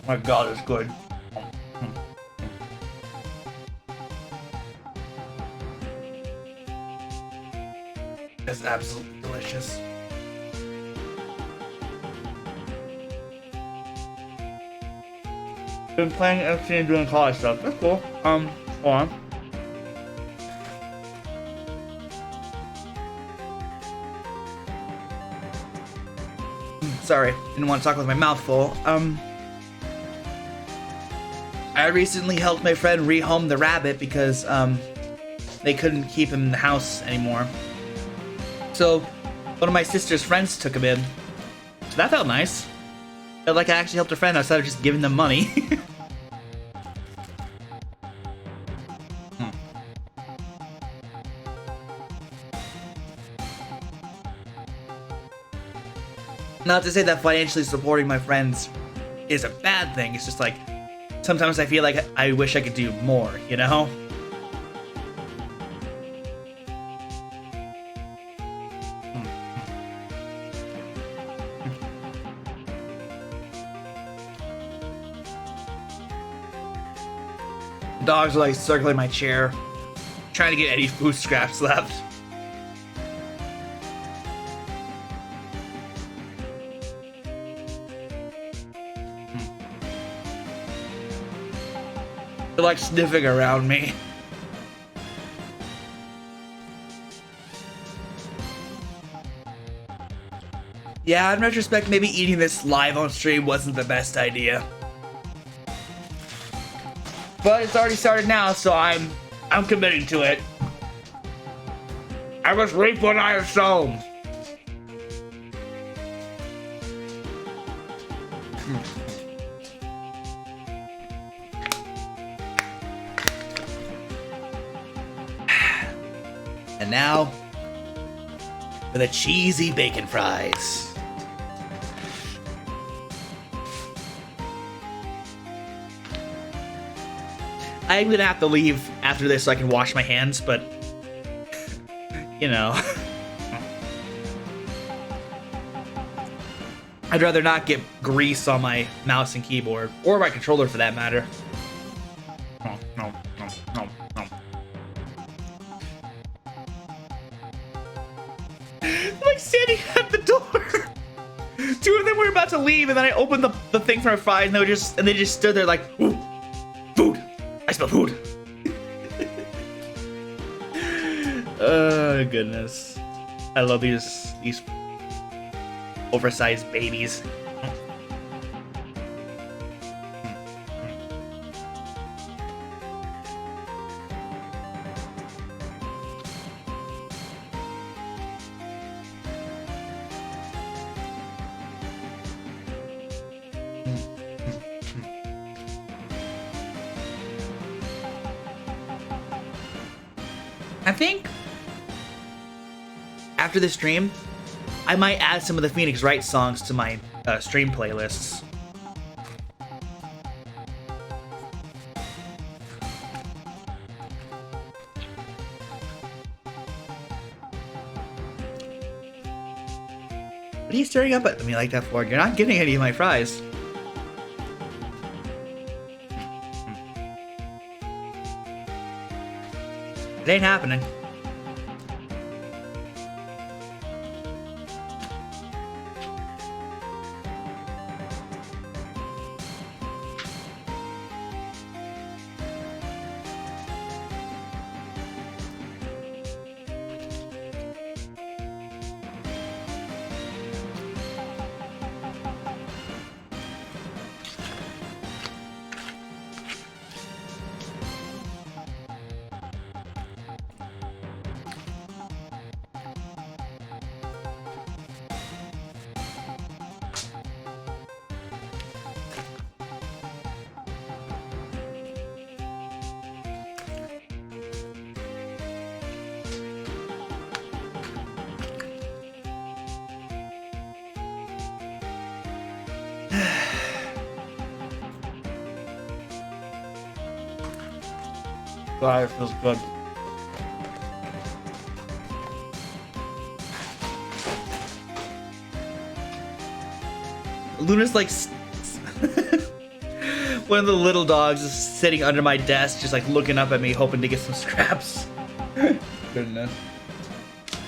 My god, it's good. It's absolutely delicious. Been playing FC and doing college stuff. That's cool. Hold on. Sorry, didn't want to talk with my mouth full. I recently helped my friend rehome the rabbit because they couldn't keep him in the house anymore. So one of my sister's friends took him in. So that felt nice. Felt like I actually helped a friend instead of just giving them money. Not to say that financially supporting my friends is a bad thing. It's just like, sometimes I feel like I wish I could do more, you know? Dogs are like circling my chair, trying to get any food scraps left. They're like sniffing around me. Yeah, in retrospect, maybe eating this live on stream wasn't the best idea. But it's already started now, so I'm committing to it. I must reap what I have sown. And now, for the cheesy bacon fries. I'm gonna have to leave after this so I can wash my hands, but you know. I'd rather not get grease on my mouse and keyboard, or my controller for that matter. No. Like standing at the door. Two of them were about to leave, and then I opened the thing for my fries, and they just stood there like, ooh, food. I smell food. Oh goodness, I love these oversized babies. I think after this stream, I might add some of the Phoenix Wright songs to my stream playlists. What are you staring up at me like that for? You're not getting any of my fries. It ain't happening. God, it feels good. Luna's like one of the little dogs is sitting under my desk, just like looking up at me, hoping to get some scraps. Goodness.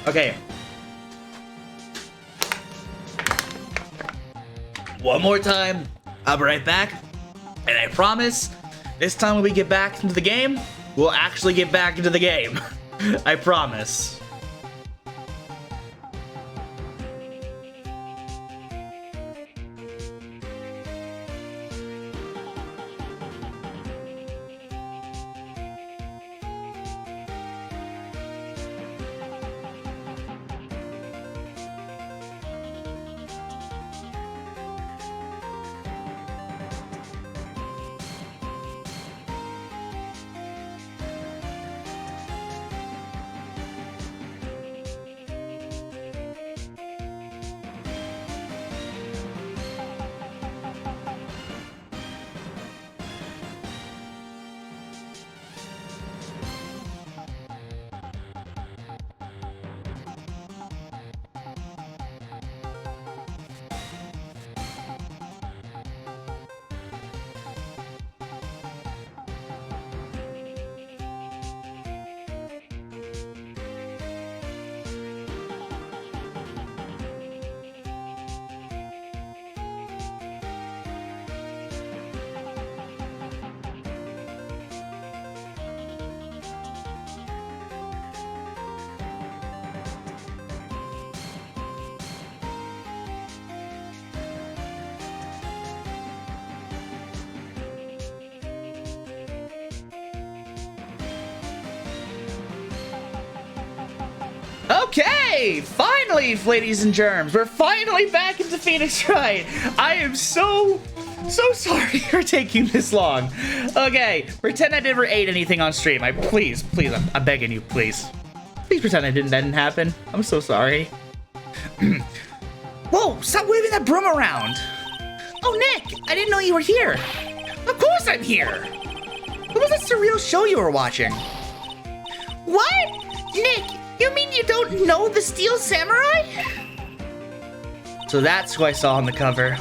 Okay. One more time. I'll be right back. And I promise, this time when we get back into the game, we'll actually get back into the game. I promise. Okay, finally, ladies and germs, we're finally back into Phoenix Wright. I am so sorry for taking this long. Okay, pretend I never ate anything on stream. Please, I'm begging you, please pretend that didn't happen. I'm so sorry. Whoa, stop waving that broom around. Oh, Nick, I didn't know you were here. Of course I'm here. What was that surreal show you were watching? What? Nick, you mean you don't know the Steel Samurai? So that's who I saw on the cover.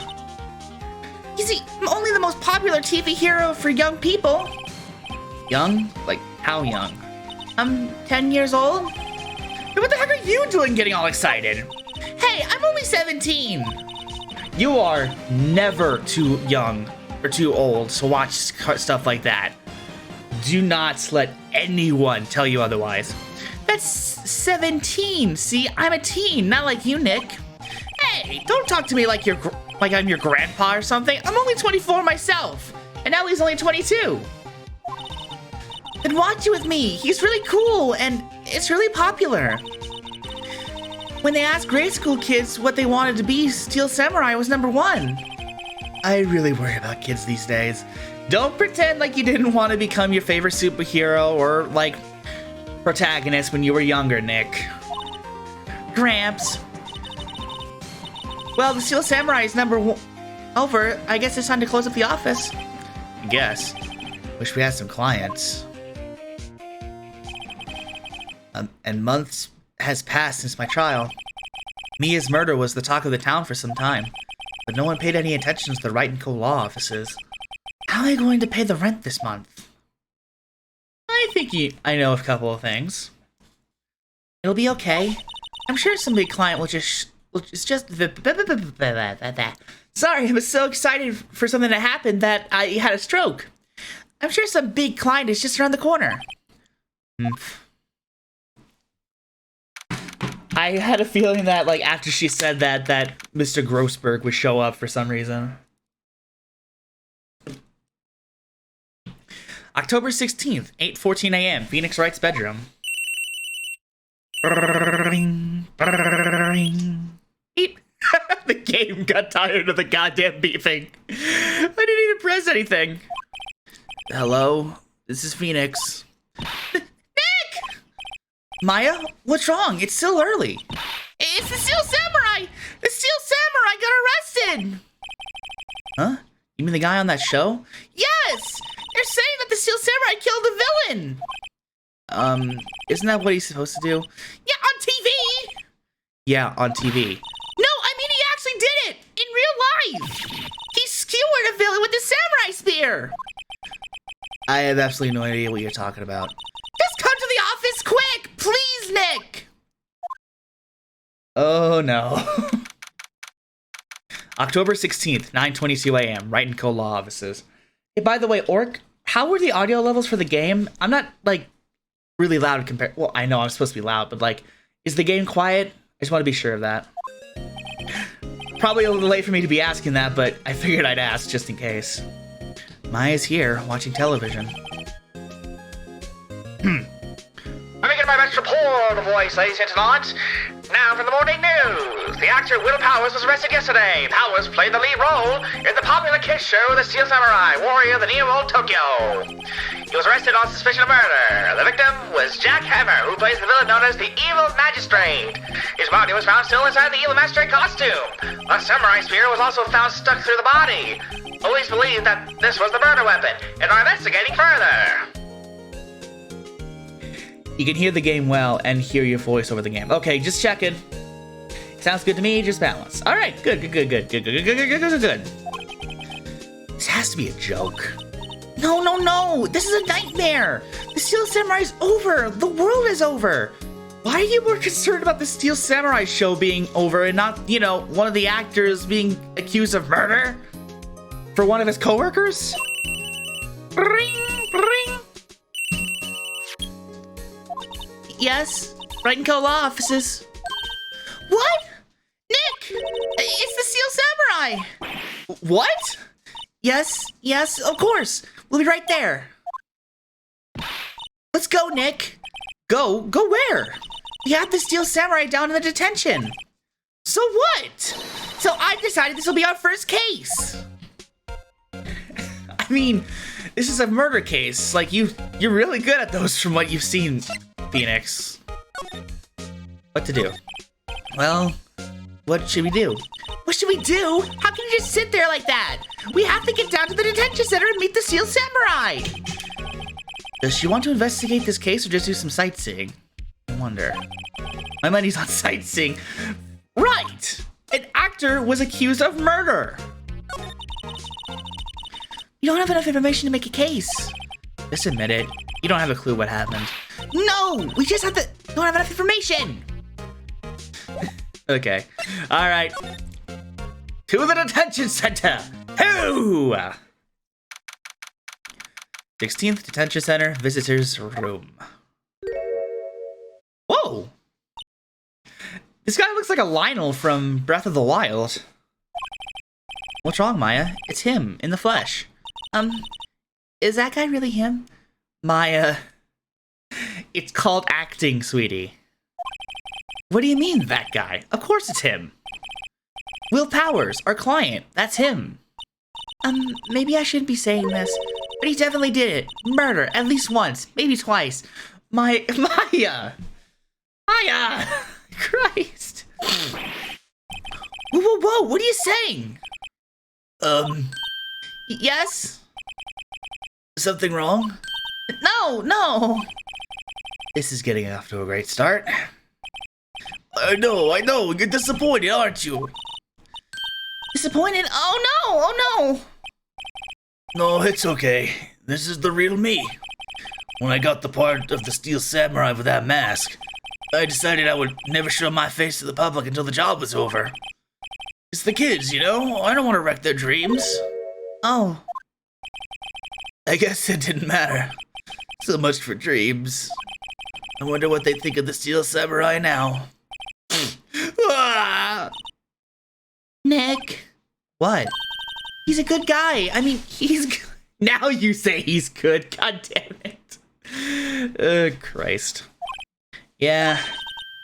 You see, I'm only the most popular TV hero for young people. Young? Like, how young? I'm 10 years old? Then what the heck are you doing getting all excited? Hey, I'm only 17. You are never too young or too old to watch stuff like that. Do not let anyone tell you otherwise. That's 17. See, I'm a teen, not like you, Nick. Hey, don't talk to me like I'm your grandpa or something. I'm only 24 myself, and Ellie's only 22. Then watch it with me. He's really cool, and it's really popular. When they asked grade school kids what they wanted to be, Steel Samurai was #1. I really worry about kids these days. Don't pretend like you didn't want to become your favorite superhero or, like, protagonist when you were younger, Nick. Gramps. Well, the Steel Samurai is #1 over. I guess it's time to close up the office. I guess. Wish we had some clients. And months has passed since my trial. Mia's murder was the talk of the town for some time, but no one paid any attention to the Wright & Co. law offices. How am I going to pay the rent this month? I think I know a couple of things. It'll be okay. I'm sure some big client will just... Sorry, I was so excited for something to happen that I had a stroke. I'm sure some big client is just around the corner. I had a feeling that, like, after she said that Mr. Grossberg would show up for some reason. October 16th, 8:14 a.m., Phoenix Wright's bedroom. Beep. The game got tired of the goddamn beeping. I didn't even press anything. Hello? This is Phoenix. Nick! Maya? What's wrong? It's still early. It's the Steel Samurai! The Steel Samurai got arrested! Huh? You mean the guy on that show? Yes! They're saying that the Steel Samurai killed the villain! Isn't that what he's supposed to do? Yeah, on TV! Yeah, on TV. No, I mean he actually did it! In real life! He skewered a villain with the samurai spear! I have absolutely no idea what you're talking about. Just come to the office quick! Please, Nick! Oh, no. October 16th, 9:22 a.m., Wright & Co. Law Offices. Hey, by the way, Orc, how were the audio levels for the game? I'm not, like, really loud compared... Well, I know I'm supposed to be loud, but, like, is the game quiet? I just want to be sure of that. Probably a little late for me to be asking that, but I figured I'd ask just in case. Maya's here, watching television. Let me get my best report voice, ladies and gentlemen. Now for the morning news. The actor Will Powers was arrested yesterday. Powers played the lead role in the popular kids show The Steel Samurai, Warrior of the New Old Tokyo. He was arrested on suspicion of murder. The victim was Jack Hammer, who plays the villain known as the Evil Magistrate. His body was found still inside the Evil Magistrate costume. A samurai spear was also found stuck through the body. Police believe that this was the murder weapon and are investigating further. You can hear the game well and hear your voice over the game. Okay, just checking. Sounds good to me, just balance. All right, good. This has to be a joke. No, this is a nightmare. The Steel Samurai is over. The world is over. Why are you more concerned about the Steel Samurai show being over and not, you know, one of the actors being accused of murder for one of his coworkers? Ring. Yes, Wright & Co. Law Offices. What? Nick! It's the Steel Samurai! What? Yes, of course. We'll be right there. Let's go, Nick. Go where? We have the Steel Samurai down in the detention. So what? So I decided this will be our first case. I mean, this is a murder case. Like, you're really good at those from what you've seen, Phoenix. What to do? Well, what should we do? What should we do? How can you just sit there like that? We have to get down to the detention center and meet the Steel Samurai. Does she want to investigate this case or just do some sightseeing? I wonder. My money's on sightseeing. Right! An actor was accused of murder. You don't have enough information to make a case. Just admit it. You don't have a clue what happened. No! We just don't have enough information! Okay. Alright. To the detention center! Who? 16th Detention Center, Visitors Room. Whoa! This guy looks like a Lionel from Breath of the Wild. What's wrong, Maya? It's him, in the flesh. Is that guy really him? Maya... It's called acting, sweetie. What do you mean, that guy? Of course it's him. Will Powers, our client, that's him. Maybe I shouldn't be saying this, but he definitely did it. Murder, at least once, maybe twice. Maya! Maya! Christ! Whoa, whoa, whoa, what are you saying? Yes? Something wrong? No! This is getting off to a great start. I know, you're disappointed, aren't you? Disappointed? Oh no! No, it's okay. This is the real me. When I got the part of the Steel Samurai with that mask, I decided I would never show my face to the public until the job was over. It's the kids, you know? I don't want to wreck their dreams. Oh. I guess it didn't matter. So much for dreams. I wonder what they think of the Steel Samurai now. Nick. What? He's a good guy. I mean, he's good. Now you say he's good. God damn it. Oh, Christ. Yeah,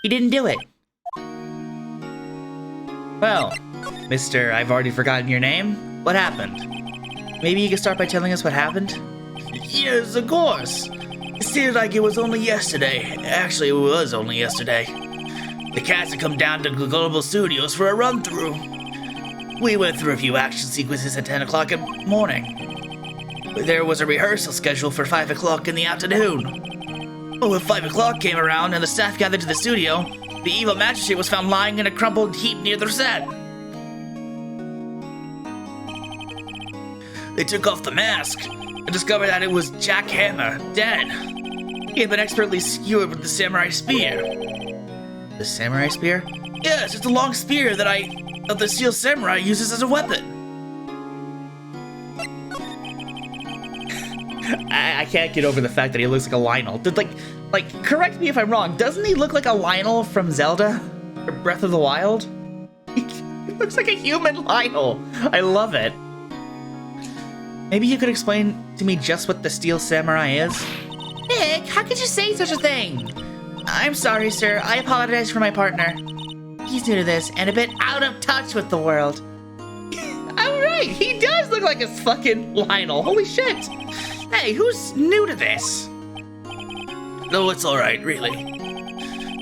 he didn't do it. Well, Mr. I've already forgotten your name. What happened? Maybe you could start by telling us what happened? Yes, of course. It seemed like it was only yesterday. Actually, it was only yesterday. The cats had come down to Global Studios for a run-through. We went through a few action sequences at 10 o'clock in the morning. There was a rehearsal scheduled for 5 o'clock in the afternoon. When 5 o'clock came around and the staff gathered to the studio, the evil magistrate was found lying in a crumpled heap near the set. They took off the mask and discovered that it was Jack Hammer, dead. He had been expertly skewered with the samurai spear. The samurai spear? Yes, it's a long spear that the Steel Samurai uses as a weapon. I can't get over the fact that he looks like a Lionel. Like, correct me if I'm wrong, doesn't he look like a Lionel from Zelda? Or Breath of the Wild? He looks like a human Lionel. I love it. Maybe you could explain to me just what the Steel Samurai is? Nick, how could you say such a thing? I'm sorry, sir. I apologize for my partner. He's new to this and a bit out of touch with the world. Alright, he does look like a fucking Lionel. Holy shit. Hey, who's new to this? No, it's alright, really.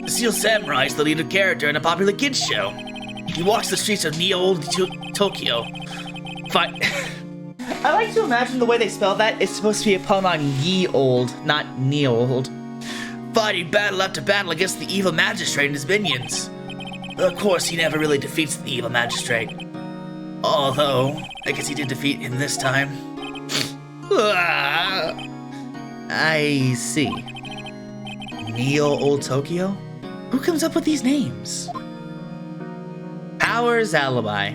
The Steel Samurai is the lead character in a popular kids show. He walks the streets of Neo Tokyo. Fine. I like to imagine the way they spell that is supposed to be a pun on ye old, not Neo-old. Fighting battle after battle against the evil magistrate and his minions. Of course, he never really defeats the evil magistrate. Although, I guess he did defeat him this time. I see. Neo Old Tokyo? Who comes up with these names? Powers Alibi.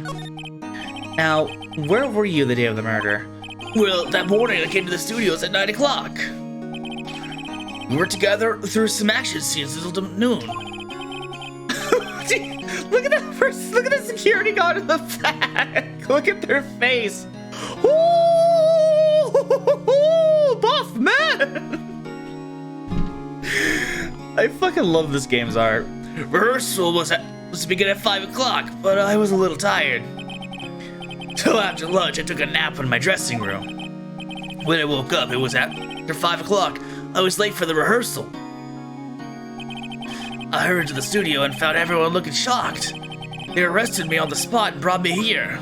Now, where were you the day of the murder? Well, that morning I came to the studios at 9 o'clock. We were together through some action scenes until noon. Look at that first, look at the security guard in the back. Look at their face. Ooh, buff man. I fucking love this game's art. Rehearsal was to begin at 5 o'clock, but I was a little tired. So after lunch, I took a nap in my dressing room. When I woke up, it was after 5 o'clock. I was late for the rehearsal. I hurried to the studio and found everyone looking shocked. They arrested me on the spot and brought me here.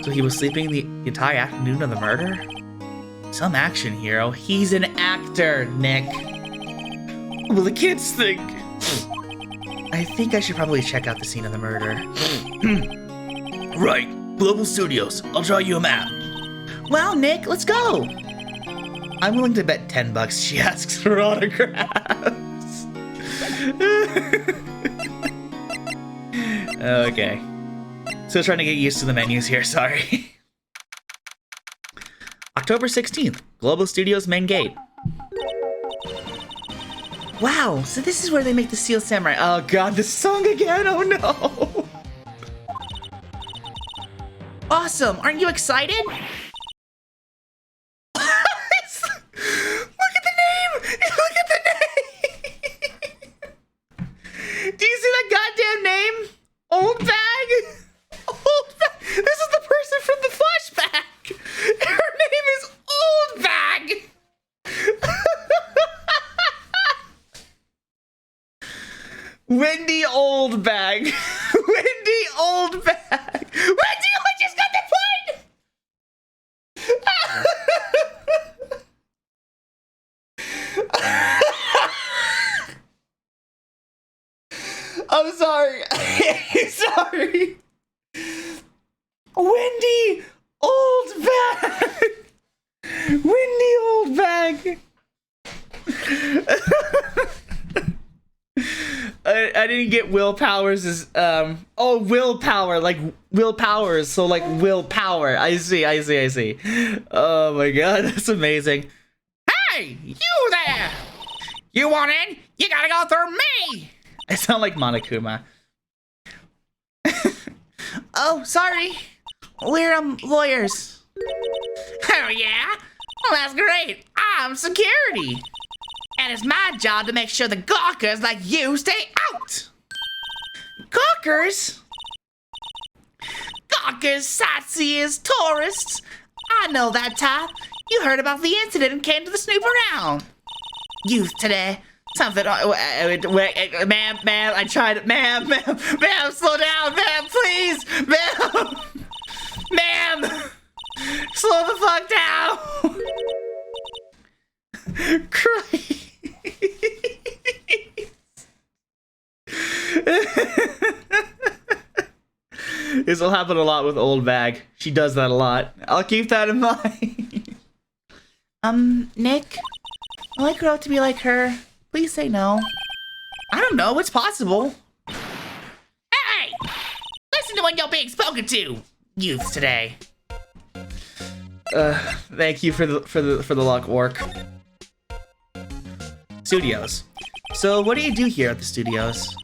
So he was sleeping the entire afternoon of the murder? Some action hero. He's an actor, Nick. What will the kids think? I think I should probably check out the scene of the murder. Right. Global Studios. I'll draw you a map. Well, Nick, let's go. I'm willing to bet $10 she asks for autographs. Okay. Still trying to get used to the menus here, sorry. October 16th, Global Studios main gate. Wow, so this is where they make the Steel Samurai. Oh god, this song again, oh no! Awesome, aren't you excited? Look at the name! Look at the name! Do you see that goddamn name? Old Bag? Old Bag! This is the person from the flashback! Her name is Old Bag! Wendy Oldbag. Wendy Oldbag. Wendy, I just got the point! I'm sorry. Sorry. Wendy Oldbag. Wendy Oldbag. I didn't get Will Powers as oh, willpower, like Will Powers, so like willpower. I see. Oh my god, that's amazing. Hey, you there! You want in? You gotta go through me! I sound like Monokuma. Oh, sorry. We're lawyers. Oh yeah? Well, that's great. I'm security. And it's my job to make sure the gawkers like you stay out. Gawkers? Gawkers, sightseers, tourists. I know that type. You heard about the incident and came to the snoop around. Youth today. Something. Ma'am, I tried. Ma'am, slow down, ma'am, please. Ma'am, slow the fuck down. Christ. This will happen a lot with Old Bag. She does that a lot. I'll keep that in mind. Nick, will I grow up to be like her? Please say no. I don't know. It's possible. Hey, listen to when you're being spoken to, youths today. Thank you for the luck, Orc. Studios. So what do you do here at the studios?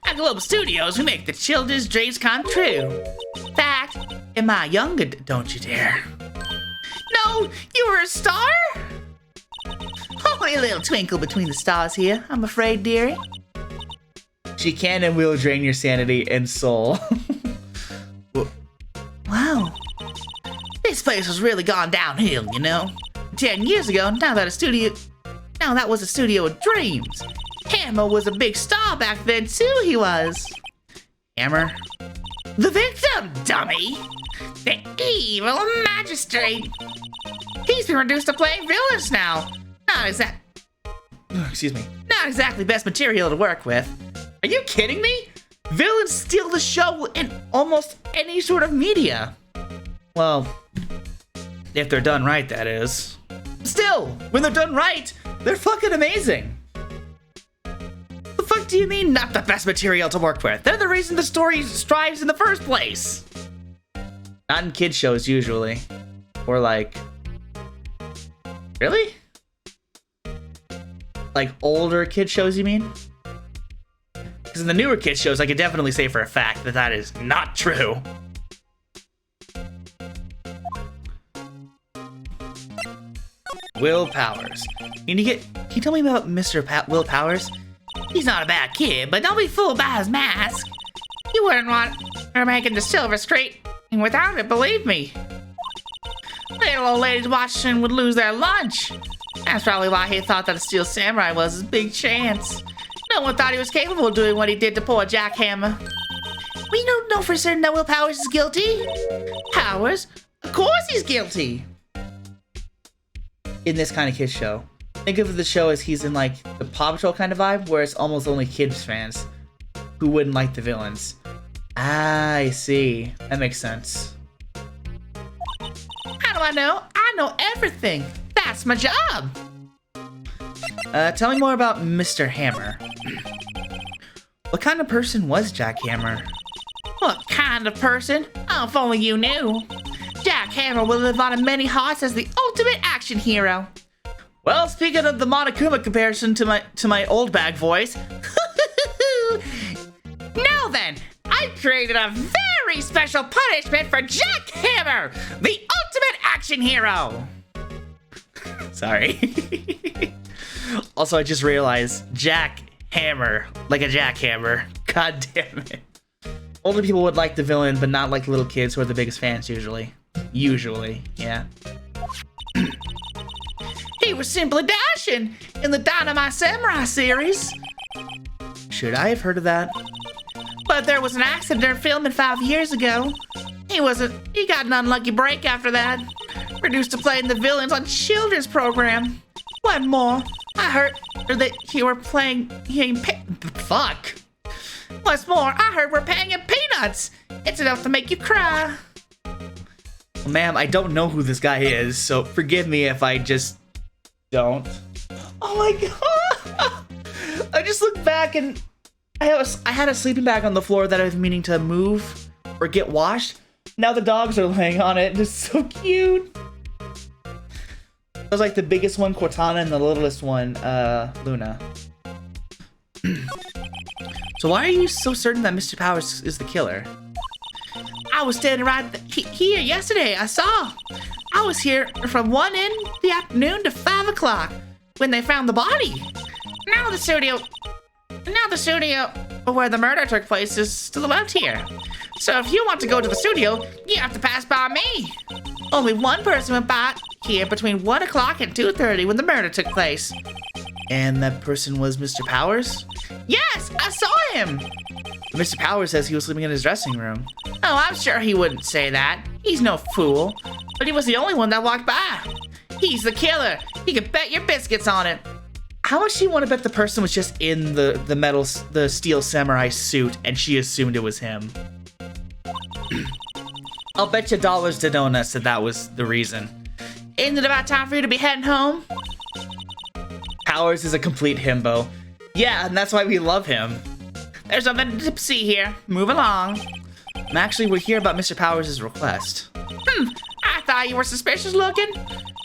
At Global Studios, we make the children's dreams come true. Fact, am I younger? Don't you dare. No, you were a star? Only a little twinkle between the stars here, I'm afraid, dearie. She can and will drain your sanity and soul. Wow. This place has really gone downhill, you know? 10 years ago, now that was a studio of dreams. Hammer was a big star back then too, he was. Hammer? The victim, dummy! The evil magistrate! He's been reduced to playing villains now. Excuse me. Not exactly best material to work with. Are you kidding me? Villains steal the show in almost any sort of media. Well, if they're done right, that is. Still, when they're done right, they're fucking amazing. The fuck do you mean not the best material to work with? They're the reason the story strives in the first place. Not in kid shows, usually. Or like... Really? Like older kid shows, you mean? Because in the newer kid shows, I could definitely say for a fact that that is not true. Will Powers. Can you tell me about Mr. Will Powers? He's not a bad kid, but don't be fooled by his mask. You wouldn't want her making the Silver Street, and without it, believe me. Little old ladies watching would lose their lunch. That's probably why he thought that a Steel Samurai was his big chance. No one thought he was capable of doing what he did to poor Jackhammer. We don't know for certain that Will Powers is guilty. Powers? Of course he's guilty. in this kind of kids show. Think of the show as he's in like the Paw Patrol kind of vibe, where it's almost only kids fans who wouldn't like the villains. Ah, I see. That makes sense. How do I know? I know everything. That's my job. Tell me more about Mr. Hammer. What kind of person was Jack Hammer? What kind of person? Oh, if only you knew. Jack Hammer will live on in many hearts as the ultimate action hero. Well, speaking of the Monokuma comparison to my old bag voice. Now then, I created a very special punishment for Jack Hammer, the ultimate action hero. Sorry. Also, I just realized Jack Hammer, like a jackhammer. God damn it. Older people would like the villain, but not like little kids who are the biggest fans usually. Usually, yeah. He was simply dashing in the Dynamite Samurai series. Should I have heard of that? But there was an accident during filming 5 years ago. He got an unlucky break after that. Reduced to playing the villains on children's program. What more? I heard that you were playing fuck. What's more, I heard we're paying him peanuts. It's enough to make you cry. Well, ma'am, I don't know who this guy is, so forgive me if I just don't. Oh my god! I just looked back and I had a sleeping bag on the floor that I was meaning to move or get washed. Now the dogs are laying on it and it's so cute. It was like the biggest one, Cortana, and the littlest one, Luna. So why are you so certain that Mr. Powers is the killer? I was standing right here yesterday. I saw. I was here from 1 in the afternoon to 5 o'clock when they found the body. Now the studio where the murder took place is to the left here. So if you want to go to the studio, you have to pass by me. Only one person went by here between 1 o'clock and 2:30 when the murder took place. And that person was Mr. Powers? Yes, I saw him. Mr. Powers says he was sleeping in his dressing room. Oh, I'm sure he wouldn't say that. He's no fool. But he was the only one that walked by. He's the killer. You can bet your biscuits on it. How much do you want to bet the person was just in the steel samurai suit and she assumed it was him? I'll bet you dollars to donuts that was the reason. Isn't it about time for you to be heading home? Powers is a complete himbo. Yeah, and that's why we love him. There's nothing to see here. Move along. And actually, we're here about Mr. Powers' request. I thought you were suspicious looking.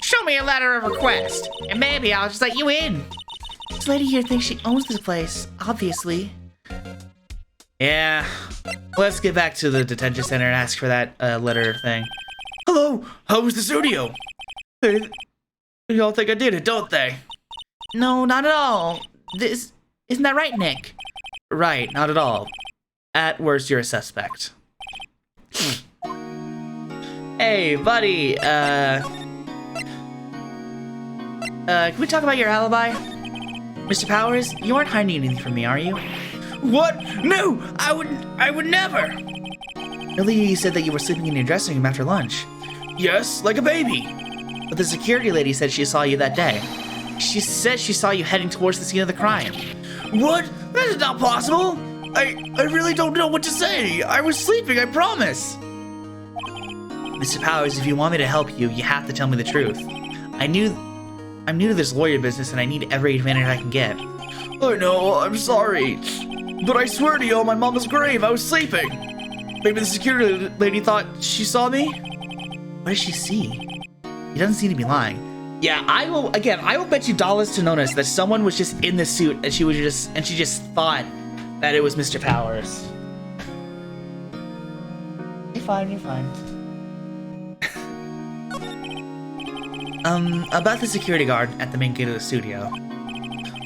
Show me a letter of request, and maybe I'll just let you in. This lady here thinks she owns this place, obviously. Yeah. Let's get back to the detention center and ask for that letter thing. Hello, how was the studio? They all think I did it, don't they? No, not at all. Isn't that right, Nick? Right, not at all. At worst, you're a suspect. Hey, buddy, can we talk about your alibi? Mr. Powers, you aren't hiding anything from me, are you? What? No, I would never. Earlier you said that you were sleeping in your dressing room after lunch. Yes, like a baby. But the security lady said she saw you that day. She said she saw you heading towards the scene of the crime. What? That is not possible. I really don't know what to say. I was sleeping, I promise. Mr. Powers, if you want me to help you, you have to tell me the truth. I'm new to this lawyer business and I need every advantage I can get. I know, I'm sorry. But I swear to you, on my mama's grave, I was sleeping. Maybe the security lady thought she saw me? What does she see? He doesn't seem to be lying. Yeah, I will bet you dollars to notice that someone was just in the suit and she just thought that it was Mr. Powers. You're fine, you're fine. About the security guard at the main gate of the studio.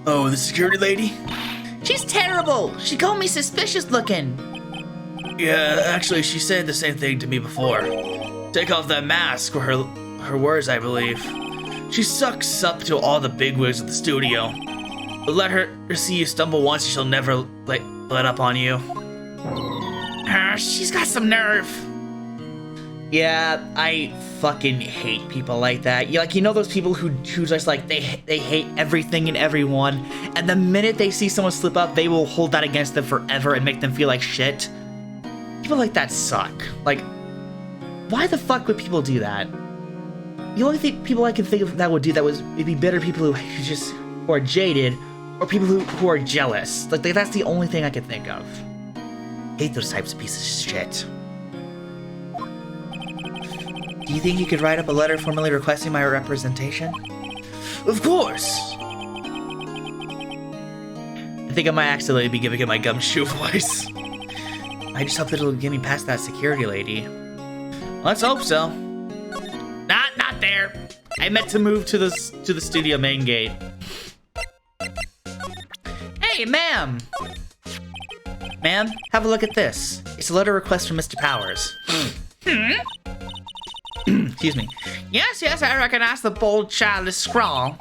Oh, the security lady? She's terrible. She called me suspicious looking. Yeah, actually, she said the same thing to me before. Take off that mask, or her words, I believe. She sucks up to all the bigwigs of the studio. But let her see you stumble once, she'll never let up on you. She's got some nerve. Yeah, I fucking hate people like that. You know those people who just like they hate everything and everyone, and the minute they see someone slip up, they will hold that against them forever and make them feel like shit. People like that suck. Like, why the fuck would people do that? The only people I can think of that would do that would be bitter people who are jaded, or people who are jealous. Like that's the only thing I can think of. Hate those types of pieces of shit. Do you think you could write up a letter formally requesting my representation? Of course. I think I might accidentally be giving it my gumshoe voice. I just hope that it'll get me past that security lady. Let's hope so. Not there. I meant to move to the studio main gate. Hey, ma'am. Ma'am, have a look at this. It's a letter request from Mr. Powers. Excuse me. Yes, I recognize the bold, childish scrawl.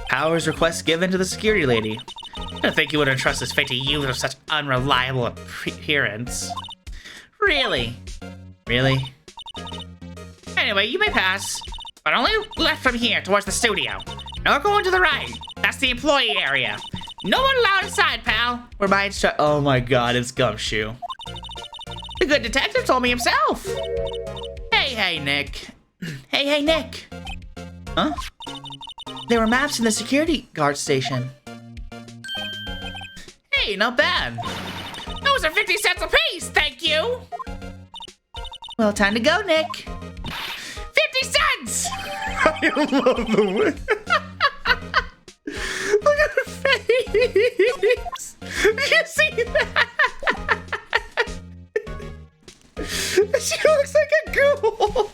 Powers request given to the security lady. I don't think you would entrust this fate to you of such unreliable appearance. Really? Really? Anyway, you may pass, but only left from here towards the studio. No going to the right. That's the employee area. No one allowed inside, pal. Where my oh my god, it's Gumshoe. The good detective told me himself. Hey, Nick. Hey, Nick. Huh? There were maps in the security guard station. Hey, not bad. Those are 50 cents apiece, thank you. Well, time to go, Nick. 50 cents! I love the way. Look at her face. Did you see that? She looks like a ghoul.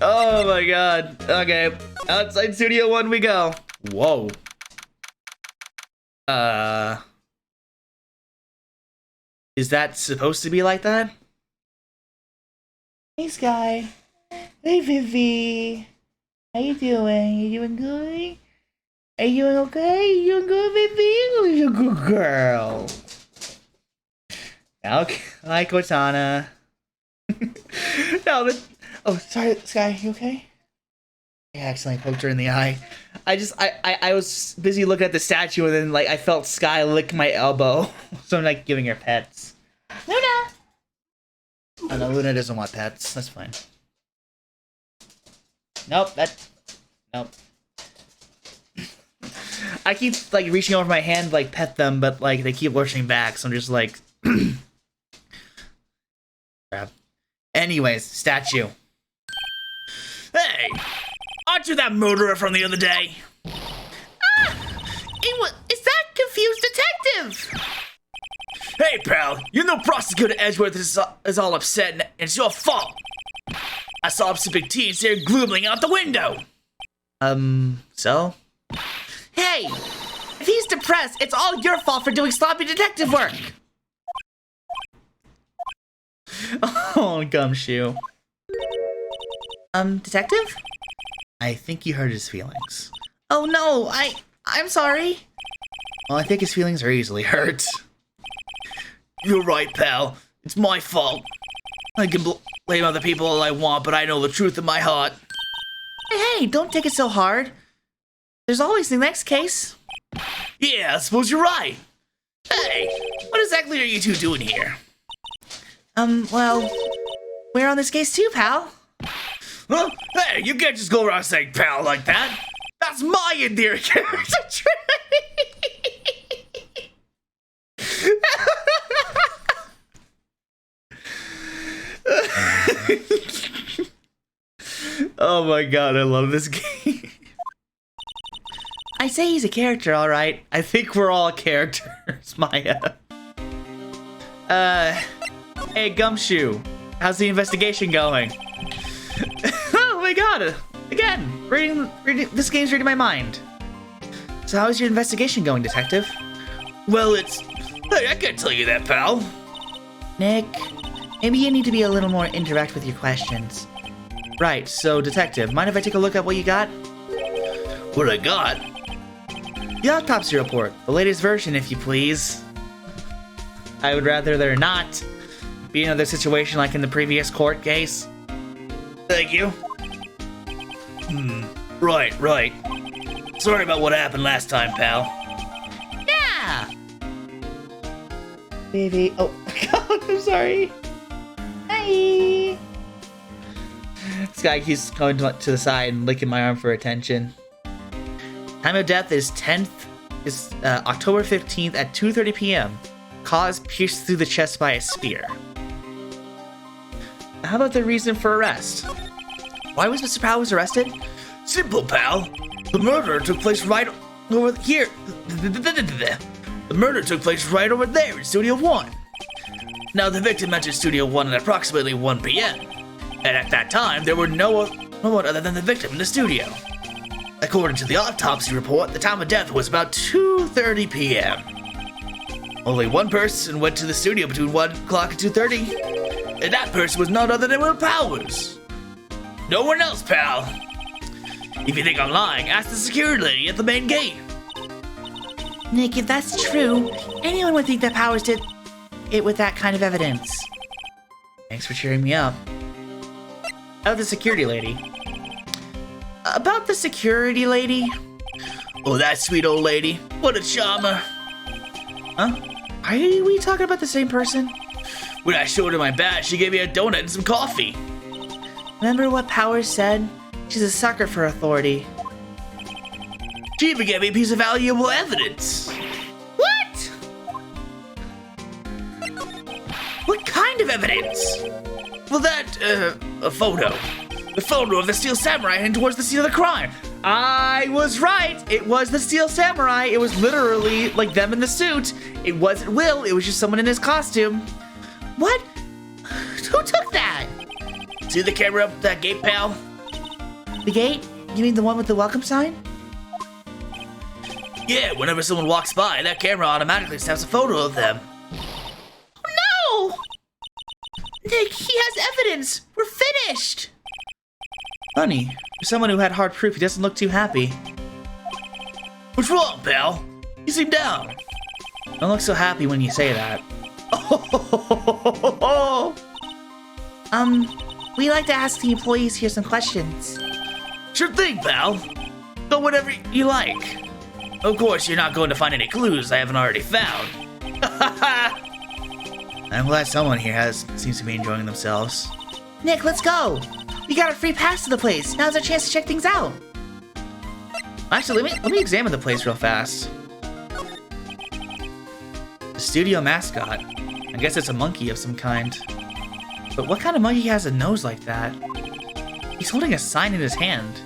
Oh my god. Okay. Outside Studio 1 we go. Whoa. Is that supposed to be like that? Hey, Sky. Hey, Vivi. How you doing? You doing good? Are you doing okay? You doing good, Vivi? You're a good girl. Okay. Hi, Cortana. No, but... Oh, sorry, Sky. You okay? I accidentally poked her in the eye. I was busy looking at the statue and then, like, I felt Sky lick my elbow. So I'm, like, giving her pets. Luna! Oh, no, Luna doesn't want pets. That's fine. Nope, nope. I keep, like, reaching over my hand to, like, pet them, but, like, they keep lurching back, so I'm just, like... Crap. Anyways, statue. Hey! Aren't you that murderer from the other day? It's that confused detective! Hey, pal, you know Prosecutor Edgeworth is all upset and it's your fault. I saw some big T stare glooming out the window. So? Hey! If he's depressed, it's all your fault for doing sloppy detective work! Oh, Gumshoe. Detective? I think you hurt his feelings. Oh no, I'm sorry. Well, I think his feelings are easily hurt. You're right, pal. It's my fault. I can blame other people all I want, but I know the truth in my heart. Hey, don't take it so hard. There's always the next case. Yeah, I suppose you're right. Hey, what exactly are you two doing here? Well, we're on this case too, pal. Huh? Hey, you can't just go around saying pal like that. That's my endearing character Oh my god, I love this game. I say he's a character, alright. I think we're all characters, Maya. Hey, Gumshoe. How's the investigation going? Oh my god! Again, reading, this game's reading my mind. So how's your investigation going, detective? Well, it's... Hey, I can't tell you that, pal. Nick, maybe you need to be a little more indirect with your questions. Right, so detective, mind if I take a look at what you got? What I got? The autopsy report, the latest version, if you please. I would rather they're not. be another situation like in the previous court case? Thank you. Right. Sorry about what happened last time, pal. Yeah. Baby. Oh, God, I'm sorry. Hi. This guy keeps going to the side and licking my arm for attention. Time of death is October 15th at 2:30 p.m. Cause pierced through the chest by a spear. How about the reason for arrest? Why was Mr. Powers arrested? Simple, pal. The murder took place right over here. The murder took place right over there in Studio 1. Now, the victim entered Studio 1 at approximately 1 p.m. And at that time, there were no one other than the victim in the studio. According to the autopsy report, the time of death was about 2:30 p.m. Only one person went to the studio between 1 o'clock and 2:30, and that person was none other than Will Powers. No one else, pal. If you think I'm lying, ask the security lady at the main gate. Nick, if that's true, anyone would think that Powers did it with that kind of evidence. Thanks for cheering me up. Oh, the security lady. About the security lady? Oh, that sweet old lady. What a charmer. Huh? Are we talking about the same person? When I showed her my badge, she gave me a donut and some coffee. Remember what Powers said? She's a sucker for authority. She even gave me a piece of valuable evidence. What? What kind of evidence? Well, a photo. The photo of the Steel Samurai heading towards the scene of the crime. I was right. It was the Steel Samurai. It was literally like them in the suit. It wasn't Will. It was just someone in his costume. What? Who took that? See the camera up that gate, pal? The gate? You mean the one with the welcome sign? Yeah, whenever someone walks by, that camera automatically snaps a photo of them. No! Nick, he has evidence. We're finished. Funny. For someone who had hard proof, he doesn't look too happy. What's wrong, pal? You seem down. Don't look so happy when you say that. We like to ask the employees here some questions. Sure thing, pal. Go whatever you like. Of course, you're not going to find any clues I haven't already found. I'm glad someone here seems to be enjoying themselves. Nick, let's go. We got a free pass to the place. Now's our chance to check things out. Actually, let me examine the place real fast. The studio mascot. I guess it's a monkey of some kind. But what kind of monkey has a nose like that? He's holding a sign in his hand.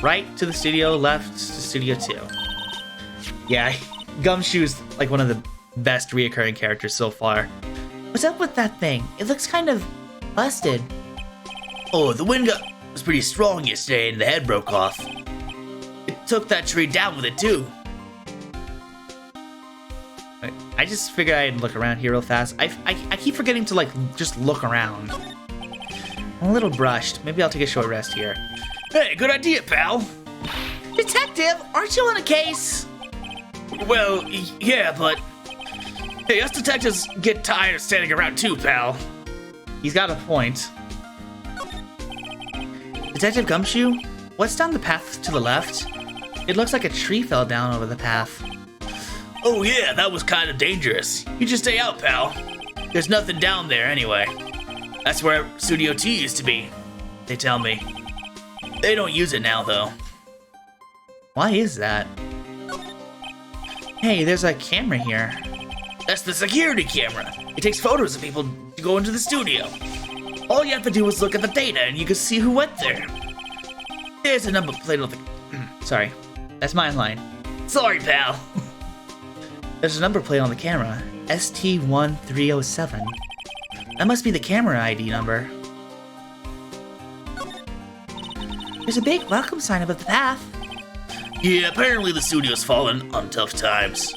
Right to the studio, left to Studio 2. Yeah, Gumshoe's like one of the best reoccurring characters so far. What's up with that thing? It looks kind of busted. Oh, the wind was pretty strong yesterday and the head broke off. It took that tree down with it too. I just figured I'd look around here real fast. I keep forgetting to like just look around. I'm a little brushed. Maybe I'll take a short rest here. Hey, good idea, pal. Detective, aren't you on a case? Well, yeah, but... Hey, us detectives get tired of standing around too, pal. He's got a point. Detective Gumshoe, what's down the path to the left? It looks like a tree fell down over the path. Oh yeah, that was kind of dangerous. You just stay out, pal. There's nothing down there anyway. That's where Studio T used to be, they tell me. They don't use it now, though. Why is that? Hey, there's a camera here. That's the security camera. It takes photos of people to go into the studio. All you have to do is look at the data and you can see who went there. There's a number plate on the... Sorry, that's my line. Sorry, pal. There's a number plate on the camera. ST1307. That must be the camera ID number. There's a big welcome sign above the path. Yeah, apparently the studio's fallen on tough times.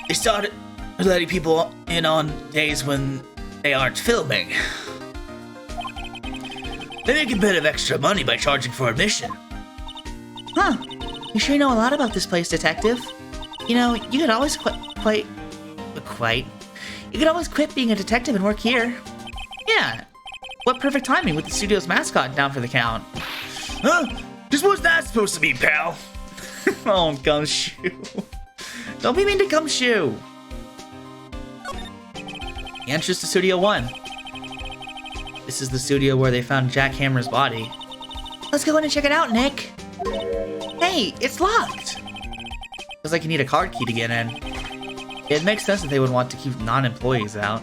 They started letting people in on days when they aren't filming. They make a bit of extra money by charging for admission. Huh. You sure know a lot about this place, Detective. You know, you could always It You could always quit being a detective and work here. Yeah. What perfect timing with the studio's mascot down for the count. Huh? Just what's that supposed to mean, pal? Oh, Gumshoe. Don't be mean to Gumshoe. The entrance to Studio 1. This is the studio where they found Jack Hammer's body. Let's go in and check it out, Nick. Hey, it's locked. Looks like you need a card key to get in. It makes sense that they would want to keep non-employees out.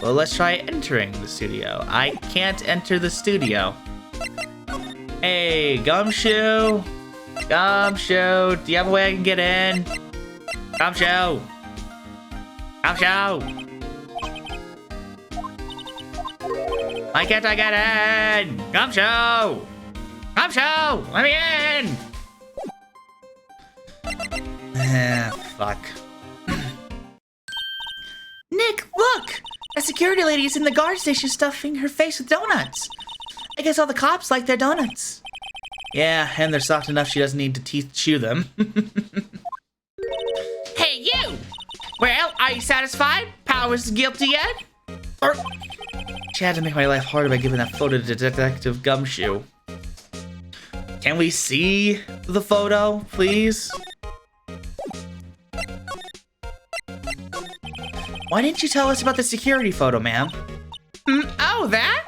Well, let's try entering the studio. I can't enter the studio. Hey, Gumshoe. Gumshoe, do you have a way I can get in? Gumshoe. Gumshoe. Why can't I get in? Gumshoe. Gumshoe, let me in. Fuck. Nick, look! A security lady is in the guard station stuffing her face with donuts. I guess all the cops like their donuts. Yeah, and they're soft enough she doesn't need to teeth chew them. Hey, you! Well, are you satisfied? Powers guilty yet? Or she had to make my life harder by giving that photo to Detective Gumshoe. Can we see the photo, please? Why didn't you tell us about the security photo, ma'am? Oh, that?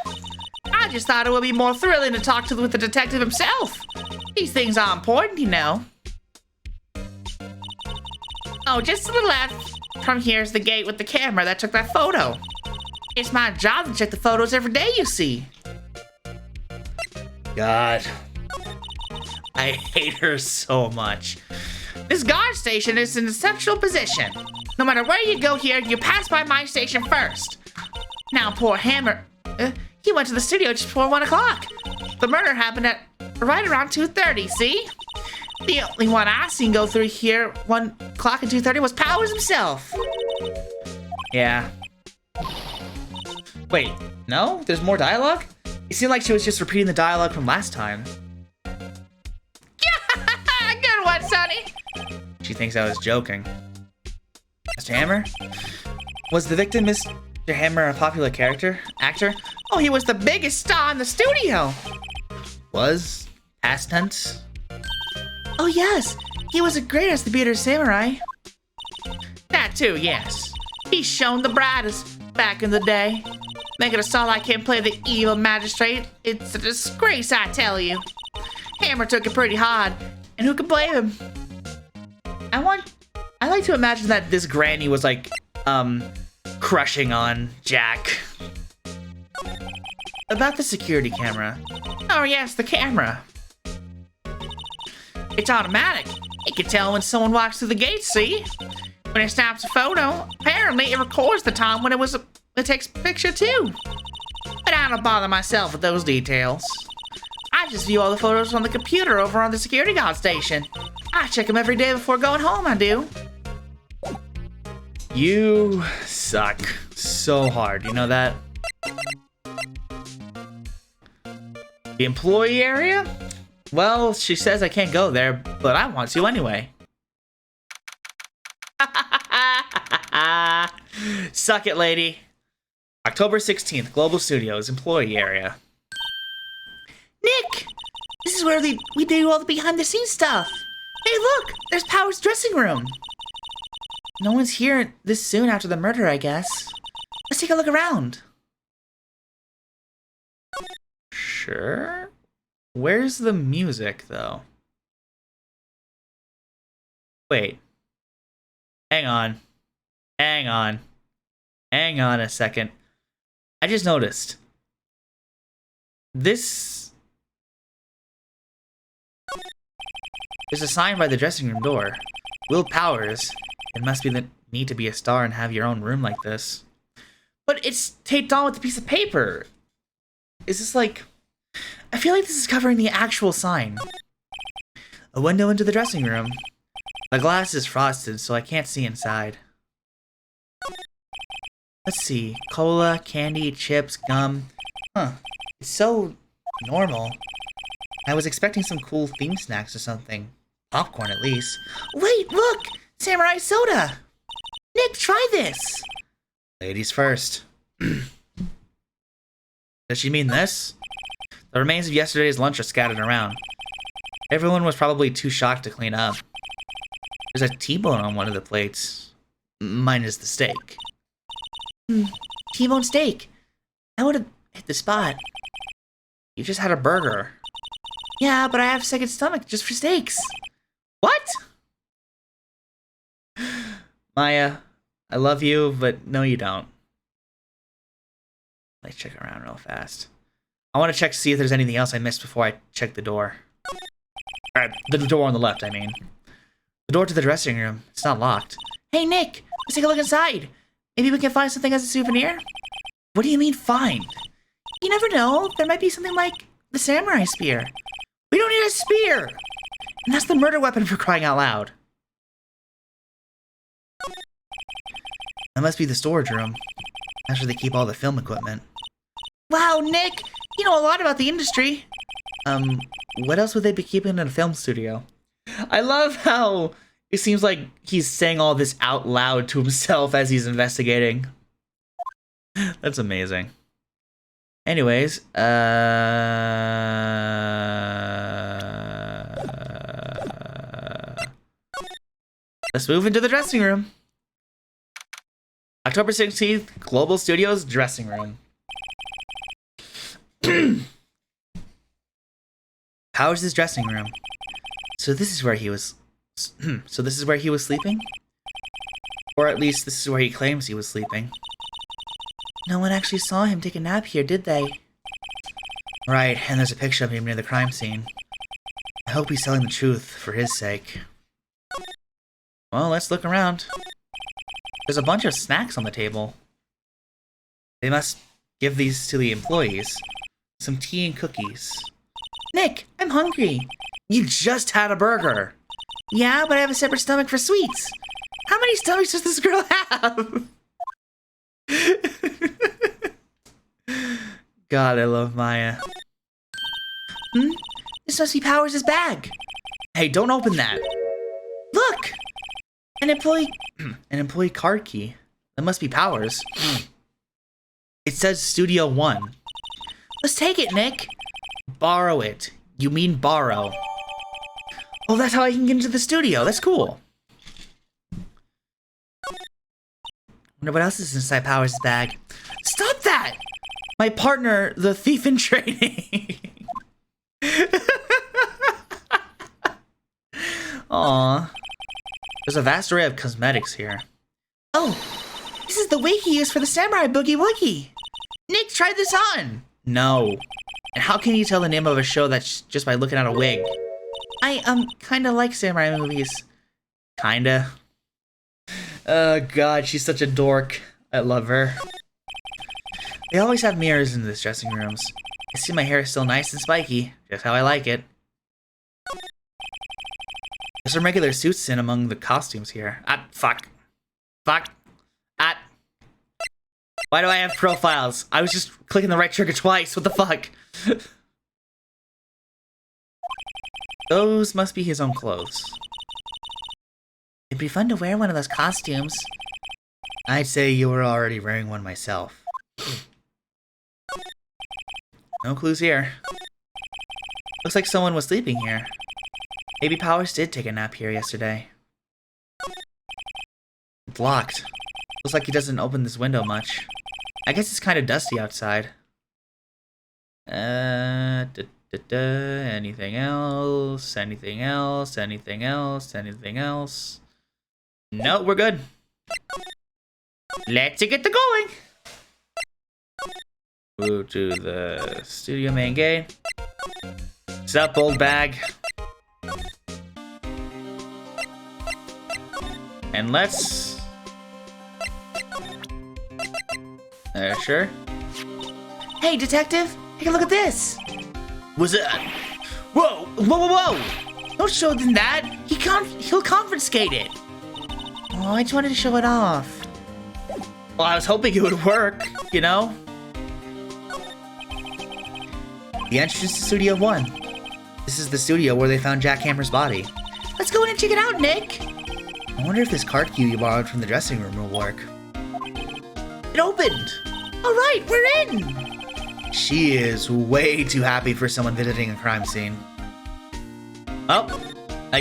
I just thought it would be more thrilling to talk with the detective himself. These things are important, you know. Oh, just to the left. From here's the gate with the camera that took that photo. It's my job to check the photos every day, you see. God. I hate her so much. This guard station is in a central position. No matter where you go here, you pass by my station first. Now, poor Hammer, he went to the studio just before 1 o'clock. The murder happened at right around 2:30, see? The only one I seen go through here 1 o'clock and 2:30 was Powers himself. Yeah. Wait, no? There's more dialogue? It seemed like she was just repeating the dialogue from last time. Good one, Sonny. She thinks I was joking. Mr. Hammer? Was the victim Mr. Hammer a popular actor? Oh, he was the biggest star in the studio. Was? Past tense? Oh, yes. He was as great as the bearded samurai. That too, yes. He's shown the brightest back in the day. Making a star like him play the evil magistrate, it's a disgrace, I tell you. Hammer took it pretty hard, and who could blame him? I like to imagine that this granny was like, crushing on Jack. About the security camera. Oh yes, the camera. It's automatic. It can tell when someone walks through the gate, see? When it snaps a photo, apparently it records the time when it takes a picture too. But I don't bother myself with those details. I just view all the photos on the computer over on the security guard station. I check them every day before going home, I do. You suck so hard, you know that? The employee area? Well, she says I can't go there, but I want to anyway. Suck it, lady. October 16th, Global Studios, employee area. Nick! This is where we do all the behind-the-scenes stuff. Hey, look! There's Power's dressing room. No one's here this soon after the murder, I guess. Let's take a look around. Sure. Where's the music, though? Wait. Hang on. Hang on. Hang on a second. I just noticed. There's a sign by the dressing room door. Will Powers. It must be the need to be a star and have your own room like this. But it's taped on with a piece of paper. Is this like... I feel like this is covering the actual sign. A window into the dressing room. The glass is frosted, so I can't see inside. Let's see. Cola, candy, chips, gum. Huh. It's so normal. I was expecting some cool theme snacks or something. Popcorn, at least. Wait, look! samurai soda. Nick, try this. Ladies first. Does she mean this? The remains of yesterday's lunch are scattered around. Everyone was probably too shocked to clean up. There's a T-bone on one of the plates. Minus the steak. T-bone steak. That would have hit the spot. You just had a burger. Yeah, but I have a second stomach just for steaks. What? Maya, I love you, but no you don't. Let's check around real fast. I want to check to see if there's anything else I missed before I check the door. Alright, the door on the left, I mean. The door to the dressing room. It's not locked. Hey, Nick, let's take a look inside. Maybe we can find something as a souvenir? What do you mean, find? You never know. There might be something like the samurai spear. We don't need a spear! And that's the murder weapon for crying out loud. That must be the storage room. That's where they keep all the film equipment. Wow, Nick, you know a lot about the industry. What else would they be keeping in a film studio? I love how it seems like he's saying all this out loud to himself as he's investigating. That's amazing. Anyways, let's move into the dressing room. October 16th, Global Studios dressing room. How's this dressing room? So this is where he was sleeping? Or at least this is where he claims he was sleeping. No one actually saw him take a nap here, did they? Right, and there's a picture of him near the crime scene. I hope he's telling the truth for his sake. Well, let's look around. There's a bunch of snacks on the table. They must give these to the employees. Some tea and cookies. Nick, I'm hungry. You just had a burger. Yeah, but I have a separate stomach for sweets. How many stomachs does this girl have? God, I love Maya. This must be Powers' bag. Hey, don't open that. Look! An employee card key. That must be Powers. It says Studio 1. Let's take it, Nick. Borrow it. You mean borrow. Oh, that's how I can get into the studio. That's cool. Wonder what else is inside Powers' bag. Stop that! My partner, the thief in training. Aw. There's a vast array of cosmetics here. Oh, this is the wig he used for the Samurai Boogie Woogie. Nick, try this on. No. And how can you tell the name of a show that's just by looking at a wig? I, kinda like samurai movies. Kinda. Oh god, she's such a dork. I love her. They always have mirrors in these dressing rooms. I see my hair is still nice and spiky, just how I like it. There's some regular suits in among the costumes here. Fuck. Fuck. Why do I have profiles? I was just clicking the right trigger twice. What the fuck? Those must be his own clothes. It'd be fun to wear one of those costumes. I'd say you were already wearing one myself. No clues here. Looks like someone was sleeping here. Maybe Powers did take a nap here yesterday. It's locked. Looks like he doesn't open this window much. I guess it's kind of dusty outside. Anything else? Anything else? Anything else? Anything else? No, we're good. Let's get to going. Move to the studio main gate. What's up, old bag? And let's... sure. Hey, detective, take a look at this. Was it... Whoa! Whoa, whoa, whoa! Don't show them that. He'll confiscate it. Oh, I just wanted to show it off. Well, I was hoping it would work, you know? The entrance to Studio 1. This is the studio where they found Jack Hammer's body. Let's go in and check it out, Nick. I wonder if this card cue you borrowed from the dressing room will work. It opened! Alright, we're in! She is way too happy for someone visiting a crime scene. Oh, I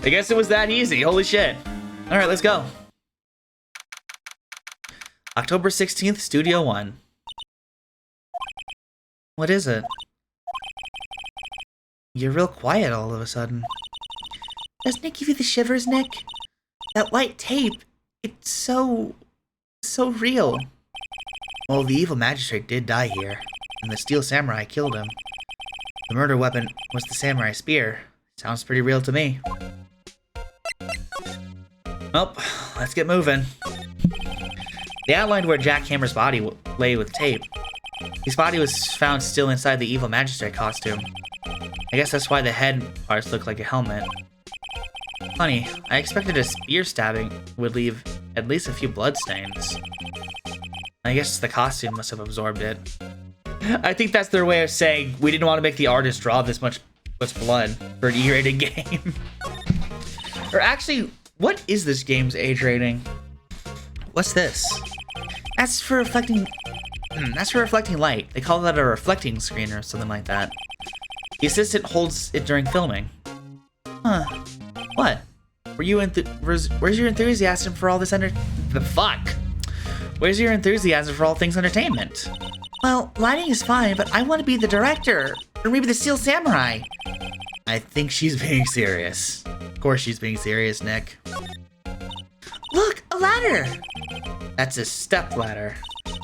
guess it was that easy. Holy shit. Alright, let's go. October 16th, Studio 1. What is it? You're real quiet all of a sudden. Doesn't it give you the shivers, Nick? That white tape, it's so real. Well, the evil magistrate did die here, and the steel samurai killed him. The murder weapon was the samurai spear. Sounds pretty real to me. Well, let's get moving. They outlined where Jack Hammer's body lay with tape. His body was found still inside the evil magistrate costume. I guess that's why the head parts look like a helmet. Funny, I expected a spear stabbing would leave at least a few bloodstains. I guess the costume must have absorbed it. I think that's their way of saying we didn't want to make the artist draw this much blood for an E-rated game. Or actually, what is this game's age rating? What's this? That's for reflecting light. They call that a reflecting screen or something like that. The assistant holds it during filming. Huh. What? Where's your enthusiasm for all this Where's your enthusiasm for all things entertainment? Well, lighting is fine, but I want to be the director. Or maybe the Steel Samurai. I think she's being serious. Of course she's being serious, Nick. Look, a ladder! That's a step ladder.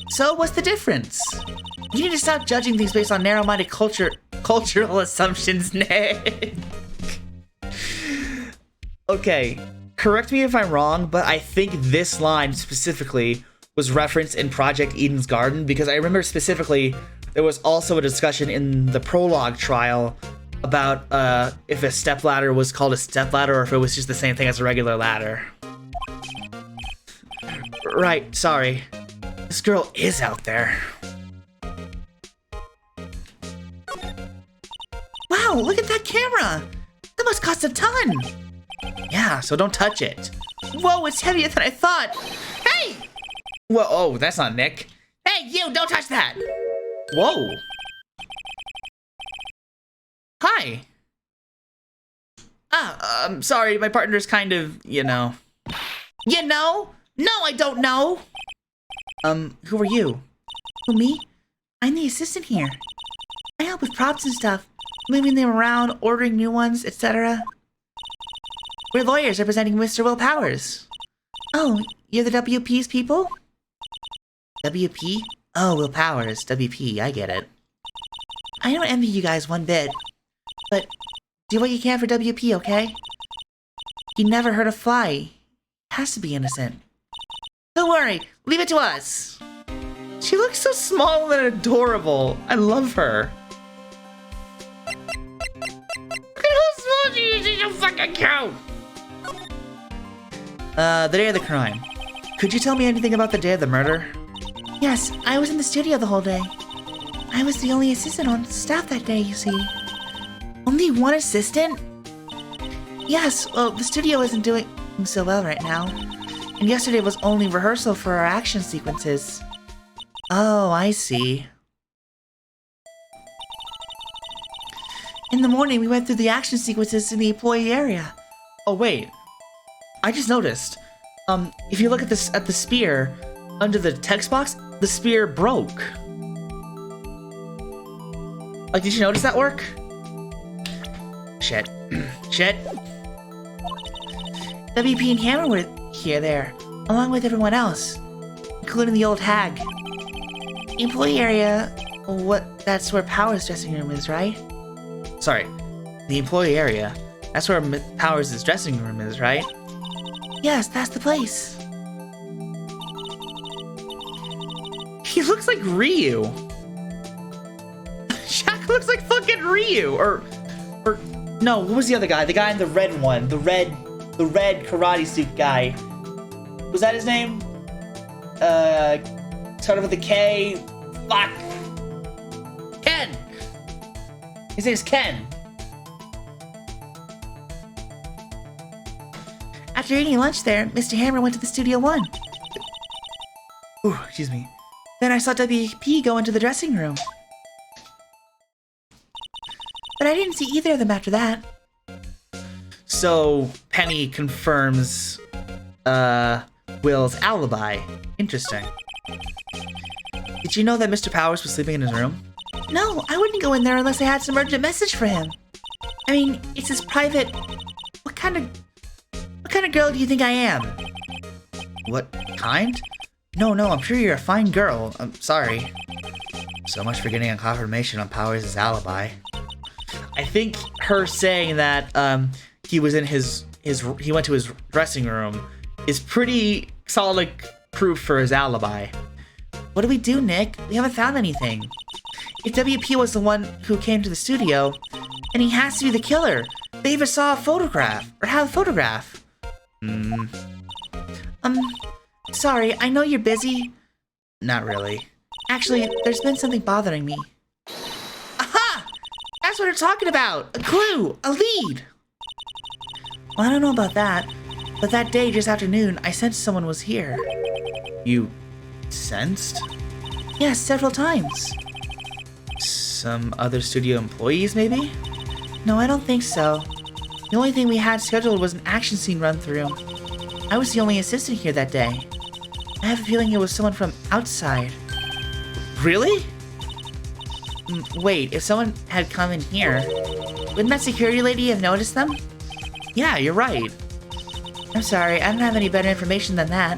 So what's the difference? You need to stop judging things based on narrow-minded cultural assumptions, Nick. Okay, correct me if I'm wrong, but I think this line specifically was referenced in Project Eden's Garden, because I remember specifically there was also a discussion in the prologue trial about if a stepladder was called a stepladder or if it was just the same thing as a regular ladder. Right, sorry. This girl is out there. Wow, look at that camera! That must cost a ton! Yeah, so don't touch it. Whoa, it's heavier than I thought! Hey! Whoa, oh, that's not Nick. Hey, you, don't touch that! Whoa. Hi. I'm sorry, my partner's kind of, you know. You know? No, I don't know! Who are you? Who, me? I'm the assistant here. I help with props and stuff, moving them around, ordering new ones, etc. We're lawyers representing Mr. Will Powers. Oh, you're the WP's people? WP? Oh, Will Powers, WP, I get it. I don't envy you guys one bit, but do what you can for WP, okay? He never hurt a fly. Has to be innocent. Don't worry, leave it to us. She looks so small and adorable. I love her. Look at how small she is. She's a fucking cow. The day of the crime. Could you tell me anything about the day of the murder? Yes, I was in the studio the whole day. I was the only assistant on staff that day, you see. Only one assistant? Yes, well, the studio isn't doing so well right now. And yesterday was only rehearsal for our action sequences. Oh, I see. In the morning, we went through the action sequences in the employee area. Oh, wait. I just noticed. If you look at this at the spear under the text box, the spear broke. Like, did you notice that work? Shit. Shit. WP and Hammer were there, along with everyone else, including the old hag. Employee area, that's where Powers' dressing room is, right? Sorry, the employee area. That's where Powers' dressing room is, right? Yes, that's the place. He looks like Ryu. Shaq looks like fucking Ryu, or no, what was the other guy? The guy in the red one, the red karate suit guy. Was that his name? Started with a K. Fuck. Ken. His name's Ken. After eating lunch there, Mr. Hammer went to the Studio 1. Ooh, excuse me. Then I saw WP go into the dressing room. But I didn't see either of them after that. So, Penny confirms, Will's alibi. Interesting. Did you know that Mr. Powers was sleeping in his room? No, I wouldn't go in there unless I had some urgent message for him. I mean, it's his private... What kind of girl do you think I am? What kind? No, I'm sure you're a fine girl. I'm sorry. So much for getting a confirmation on Powers' alibi. I think her saying that, he was in he went to his dressing room is pretty solid proof for his alibi. What do we do, Nick? We haven't found anything. If WP was the one who came to the studio, then he has to be the killer. They even saw a photograph, or have a photograph. Sorry, I know you're busy. Not really. Actually, there's been something bothering me. Aha! That's what we're talking about! A clue! A lead! Well, I don't know about that, but that day, just after noon, I sensed someone was here. You sensed? Yes, several times. Some other studio employees, maybe? No, I don't think so. The only thing we had scheduled was an action scene run-through. I was the only assistant here that day. I have a feeling it was someone from outside. Really? Wait, if someone had come in here, wouldn't that security lady have noticed them? Yeah, you're right. I'm sorry, I don't have any better information than that.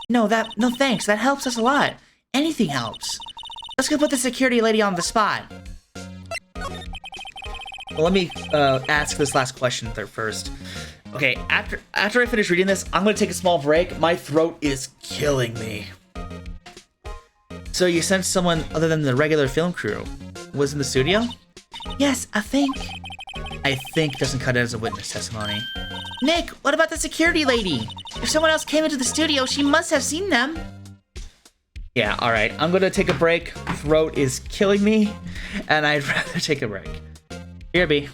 No thanks, that helps us a lot. Anything helps. Let's go put the security lady on the spot. Well, let me ask this last question first. Okay, after I finish reading this, I'm gonna take a small break. My throat is killing me. So you sensed someone other than the regular film crew was in the studio? Yes, I think. I think doesn't cut it as a witness testimony. Nick, what about the security lady? If someone else came into the studio, she must have seen them. Yeah, alright. I'm gonna take a break. Throat is killing me, and I'd rather take a break. Here, B.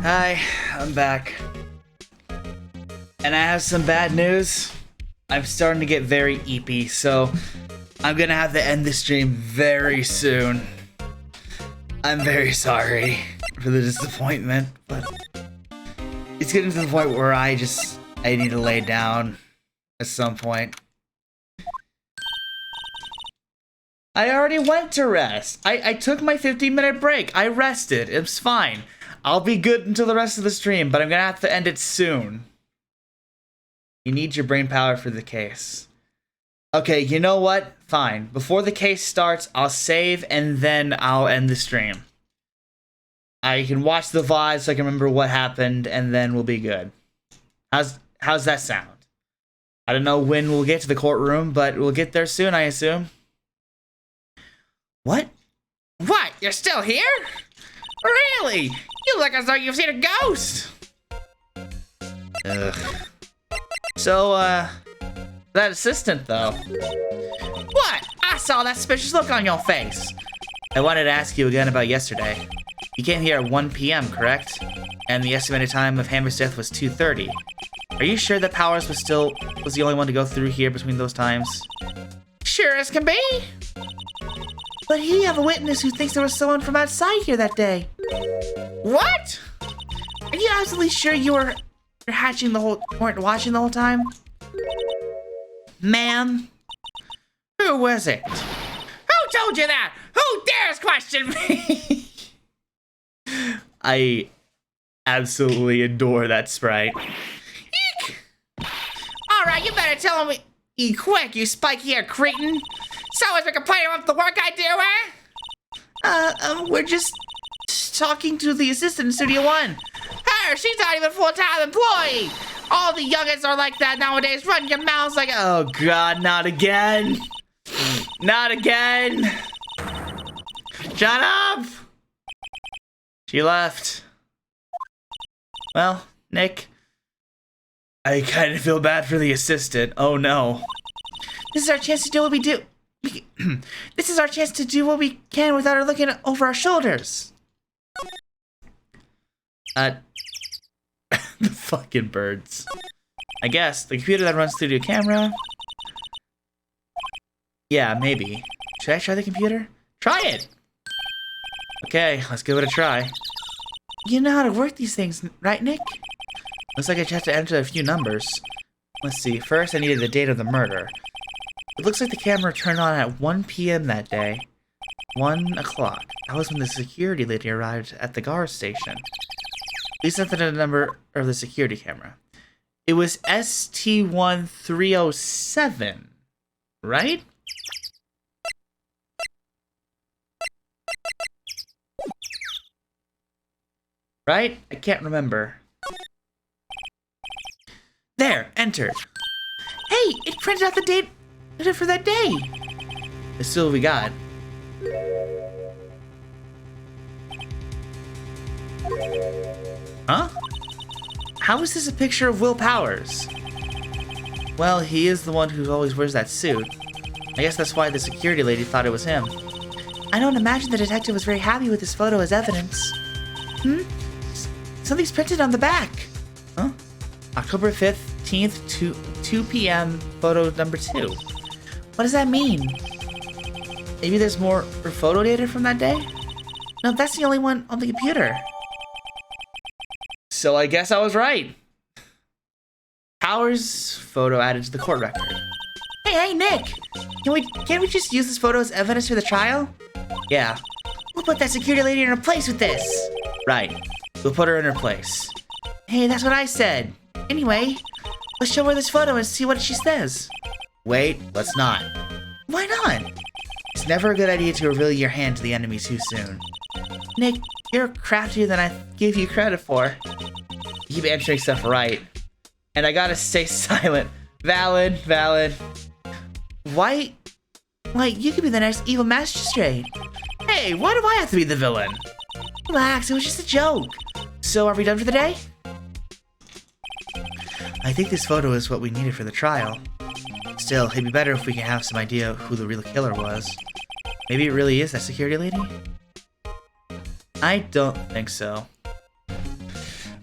Hi, I'm back. And I have some bad news. I'm starting to get very eepy, so I'm gonna have to end the stream very soon. I'm very sorry for the disappointment, but it's getting to the point where I need to lay down at some point. I already went to rest. I took my 15-minute break. I rested. It's fine. I'll be good until the rest of the stream, but I'm gonna have to end it soon. You need your brain power for the case. Okay, you know what? Fine. Before the case starts, I'll save and then I'll end the stream. I can watch the VOD so I can remember what happened and then we'll be good. How's that sound? I don't know when we'll get to the courtroom, but we'll get there soon, I assume. What? What? You're still here? Really? You look as though you've seen a ghost. Ugh. So, that assistant, though. What? I saw that suspicious look on your face. I wanted to ask you again about yesterday. You came here at 1 p.m., correct? And the estimated time of Hammer's death was 2:30. Are you sure that Powers was the only one to go through here between those times? Sure as can be. But you have a witness who thinks there was someone from outside here that day. What? Are you absolutely sure you weren't watching the whole time? Ma'am? Who was it? Who told you that? Who dares question me? I absolutely adore that sprite. Eek! Alright, you better tell me quick, you spiky-haired cretin. Someone's been complaining about the work I do, eh? We're just talking to the assistant in Studio One. Her, she's not even a full-time employee. All the youngins are like that nowadays. Run your mouths like Oh god, not again. Not again. Shut up. She left. Well, Nick, I kind of feel bad for the assistant. Oh no. This is our chance to do what we do. This is our chance to do what we can without her looking over our shoulders. The fucking birds. I guess the computer that runs Studio Camera. Yeah, maybe. Should I try the computer? Try it! Okay, let's give it a try. You know how to work these things, right, Nick? Looks like I just have to enter a few numbers. Let's see, first I needed the date of the murder. It looks like the camera turned on at 1 p.m. that day. 1 o'clock. That was when the security lady arrived at the guard station. Please enter the number of the security camera. It was ST1307, right? Right? I can't remember. There, entered. Hey, it printed out the date for that day. Let's see what we got. Huh? How is this a picture of Will Powers? Well, he is the one who always wears that suit. I guess that's why the security lady thought it was him. I don't imagine the detective was very happy with this photo as evidence. Something's printed on the back. Huh? October 15th, 2 p.m., photo number 2. What does that mean? Maybe there's more photo data from that day? No, that's the only one on the computer. So I guess I was right. Powers photo added to the court record. Hey, Nick! Can't we just use this photo as evidence for the trial? Yeah. We'll put that security lady in her place with this. Right. We'll put her in her place. Hey, that's what I said. Anyway, let's show her this photo and see what she says. Wait, let's not. Why not? It's never a good idea to reveal your hand to the enemy too soon. Nick, you're craftier than I gave you credit for. You keep answering stuff right. And I gotta stay silent. Valid. Why, you could be the next evil magistrate. Hey, why do I have to be the villain? Relax, it was just a joke. So, are we done for the day? I think this photo is what we needed for the trial. Still, it'd be better if we can have some idea of who the real killer was. Maybe it really is that security lady? I don't think so.